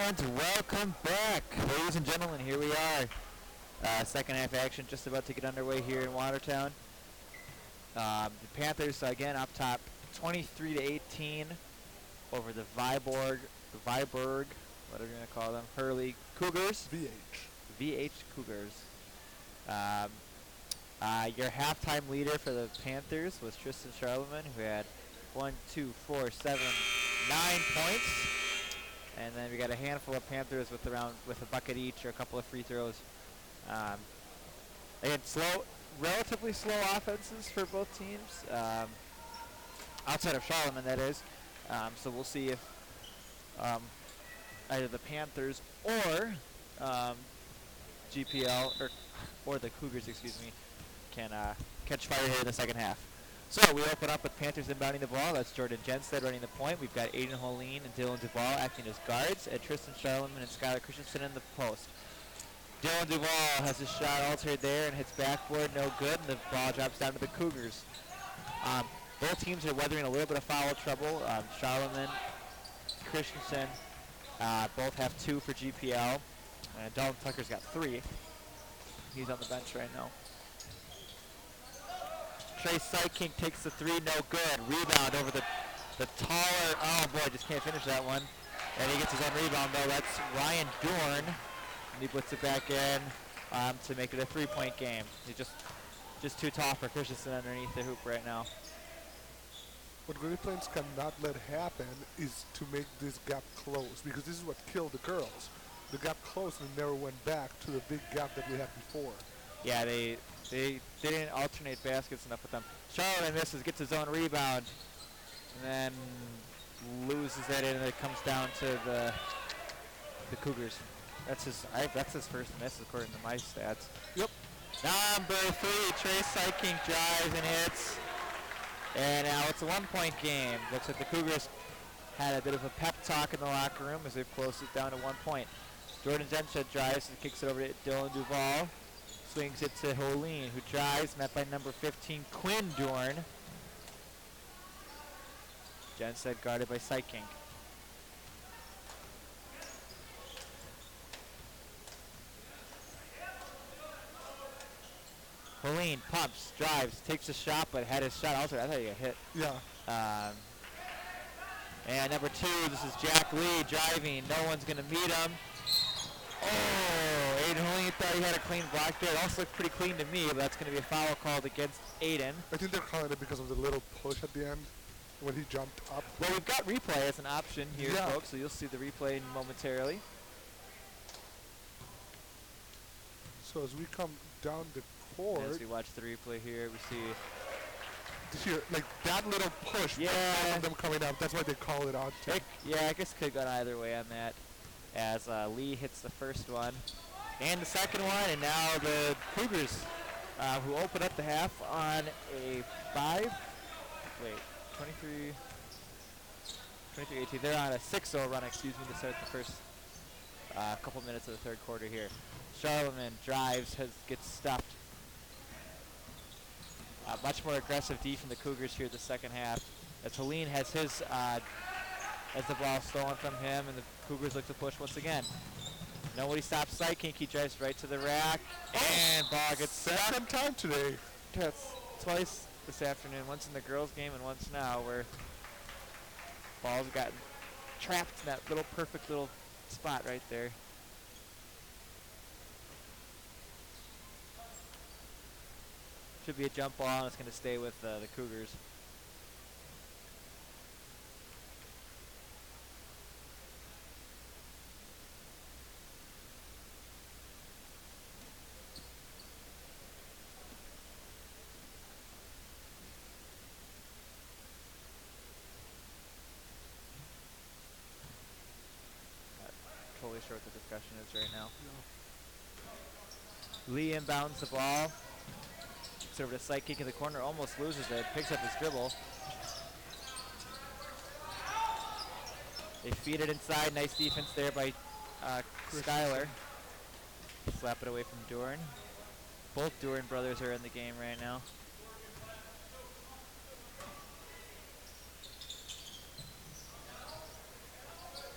And welcome back, ladies and gentlemen. Here we are. Second half action just about to get underway here in Watertown. The Panthers again up top, 23-18 over the Viborg, whatever you're gonna call them, Hurley Cougars. VH Cougars. Your halftime leader for the Panthers was Tristan Charlemagne, who had 9 points. And then we got a handful of Panthers with a bucket each or a couple of free throws. They had relatively slow offenses for both teams, outside of Charlemagne, that is. So we'll see if either the Panthers or GPL or the Cougars, excuse me, can catch fire here in the second half. So we open up with Panthers inbounding the ball. That's Jordan Jenstead running the point. We've got Aiden Holeen and Dylan Duvall acting as guards, and Tristan Charlemagne and Skylar Christensen in the post. Dylan Duvall has his shot altered there and hits backboard, no good, and the ball drops down to the Cougars. Both teams are weathering a little bit of foul trouble. Charlemagne, Christensen, both have 2 for GPL, and Dalton Tucker's got 3. He's on the bench right now. Trey Syking takes the 3, no good. Rebound over the taller, oh boy, just can't finish that one. And he gets his own rebound though, that's Ryan Dorn. And he puts it back in to make it a 3-point game. He's just too tall for Christensen underneath the hoop right now. What Great Plains cannot let happen is to make this gap close, because this is what killed the girls. The gap closed and never went back to the big gap that we had before. Yeah, they didn't alternate baskets enough with them. Charlemagne misses, gets his own rebound, and then loses it, and it comes down to the Cougars. That's his first miss according to my stats. Yep. Number 3, Trey Syking drives and hits. And now it's a 1-point game. Looks like the Cougars had a bit of a pep talk in the locker room as they've closed it down to 1 point. Jordan Jenstead drives and kicks it over to Dylan Duvall. Swings it to Holeen, who drives, met by number 15, Quinn Dorn. Jenstead guarded by Syking. Holeen pumps, drives, takes a shot, but had his shot altered. I thought he got hit. Yeah. And number 2, this is Jack Lee driving. No one's going to meet him. Oh, Aiden Holeen thought he had a clean block there. It also looked pretty clean to me, but that's going to be a foul called against Aiden. I think they're calling it because of the little push at the end when he jumped up. Well, we've got replay as an option here, yeah, folks, so you'll see the replay momentarily. So as we come down the court, As we watch the replay here, we see... Here, like that little push, yeah, of them coming up, that's why they call it out. Yeah, I guess it could have gone either way on that. As Lee hits the first one and the second one, and now the Cougars, who open up the half on a 23-18. They're on a 6-0 run, excuse me, to start the first couple minutes of the third quarter here. Charlemagne drives, gets stuffed. Much more aggressive D from the Cougars here the second half. As Holeen has the ball stolen from him, and the Cougars look to push once again. Nobody stops Syking. He drives right to the rack, and ball gets second time today. That's twice this afternoon. Once in the girls' game and once now, where ball's gotten trapped in that little perfect little spot right there. Should be a jump ball, and it's going to stay with the Cougars. Totally sure what the discussion is right now. No. Lee inbounds the ball. It's over to Syking in the corner, almost loses it, picks up his dribble. They feed it inside, nice defense there by Skylar. Slap it away from Dorn. Both Dorn brothers are in the game right now.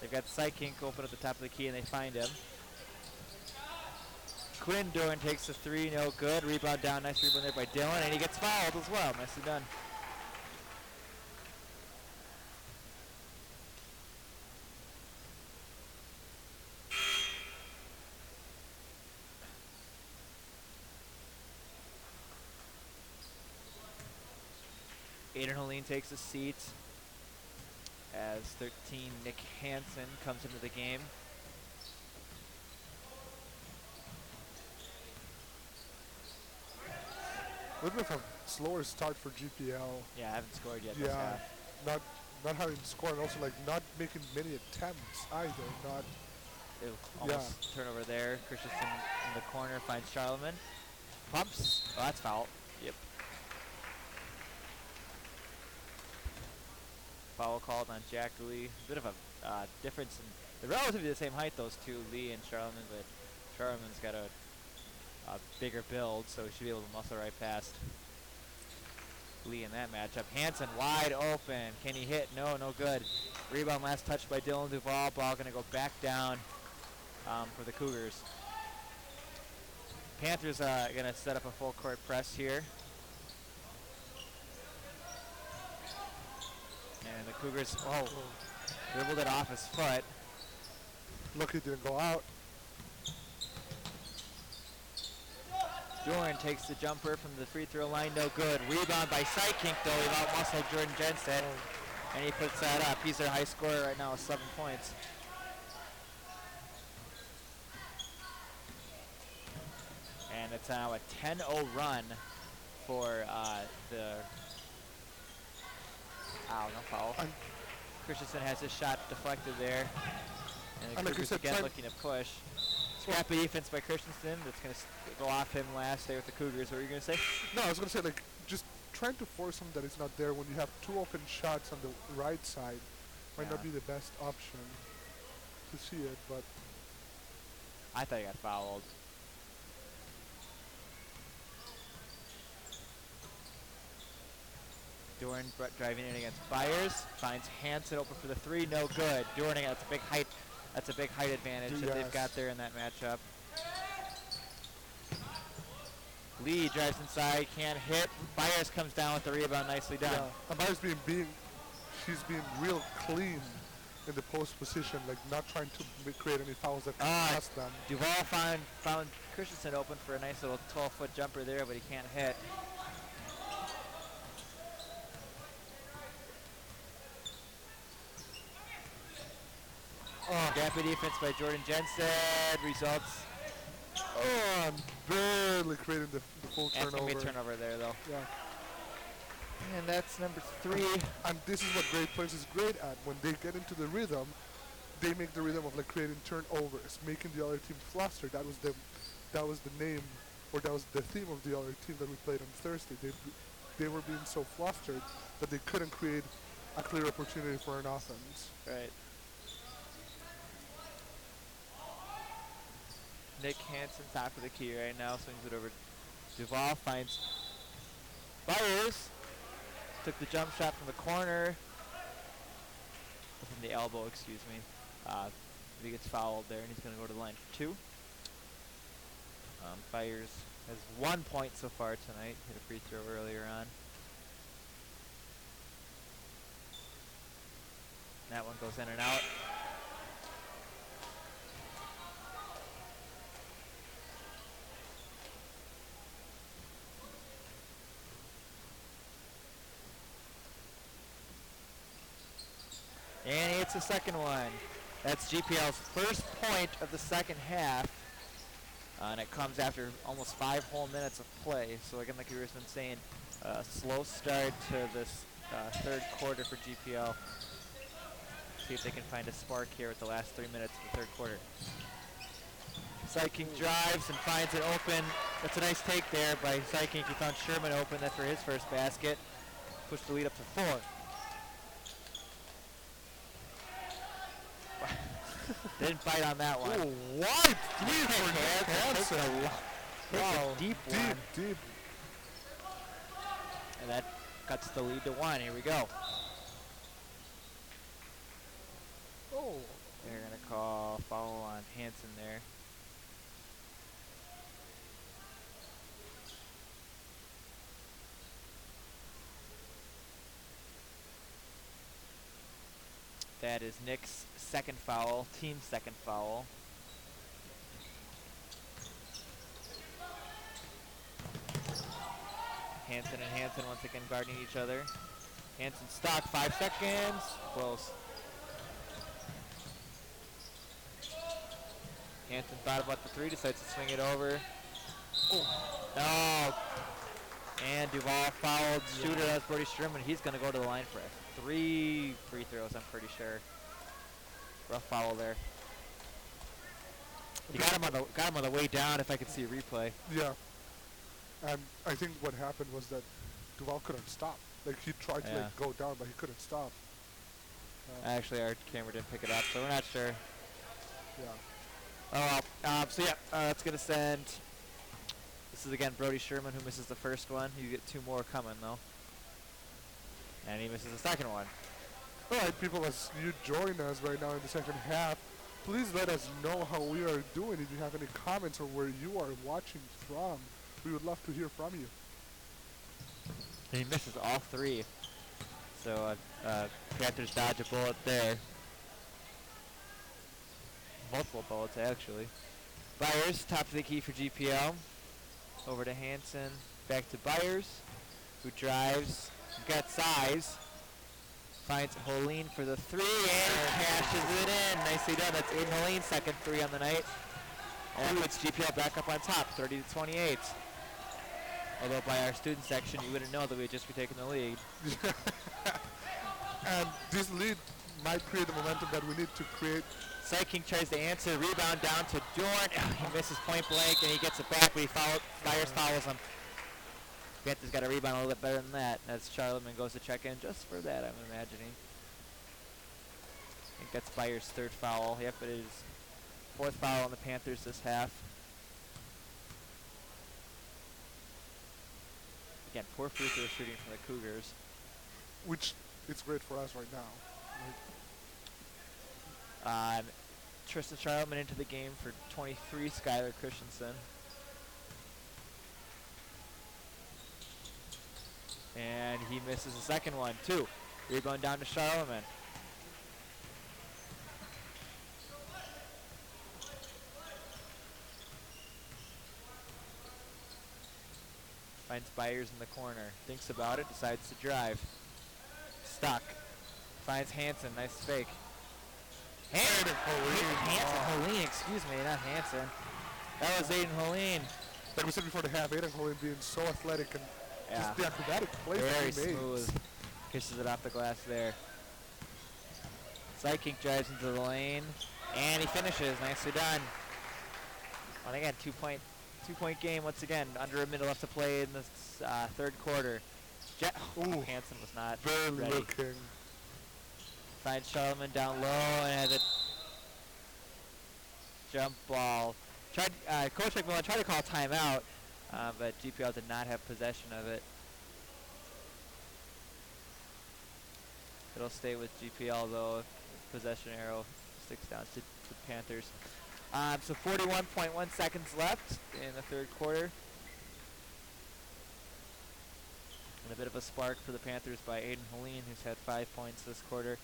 They've got Psychink open at the top of the key, and they find him. Quinn Doran takes the three, no good. Rebound down, nice rebound there by Dylan, and he gets fouled as well. Nicely done. Aiden Helene takes a seat as 13 Nick Hansen comes into the game. A little bit of a slower start for GPL. Yeah, I haven't scored yet this Yeah, half. not having scored, and also like not making many attempts either. Not Ew, almost turnover there. Christensen in the corner finds Charlemagne. Pumps. Oh, that's foul. Yep. Foul called on Jack Lee. Bit of a difference in they're relatively the same height, those two, Lee and Charlemagne, but Charlemagne's got a bigger build, so he should be able to muscle right past Lee in that matchup. Hansen wide open. Can he hit? No, no good. Rebound last touch by Dylan Duval. Ball going to go back down for the Cougars. Panthers going to set up a full court press here. And the Cougars, dribbled it off his foot. lucky it didn't go out. Doran takes the jumper from the free throw line, no good. Rebound by Psychink though, he out-muscled Jordan Jensen, and he puts that up. He's their high scorer right now with 7 points. And it's now a 10-0 run for the... Ow, no foul. Christensen has his shot deflected there. And the Cougars again looking to push. Scrappy defense by Christensen. That's going to go off him last. Stay with the Cougars. What were you going to say? No, I was going to say, like, just trying to force something that is not there when you have 2 open shots on the right side might not be the best option to see it, but... I thought he got fouled. Doran driving in against Byers. Finds Hansen open for the 3. No good. Doran, that's a big height. That's a big height advantage that they've got there in that matchup. Lee drives inside, can't hit. Byers comes down with the rebound, nicely done. Yeah. And Byers she's being real clean in the post position, like not trying to create any fouls that cost them. Duval found Christensen open for a nice little 12-foot jumper there, but he can't hit. Gappy defense by Jordan Jensen results. Oh, I'm barely creating the full turnover. That's going to be a turnover there, though. Yeah. And that's number 3. And this is what Great Plains is great at. When they get into the rhythm, they make the rhythm of like creating turnovers, making the other team flustered. That was the name, or that was the theme of the other team that we played on Thursday. They were being so flustered that they couldn't create a clear opportunity for an offense. Right. Nick Hansen top of the key right now, swings it over. Duval finds Byers. Took the jump shot from the corner. From the elbow, excuse me. He gets fouled there, and he's going to go to the line for 2. Byers has 1 point so far tonight. Hit a free throw earlier on. That one goes in and out. And he hits the second one. That's GPL's first point of the second half. And it comes after almost 5 whole minutes of play. So again, like you were been saying, slow start to this third quarter for GPL. See if they can find a spark here with the last 3 minutes of the third quarter. Psychink drives and finds it open. That's a nice take there by Psychink. He found Sherman open. That's for his first basket. Pushed the lead up to 4. Didn't bite on that one. Oh, what? 3 for Hansen. Wow. Deep one. Deep. And that cuts the lead to 1. Here we go. Oh. Hansen there. That is Nick's second foul, team's second foul. Hansen and Hansen once again guarding each other. Hansen stock, 5 seconds, close. Hansen thought about the 3, decides to swing it over. Oh, and Duval fouled shooter, that's Brody Sherman. He's gonna go to the line for 3 free throws, I'm pretty sure. Rough foul there. You got him on the way down if I could see a replay. Yeah. And I think what happened was that Duval couldn't stop. Like he tried to like go down, but he couldn't stop. Actually, our camera didn't pick it up, so we're not sure. Yeah. Oh well. So yeah, that's gonna send. This is again Brody Sherman who misses the first one. You get 2 more coming though, and he misses the second one. All right, people, as you join us right now in the second half, please let us know how we are doing. If you have any comments or where you are watching from, we would love to hear from you. And he misses all 3. So Panthers dodge a bullet there. Multiple bullets actually. Byers, top of the key for GPL. Over to Hansen, back to Byers, who drives, got size. Finds Holeen for the 3 and cashes it in. Nicely done. That's Aiden Holeen's second 3 on the night. And that puts GPL back up on top, 30-28. Although by our student section, you wouldn't know that we'd just be taking the lead. And this lead might create the momentum that we need to create. King tries to answer, rebound down to Dorn. He misses point blank and he gets it back, but Byers fouls him. Panthers got a rebound a little bit better than that as Charlemagne goes to check in just for that, I'm imagining. I think that's Byers' 3rd foul. Yep, it is 4th foul on the Panthers this half. Again, poor free throw shooting from the Cougars. Which is great for us right now. Tristan Charlemagne into the game for 23, Skylar Christensen. And he misses the second one, too. Rebound down to Charlemagne. Finds Byers in the corner. Thinks about it, decides to drive. Stuck. Finds Hansen, nice fake. Hansen, Holeen, excuse me, not Hansen. That was Aiden Holeen. Like we said before the half, Aiden Holeen being so athletic and just the acrobatic plays that he very made. smooth. Kisses it off the glass there. King drives into the lane, and he finishes. Nicely done. And again, two-point game once again. Under a minute left to play in this 3rd quarter. Hansen was not ready. Looking. Finds Charlemagne down low and has a jump ball. Coach McMillan tried to call timeout, but GPL did not have possession of it. It'll stay with GPL though. Possession arrow sticks down to the Panthers. So 41.1 seconds left in the 3rd quarter. And a bit of a spark for the Panthers by Aiden Holeen, who's had 5 points this quarter.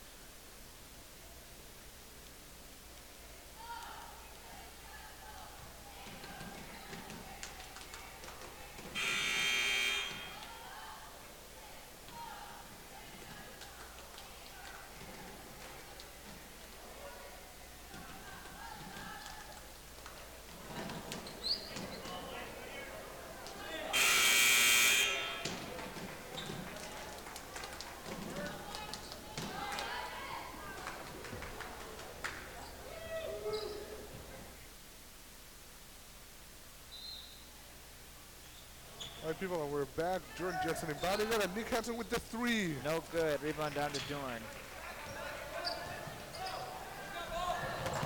All right, people, and we're back. Jordan Jackson inbounding it, and Nick Hansen with the 3. No good. Rebound down to Dorn.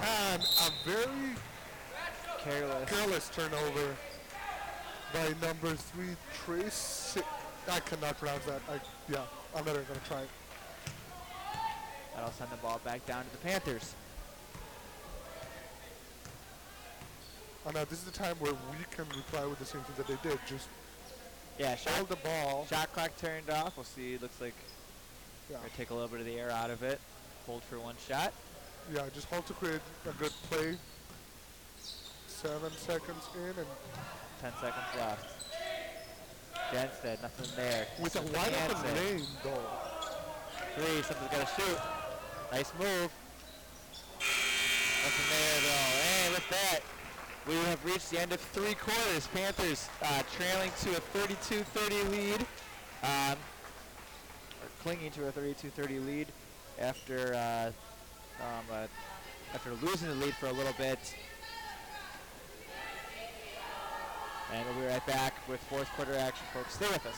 And a very careless turnover by number 3, Trace. I cannot pronounce that. I'm not even going to try it. That'll send the ball back down to the Panthers. And this is the time where we can reply with the same thing that they did. Just Yeah, hold the ball. shot clock turned off. We'll see. Looks like Yeah. we're gonna take a little bit of the air out of it. Hold for one shot. Yeah, just hold to create a good play. 7 seconds in and 10 seconds left. Jenstead, nothing there. with a Nothing wide open Hansen. lane though. 3, something's got to shoot. Nice move. Nothing there though. And with that, we have reached the end of 3 quarters. Panthers trailing to a 32-30 lead. Or clinging to a 32-30 lead after after losing the lead for a little bit. And we'll be right back with 4th quarter action, folks. Stay with us.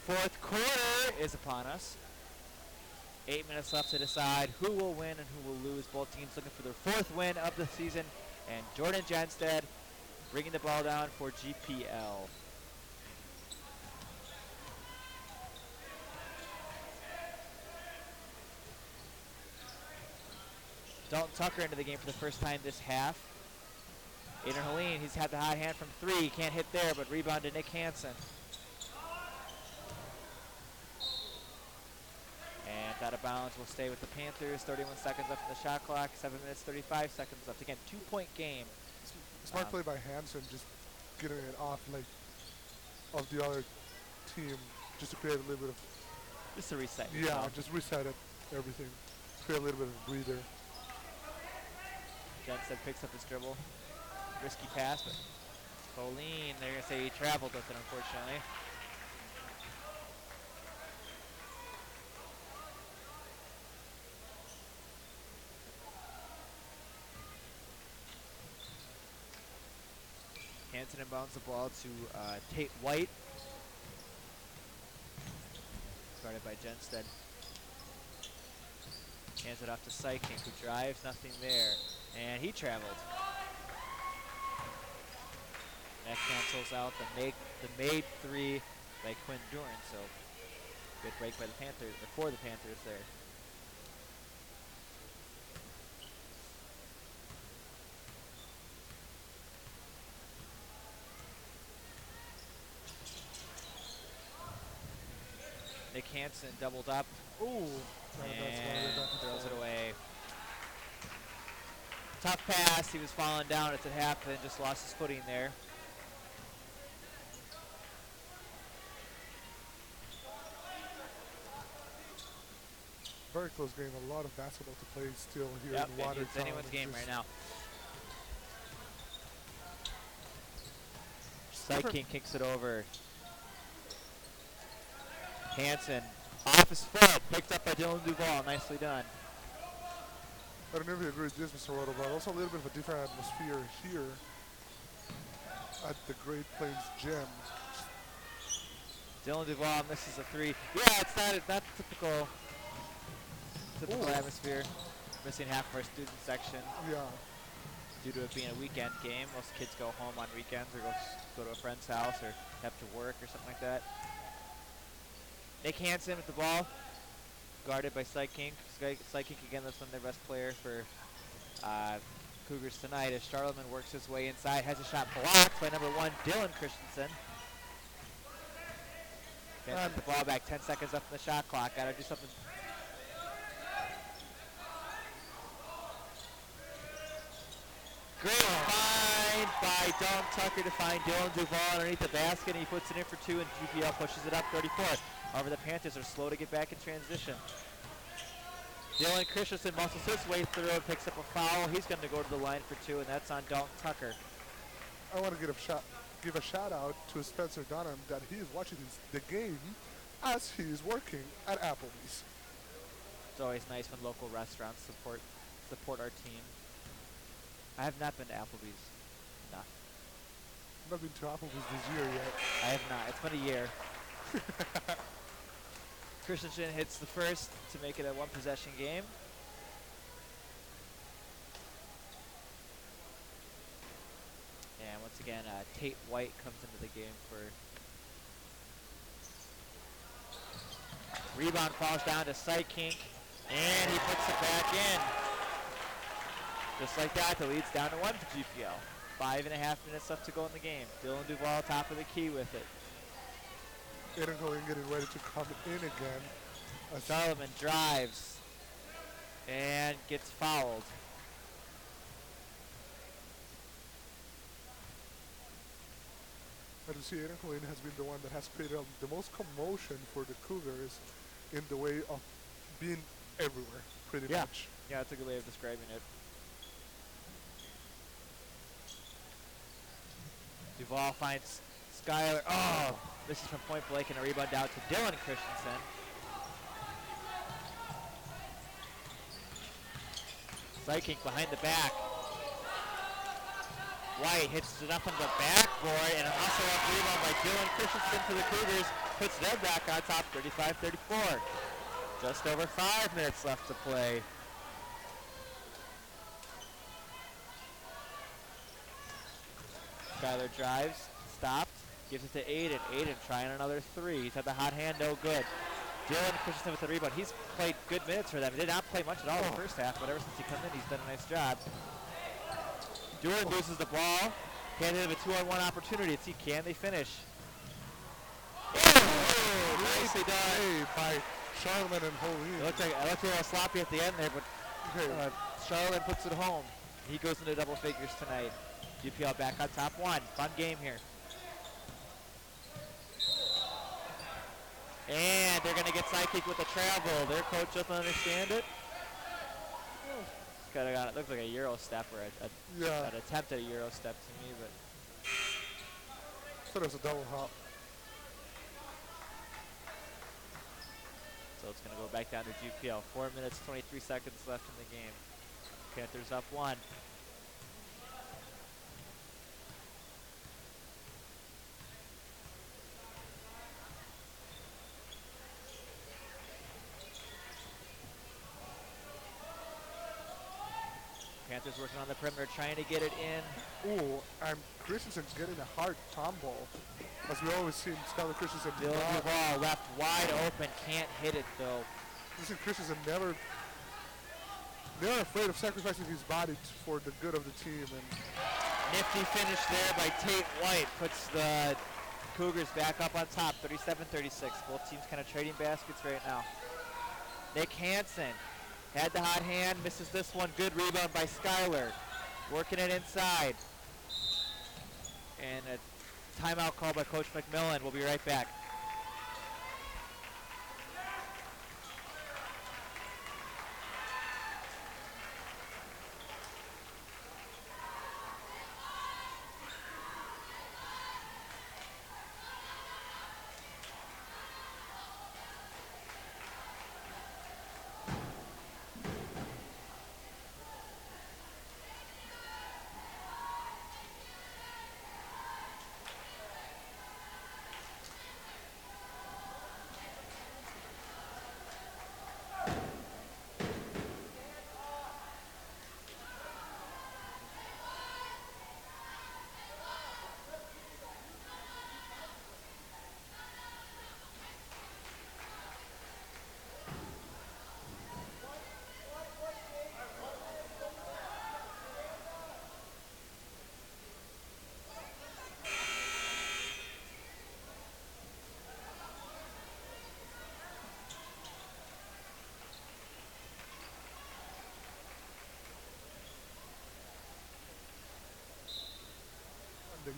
Fourth quarter is upon us. 8 minutes left to decide who will win and who will lose. Both teams looking for their 4th win of the season. And Jordan Jenstead bringing the ball down for GPL. Dalton Tucker into the game for the first time this half. Aiden Helene, he's had the hot hand from 3. Can't hit there, but rebound to Nick Hansen. And out of bounds will stay with the Panthers. 31 seconds left in the shot clock. 7 minutes, 35 seconds left. Again, 2-point game. Smart play by Hansen, just getting it off like of the other team, just to create a little bit of Just a reset. yeah, just reset it, everything, create a little bit of a breather. Jenstead picks up his dribble. Risky pass, but Colleen, they're going to say he traveled with it, unfortunately. Hansen inbounds the ball to Tate White. Guarded by Jenstead. Hands it off to Syking, who drives, nothing there. And he traveled. That cancels out the made 3 by Quinn Dorn. So good break by the Panthers, or for the Panthers there. Nick Hansen doubled up. Ooh, And throws it away. Tough pass. He was falling down at the half and just lost his footing there. Very close game. A lot of basketball to play still here Yep, in Watertown. it's anyone's game right now. Syking kicks it over. Hansen off his foot, picked up by Dylan Duval. Nicely done. I don't know if you agree with this, Mr. Roto, but also a little bit of a different atmosphere here at the Great Plains Gym. Dylan Duval misses a 3. Yeah, it's not typical atmosphere. Missing half of our student section Yeah. due to it being a weekend game. Most kids go home on weekends or go to a friend's house or have to work or something like that. Nick Hansen with the ball, guarded by Syking. Syking again, that's one of their best players for Cougars tonight as Charlemagne works his way inside. Has a shot blocked by number 1, Dylan Christensen. Gets the ball back, 10 seconds left in the shot clock. Gotta do something. Great find by Dalton Tucker to find Dylan Duval underneath the basket, and he puts it in for 2, and GPL pushes it up 34. However, the Panthers are slow to get back in transition. Dylan Christensen muscles his way through and picks up a foul. He's going to go to the line for 2, and that's on Dalton Tucker. I want to give a shout out to Spencer Dunham that he is watching the game as he is working at Applebee's. It's always nice when local restaurants support our team. I have not been to Applebee's. No, I've not been to Applebee's this year yet. I have not. It's been a year. Christensen hits the first to make it a one-possession game. And once again, Tate White comes into the game for... Rebound falls down to Sykink, and he puts it back in. Just like that, the lead's down to 1 for GPL. 5.5 minutes left to go in the game. Dylan Duvall top of the key with it. Aiden Cohen getting ready to come in again. Solomon drives and gets fouled. I do see Aiden Cohen has been the one that has created the most commotion for the Cougars in the way of being everywhere, pretty much. Yeah, that's a good way of describing it. Duvall finds Skyler. Oh, this is from point blank and a rebound out to Dylan Christensen. Sykink behind the back. White hits it up on the backboard and a hustle-up rebound by Dylan Christensen to the Cougars. Puts them back on top, 35-34. Just over 5 minutes left to play. Skyler drives, stopped, gives it to Aiden. Aiden trying another three. He's had the hot hand, no good. Dylan Christensen with the rebound. He's played good minutes for them. He did not play much at all in the first half, but ever since he come in, he's done a nice job. Dewar loses the ball. Can't hit him a 2-on-1 opportunity. Let's see, can they finish? Oh, nicely done by Charlotte and Hurley. It looked like a little sloppy at the end there, but Charlotte puts it home. He goes into double figures tonight. GPL back on top 1. Fun game here. And they're going to get Sidekick with the travel. Their coach doesn't understand it. It looks like a Euro step or an attempt at a Euro step to me, but thought it was a double hop. So it's going to go back down to GPL. 4 minutes, 23 seconds left in the game. Panthers up 1. Panthers working on the perimeter, trying to get it in. Ooh, and Christensen's getting a hard tom ball. As we always see Skylar Christensen. Dylan Duvall left wide open, can't hit it though. Listen, Christensen never afraid of sacrificing his body for the good of the team. And nifty finish there by Tate White puts the Cougars back up on top, 37-36. Both teams kind of trading baskets right now. Nick Hansen had the hot hand, misses this one. Good rebound by Skyler. Working it inside. And a timeout call by Coach McMillan. We'll be right back.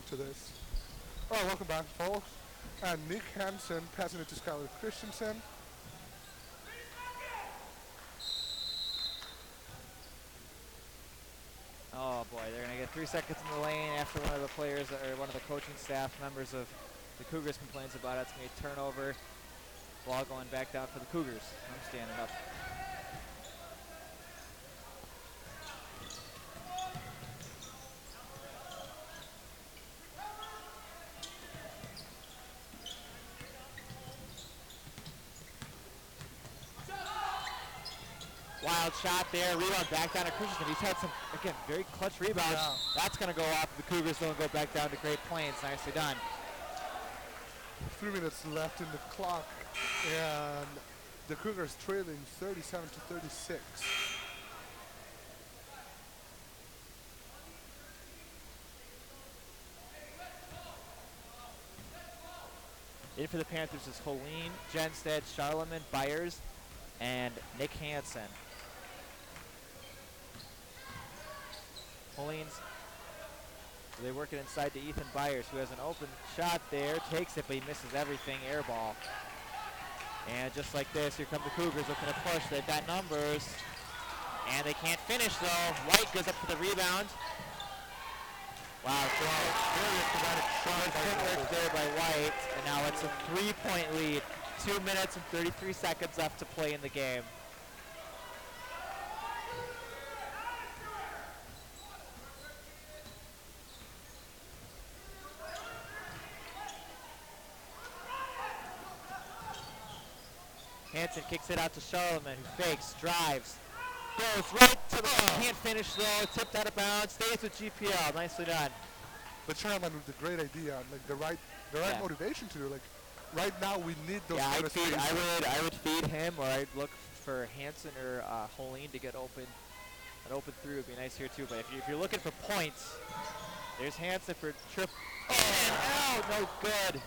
To this. All right, welcome back, folks. And Nick Hansen passing it to Skylar Christensen. Oh boy. boy, they're going to get 3 seconds in the lane after one of the players or one of the coaching staff members of the Cougars complains about it. It's going to be a turnover. Ball going back down for the Cougars. I'm standing up. Wild shot there, rebound back down to Christensen. He's had some, again, very clutch rebounds. Yeah. That's going to go off. The Cougars don't go back down to Great Plains. Nicely done. 3 minutes left in the clock, and the Cougars trailing 37 to 36. In for the Panthers is Helene, Jenstead, Charlemagne, Byers, and Nick Hansen. Helene's, they work it inside to Ethan Byers, who has an open shot there, takes it, but he misses everything, air ball. And just like this, here come the Cougars looking to push. They've got numbers, and they can't finish though. White goes up for the rebound. Wow, Very acrobatic shot by footwork there by White, and now it's a 3-point lead. 2 minutes and 33 seconds left to play in the game. Hansen kicks it out to Charlemagne, who fakes, drives, goes right to the, can't finish though, tipped out of bounds, stays with GPL, nicely done. But Charlemagne with a great idea, like the right Yeah. motivation to do. Like right now, we need those. Yeah, kind of spaces. I would feed him, or I'd look for Hansen or Helene to get open. An open three would be nice here too. But if you're looking for points, there's Hansen for trip. Oh, and out, no good.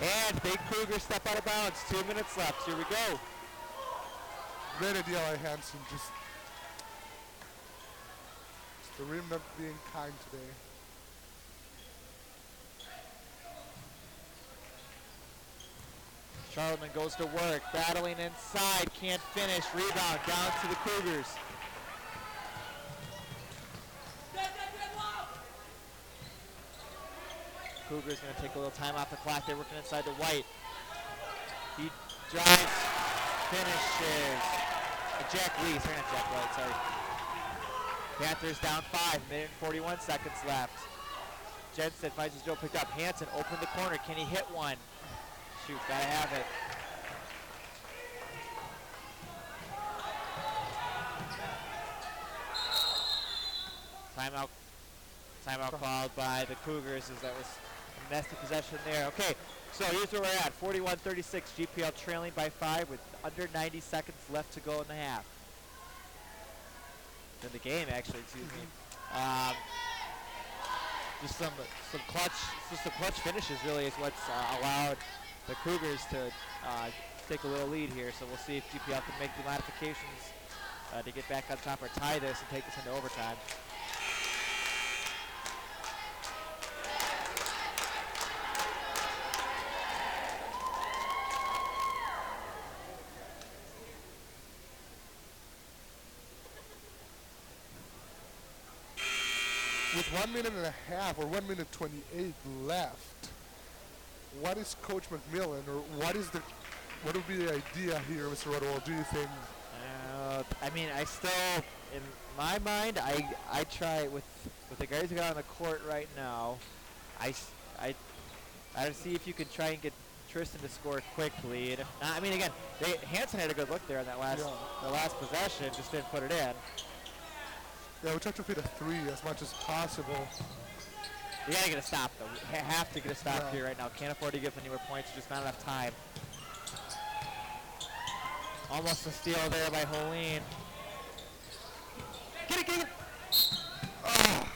And big Cougars step out of bounds. 2 minutes left. Here we go. Great idea by Hansen. Just the rim not being kind today. Charlemagne goes to work, battling inside, can't finish. Rebound down to the Cougars. Cougars going to take a little time off the clock. They're working inside to White. He drives, finishes. Jack Lee, sorry, not Jack White, sorry. Panthers down 5, minute and 41 seconds left. Jensen finds his drill picked up. Hansen open the corner. Can he hit one? Shoot, gotta have it. Timeout called by the Cougars as that was a messy possession there. Okay, so here's where we're at. 41-36, GPL trailing by 5 with under 90 seconds left to go in the half. In the game, actually, excuse me. Just some clutch finishes really is what's allowed the Cougars to take a little lead here. So we'll see if GPL can make the modifications to get back on top or tie this and take this into overtime. With 1 minute and a half or 1 minute 28 left, what is Coach McMillan, or what would be the idea here, Mr. Rodwell, do you think? I mean, I still, in my mind, I try with the guys who got on the court right now. I see if you can try and get Tristan to score quickly, and if not, I mean, again, Hansen had a good look there on that last possession, just didn't put it in. Yeah, we try to fit a 3 as much as possible. You gotta get a stop though. We have to get a stop here right now. Can't afford to give any more points. Just not enough time. Almost a steal there by Helene. Get it! Oh,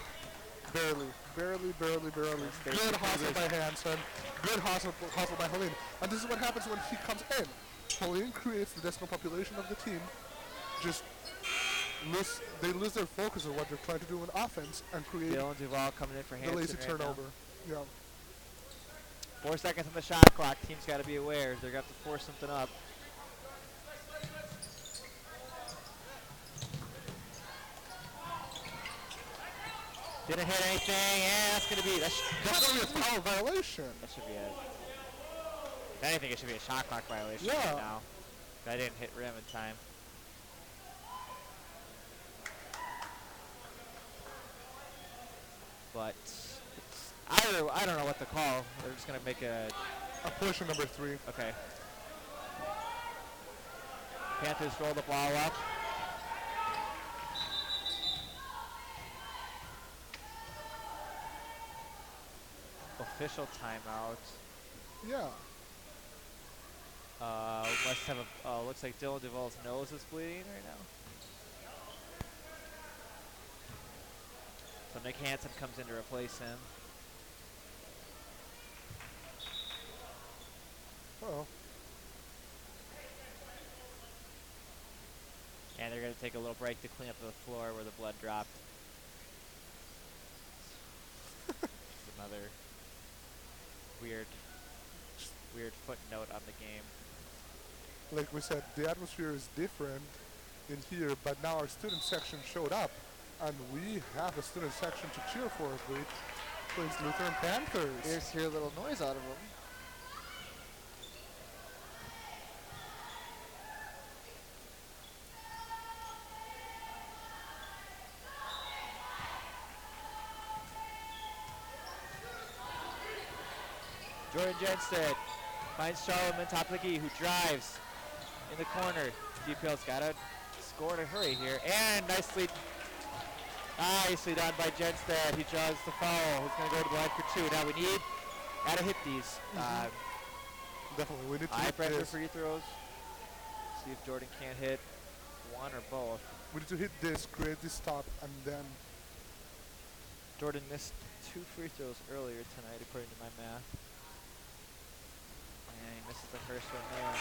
barely. Good hustle by Hansen. Good hustle by Helene. And this is what happens when he comes in. Helene creates the decimal population of the team. They lose their focus on what they're trying to do in offense and create Dylan Duval coming in for Hansen the lazy right turnover. now. Yeah. 4 seconds on the shot clock. Team's got to be aware. They're going to have to force something up. Didn't hit anything, and that's going to be, That's going to be a foul violation. that should be it. If anything, it should be a shot clock violation Yeah. right now. I didn't hit rim in time. But I don't know what to call. They're just going to make a, A push on number 3. okay. Panthers roll the ball up. Official timeout. Yeah. Must have a, looks like Dylan Duvall's nose is bleeding right now. So Nick Hansen comes in to replace him. Uh-oh. And they're going to take a little break to clean up the floor where the blood dropped. It's another weird footnote on the game. Like we said, the atmosphere is different in here, but now our student section showed up, and we have a student section to cheer for, which plays Lutheran Panthers. Here's hear a little noise out of them. Jordan Jenstead finds Charlemagne top of the key, who drives in the corner. GPL's got to score in a hurry here, and nicely done by Jenstead. He draws the foul. He's going to go to the line for 2. Now we gotta hit these. Definitely, we need to Eye hit pressure this. free throws. See if Jordan can't hit one or both. We need to hit this, create this stop, and then Jordan missed 2 free throws earlier tonight, according to my math. And he misses the first one there.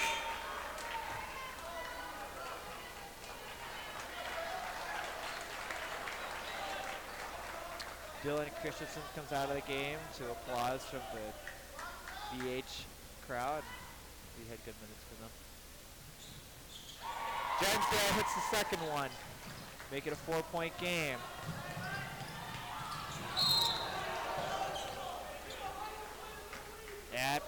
Dylan Christensen comes out of the game to applause from the VH crowd. We had good minutes for them. Jensdale hits the second one. Make it a 4-point game. And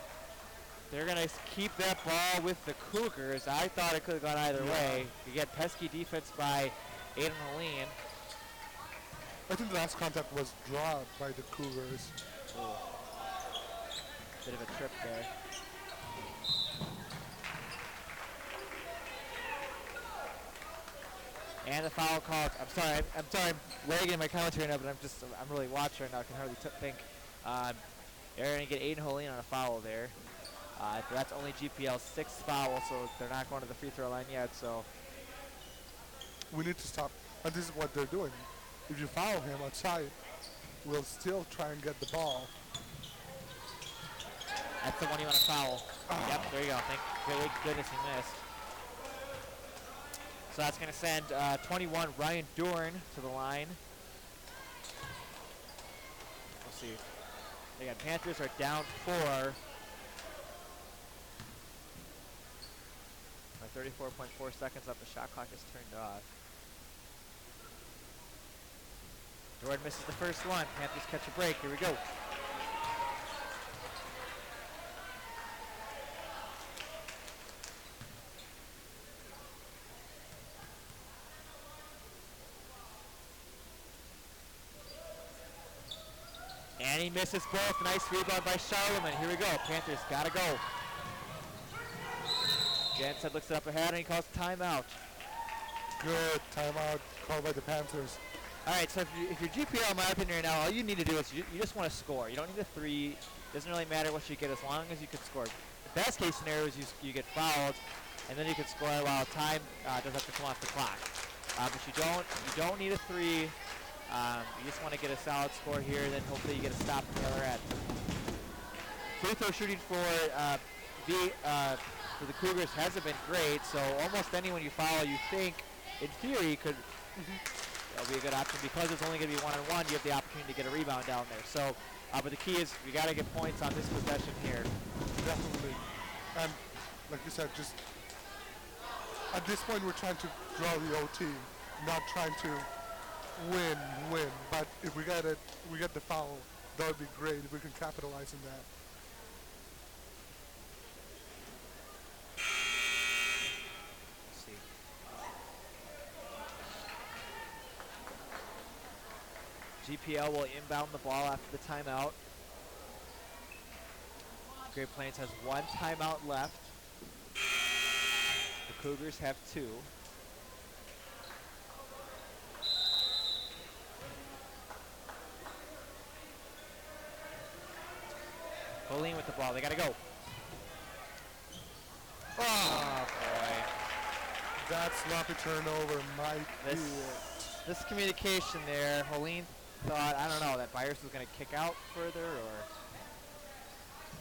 they're going to keep that ball with the Cougars. I thought it could have gone either way. You get pesky defense by Aiden Helene. I think the last contact was drawn by the Cougars. Ooh. Bit of a trip there. And the foul called. I'm sorry, I'm lagging my commentary now, but I'm really watching right now. I can hardly think. They're going to get Aiden Helene on a foul there. That's only GPL's 6th foul, so they're not going to the free throw line yet. So We need to stop, and this is what they're doing. If you foul him outside, we'll still try and get the ball. that's the one you want to foul. Yep, there you go. Thank goodness he missed. So that's going to send 21 Ryan Dorn to the line. We'll see. Again, Panthers are down 4. By 34.4 seconds left, the shot clock is turned off. Jordan misses the first one. Panthers catch a break. Here we go. And he misses both. Nice rebound by Charlemagne. Here we go. Panthers gotta go. Jensen looks it up ahead and he calls timeout. Good timeout called by the Panthers. All right, so if you're GPL, in my opinion right now, all you need to do is you just want to score. You don't need a 3. Doesn't really matter what you get as long as you can score. The best case scenario is you get fouled, and then you can score while time doesn't have to come off the clock. But you don't need a 3. You just want to get a solid score here, then hopefully you get a stop from the other end. Free throw shooting for the Cougars hasn't been great, so almost anyone you foul, you think, in theory, could that'll be a good option. Because it's only going to be 1-on-1, you have the opportunity to get a rebound down there. So, but the key is we got to get points on this possession here. Definitely. And like you said, just at this point we're trying to draw the OT, not trying to win. But if we get the foul, that would be great if we can capitalize on that. Let's see. GPL will inbound the ball after the timeout. Great Plains has 1 timeout left. The Cougars have 2. Hurley with the ball. They got to go. Oh, boy. That sloppy turnover might be it. This communication there, Helene thought, I don't know, that Byers was going to kick out further, or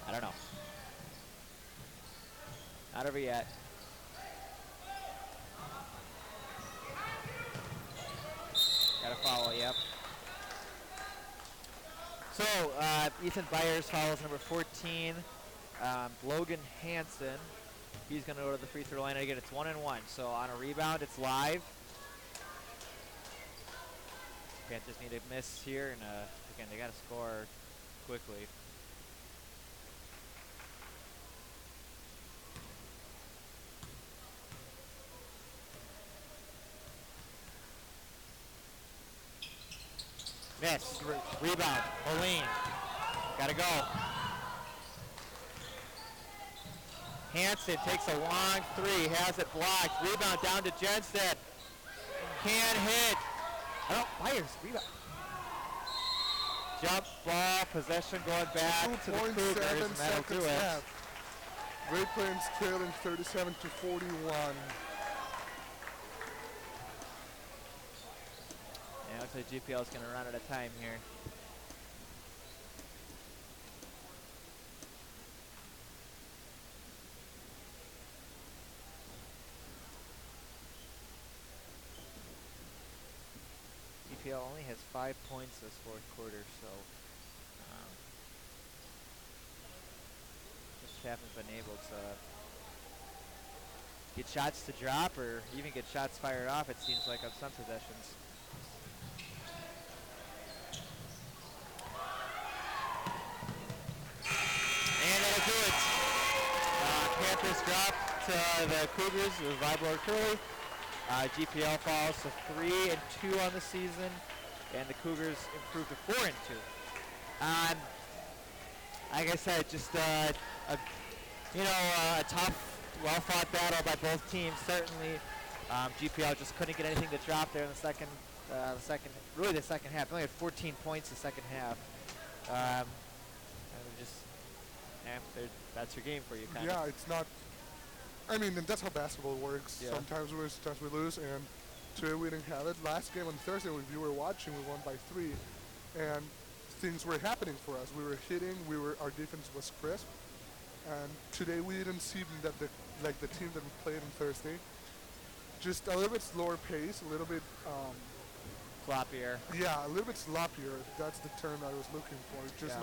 I don't know. Not over yet. Got to follow, yep. So, Ethan Byers follows number 14, Logan Hansen. He's going to go to the free throw line. Again, it's 1-1. So on a rebound, it's live. Panthers need a miss here, and again, they got to score quickly. Miss. Rebound. Pauline. Got to go. Hansen takes a long 3. Has it blocked. Rebound down to Jensen. Can't hit. Oh, Byers. Rebound. Jump ball. Possession going back to the Cougars, and that'll do it. Left. Great Plains trailing 37-41. Yeah, looks like GPL is going to run out of time here. GPL only has 5 points this 4th quarter, so just haven't been able to get shots to drop or even get shots fired off, it seems like, on some possessions. And that'll do it. Panthers drop to the Cougars with Viborg Hurley. GPL falls to 3-2 on the season, and the Cougars improved to 4-2. Like I said, just a tough, well-fought battle by both teams. Certainly, GPL just couldn't get anything to drop there in the second half. They only had 14 points the second half. And that's your game for you, kind of. Yeah, it's not. I mean, and that's how basketball works. Yeah. Sometimes we win, sometimes we lose, and today we didn't have it. Last game on Thursday, when you were watching, we won by 3, and things were happening for us. We were hitting. Our defense was crisp, and today we didn't see that the team that we played on Thursday. Just a little bit slower pace, a little bit. Floppier. Yeah, a little bit sloppier. That's the term I was looking for. Just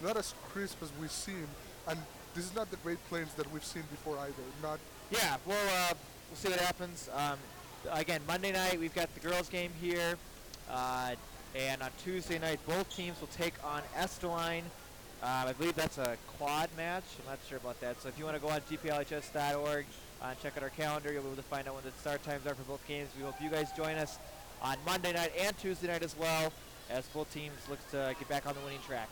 not as crisp as we've seen, and this is not the Great Plains that we've seen before either. Yeah, we'll see what happens. Again, Monday night we've got the girls' game here, and on Tuesday night both teams will take on Esteline. I believe that's a quad match. I'm not sure about that. So if you want to go on GPLHS.org and check out our calendar, you'll be able to find out when the start times are for both games. We hope you guys join us on Monday night and Tuesday night as well, as both teams look to get back on the winning track.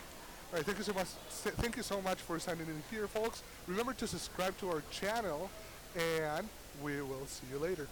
All right, thank you so much. Thank you so much for signing in here, folks. Remember to subscribe to our channel, and we will see you later.